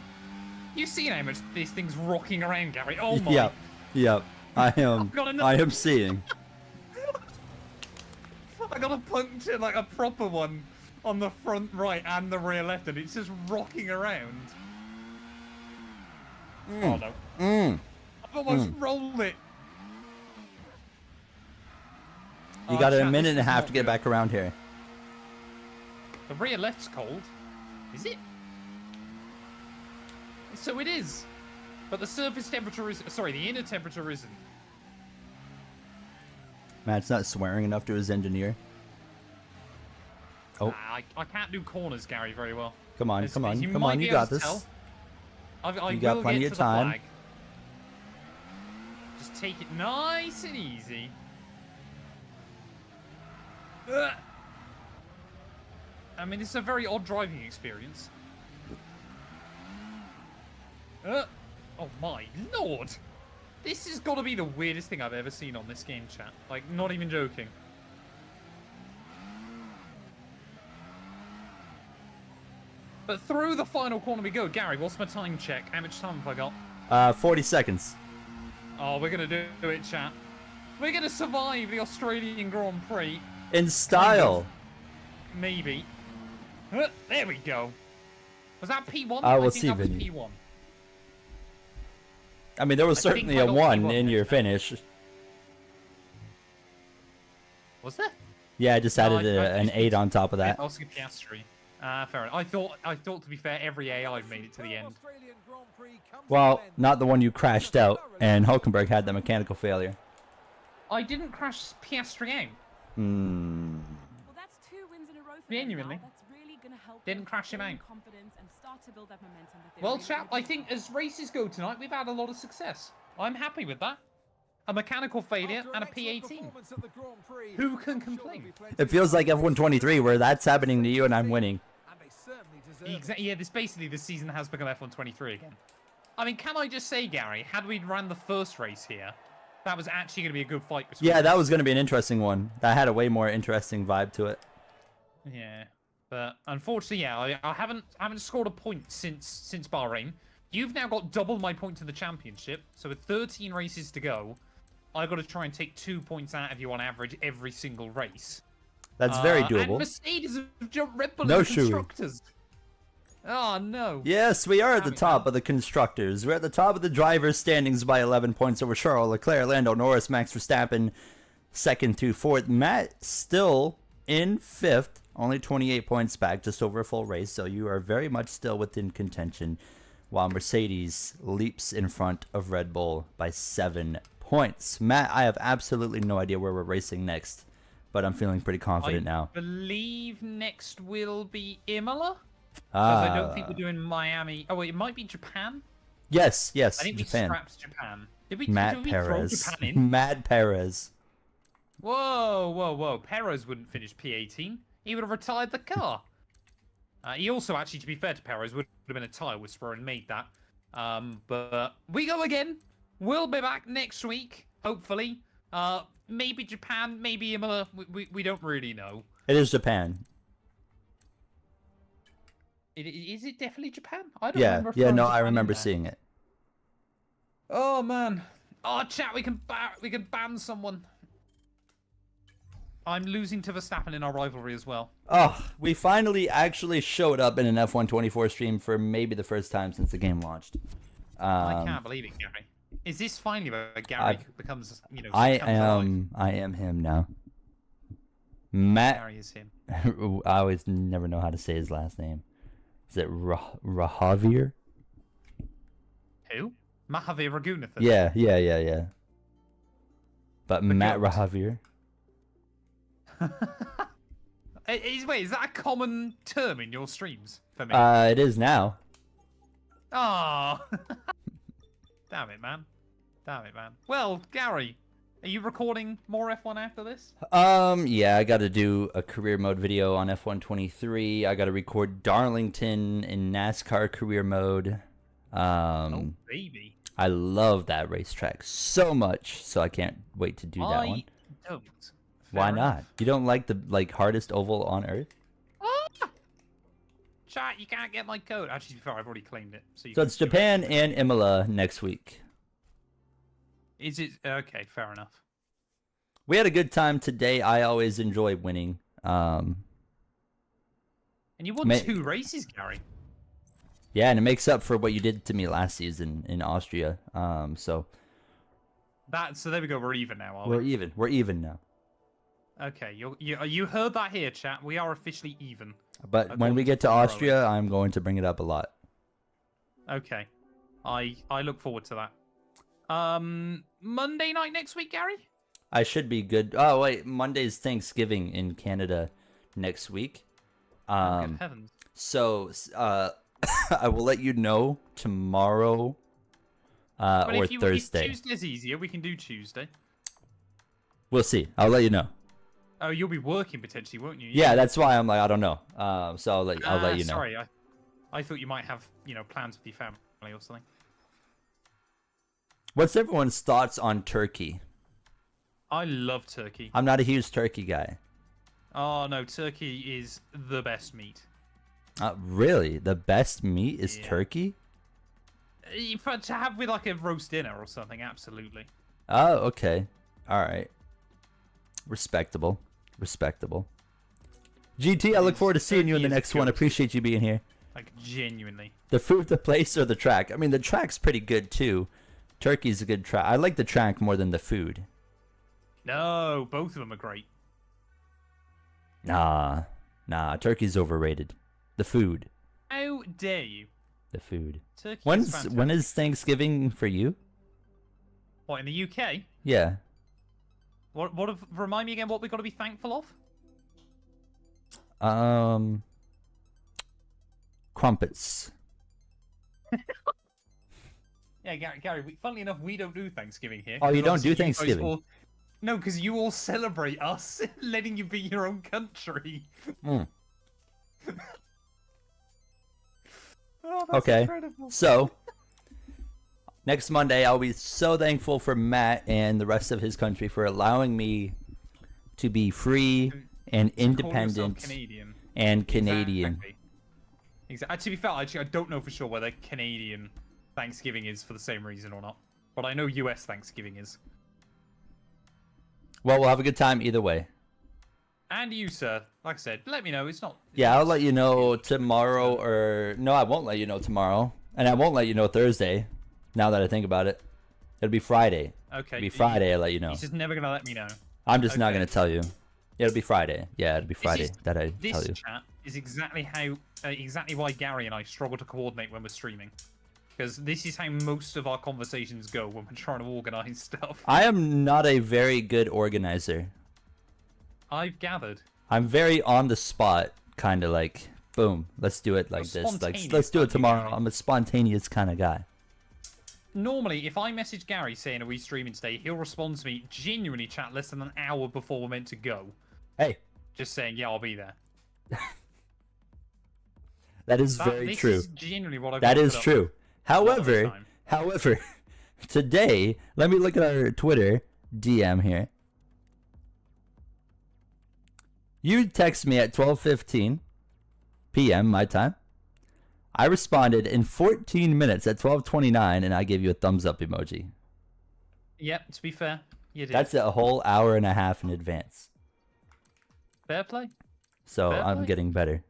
You've seen how much this thing's rocking around, Gary. Oh my. Yep. Yep. I am. got enough. I am seeing. I got a puncture, like a proper one, on the front right and the rear left, and it's just rocking around. Oh no. I've almost rolled it. You Oh, got a chat, minute this and a is half not to get good. back around here. The rear left's cold. Is it? So it is. But the surface temperature is... Sorry, the inner temperature isn't. Matt's not swearing enough to his engineer. Oh. I can't do corners, Gary, very well. Come on, As- come as on, you come might on. be You able got to this. tell, I You got will plenty get of to the time. flag. Just take it nice and easy. Ugh. I mean, it's a very odd driving experience. Oh my lord! This has got to be the weirdest thing I've ever seen on this game, chat. Like, not even joking. But through the final corner we go. Gary, what's my time check? How much time have I got? 40 seconds. Oh, we're going to do it, chat. We're going to survive the Australian Grand Prix. In style. Maybe. There we go. Was that P1? We'll I see, think that was Vinny. P1. I mean, there was I think certainly I a got 1 P1 in your next time. finish. Was there? Yeah, I just No, added an 8 on top of that. Oscar Piastri. Fair enough. I thought to be fair, every AI made it to the end. Australian Grand Prix comes to Well, an end. not the one you crashed out, and Hulkenberg had the mechanical failure. I didn't crash Piastri out. Hmm. Well, that's 2 wins in a row for Genuinely. them now. That's really going to help Didn't them crash him gain out. confidence and start to build that momentum that they're Well, really chap, looking I think for. as races go tonight, we've had a lot of success. I'm happy with that. a mechanical failure, After and a an excellent P18. performance at the Grand Prix, Who can I'm sure complain? there'll be plenty It feels of like others F123 where that's happening to you and I'm winning. and they certainly deserve it. Exactly. Yeah, this season has become F123 again. I mean, can I just say, Gary, had we ran the first race here, that was actually going to be a good fight between Yeah, us. that was going to be an interesting one. That had a way more interesting vibe to it. Yeah, but unfortunately, yeah, I haven't scored a point since Bahrain. You've now got double my points in the championship, so with 13 races to go, I've got to try and take 2 points out of you on average every single race. That's very And doable. Mercedes have jumped Red Bull No in the shooey. constructors. Oh no. Yes, we are at the Damn it, top man. of the constructors. We're at the top of the drivers' standings by 11 points over Charles Leclerc, Lando Norris, Max Verstappen, second to fourth. Matt still in fifth, only 28 points back, just over a full race. So you are very much still within contention, while Mercedes leaps in front of Red Bull by 7 points. Matt, I have absolutely no idea where we're racing next, but I'm feeling pretty confident now. I believe next will be Imola. Because I don't think we're doing Miami. Oh wait, it might be Japan. Yes, I think Japan. we scrapped Japan. Did Matt we throw Perez. Japan in? Matt Perez. Whoa. Perez wouldn't finish P18. He would have retired the car. He also, actually, to be fair to Perez, would have been a tyre whisperer and made that. But we go again. We'll be back next week, hopefully. Maybe Japan, maybe Imola. We don't really know. It is Japan. Is it definitely Japan? I don't Yeah, remember. yeah, throwing no, I Japan in remember there. seeing it. Oh man. Oh chat, we can ban someone. I'm losing to Verstappen in our rivalry as well. Oh, we finally actually showed up in an F124 stream for maybe the first time since the game launched. I can't believe it, Gary. Is this finally where Gary becomes, becomes I alive? am him now. Matt. Gary is him. I always never know how to say his last name. Is it Rahavir? Who? Mahavir Raghunathan. Yeah. But Matt goat. Rahavir. Wait, is that a common term in your streams for me? It is now. Oh. Damn it, man. Well, Gary, are you recording more F1 after this? Yeah, I got to do a career mode video on F123. I got to record Darlington in NASCAR career mode. Oh, baby. I love that racetrack so much, so I can't wait to do that one. I don't. Why Fair not? enough. You don't like the hardest oval on Earth? Ah! Chat, you can't get my code. Actually, to be fair, I've already claimed it. So So it's Japan and Imola next week. Is it? Okay, fair enough. We had a good time today. I always enjoy winning. And you won Ma- 2 races, Gary. Yeah, and it makes up for what you did to me last season in Austria. So So there we go. We're even now, are we're we? even. We're even now. Okay, you heard that here, chat. We are officially even. But when According we to get to Formula Austria, I'm going to bring it up a lot. Okay, I look forward to that. Monday night next week, Gary. I should be good. Oh wait, Monday's Thanksgiving in Canada next week. Good heavens. So I will let you know tomorrow But or if Thursday. If Tuesday's easier, we can do Tuesday. We'll see. I'll let you know. Oh, you'll be working potentially, won't you? Yeah, that's why I'm like I don't know. So I'll let you know. Sorry, I thought you might have plans with your family or something. What's everyone's thoughts on turkey? I love turkey. I'm not a huge turkey guy. Oh no, turkey is the best meat. Really? The best meat is Yeah. turkey? To have with like a roast dinner or something, absolutely. Oh, okay. All right. Respectable. GT, I look forward to seeing you in the Turkey is next one. good. Appreciate you being here. Like genuinely. The food, the place, or the track? I mean, the track's pretty good too. Turkey's a good track. I like the track more than the food. No, both of them are great. Nah. Turkey's overrated. The food. How dare you? The food. Turkey is When fantastic. is Thanksgiving for you? What, in the UK? Yeah. Remind me again what we've got to be thankful of? Crumpets. Yeah, Gary. Funnily enough, we don't do Thanksgiving here. Oh, you 'cause don't do obviously you guys Thanksgiving? No, because you all celebrate us letting you be your own country. Mm. Oh, that's Okay. incredible. So, next Monday, I'll be so thankful for Matt and the rest of his country for allowing me to be free and To call yourself independent Canadian. and Canadian. Exactly. To be fair, actually, I don't know for sure whether Canadian Thanksgiving is for the same reason or not. But I know US Thanksgiving is. Well, we'll have a good time either way. And you, sir. Like I said, let me know. It's not. Yeah, I'll let you know tomorrow or... No, I won't let you know tomorrow. And I won't let you know Thursday, now that I think about it. It'll be Friday. Okay. It'll be Friday, I'll let you know. He's just never going to let me know. I'm just not Okay. going to tell you. It'll be Friday. Yeah, it'll be Friday that I tell This you. chat is exactly why Gary and I struggle to coordinate when we're streaming. Because this is how most of our conversations go when we're trying to organize stuff. I am not a very good organizer. I've gathered. I'm very on the spot, kind of like, boom, let's do it like this. Like, let's do it tomorrow. I'm a spontaneous kind of guy. Normally, if I message Gary saying, are we streaming today, he'll respond to me, genuinely chat less than an hour before we're meant to go. Hey. Just saying, yeah, I'll be there. That is very this true. Is genuinely what I've That got is put up true. with a lot of the However, time. today, let me look at our Twitter DM here. You text me at 12:15 p.m. my time. I responded in 14 minutes at 12:29, and I gave you a thumbs up emoji. Yep, to be fair, you did. That's a whole hour and a half in advance. Fair play. So Fair I'm play. getting better.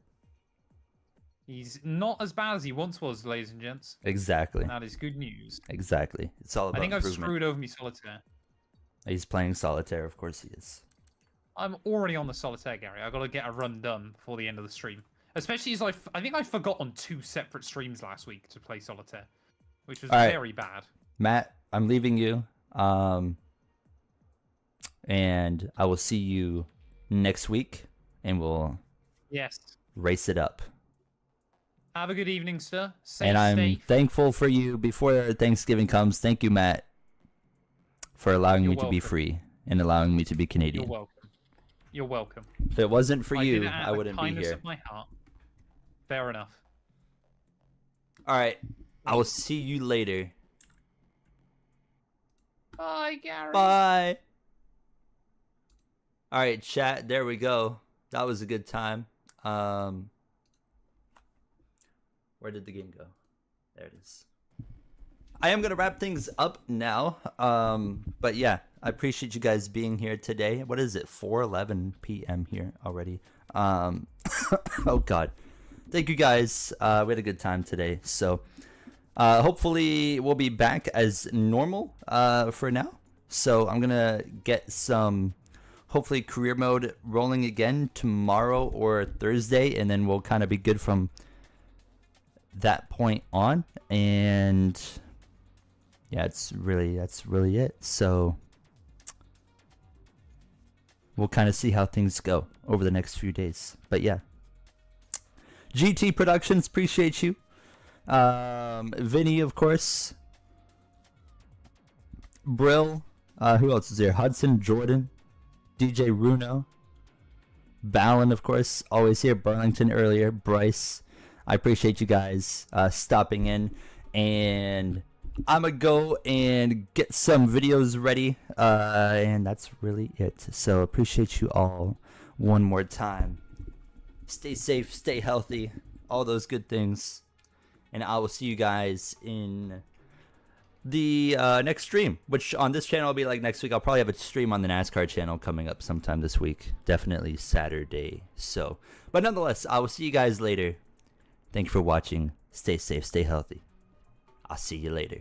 He's not as bad as he once was, ladies and gents. Exactly. That is good news. Exactly. It's all about I think I've improvement. screwed over me solitaire. He's playing solitaire, of course he is. I'm already on the solitaire, Gary. I've got to get a run done before the end of the stream. Especially as I think I forgot on 2 separate streams last week to play solitaire, which was All right. very bad. Matt, I'm leaving you. And I will see you next week, and we'll Yes. race it up. Have a good evening, sir. Stay And I'm safe. thankful for you. Before Thanksgiving comes, thank you, Matt, for allowing You're me to be welcome. free and allowing me to be You're Canadian. welcome. You're welcome. If it wasn't for I did you, it out I of the wouldn't be kindness here. of my heart. Fair enough. All right. I will see you later. Bye, Gary. Bye. All right, chat. There we go. That was a good time. Where did the game go? There it is. I am gonna wrap things up now. But yeah, I appreciate you guys being here today. What is it? 4:11 p.m. here already. Oh God. Thank you guys. We had a good time today. So hopefully we'll be back as normal for now. So I'm gonna get some hopefully career mode rolling again tomorrow or Thursday, and then we'll kind of be good from that point on. And yeah, that's really it. So we'll kind of see how things go over the next few days. But yeah, GT Productions, appreciate you. Vinny, of course. Brill. Who else is there? Hudson, Jordan, DJ Runo, Ballin, of course, always here. Burlington earlier. Bryce. I appreciate you guys stopping in, and I'm gonna go and get some videos ready, and that's really it. So appreciate you all one more time. Stay safe, stay healthy, all those good things, and I will see you guys in the next stream, which on this channel will be like next week. I'll probably have a stream on the NASCAR channel coming up sometime this week, definitely Saturday. So, but nonetheless, I will see you guys later. Thank you for watching. Stay safe, stay healthy. I'll see you later.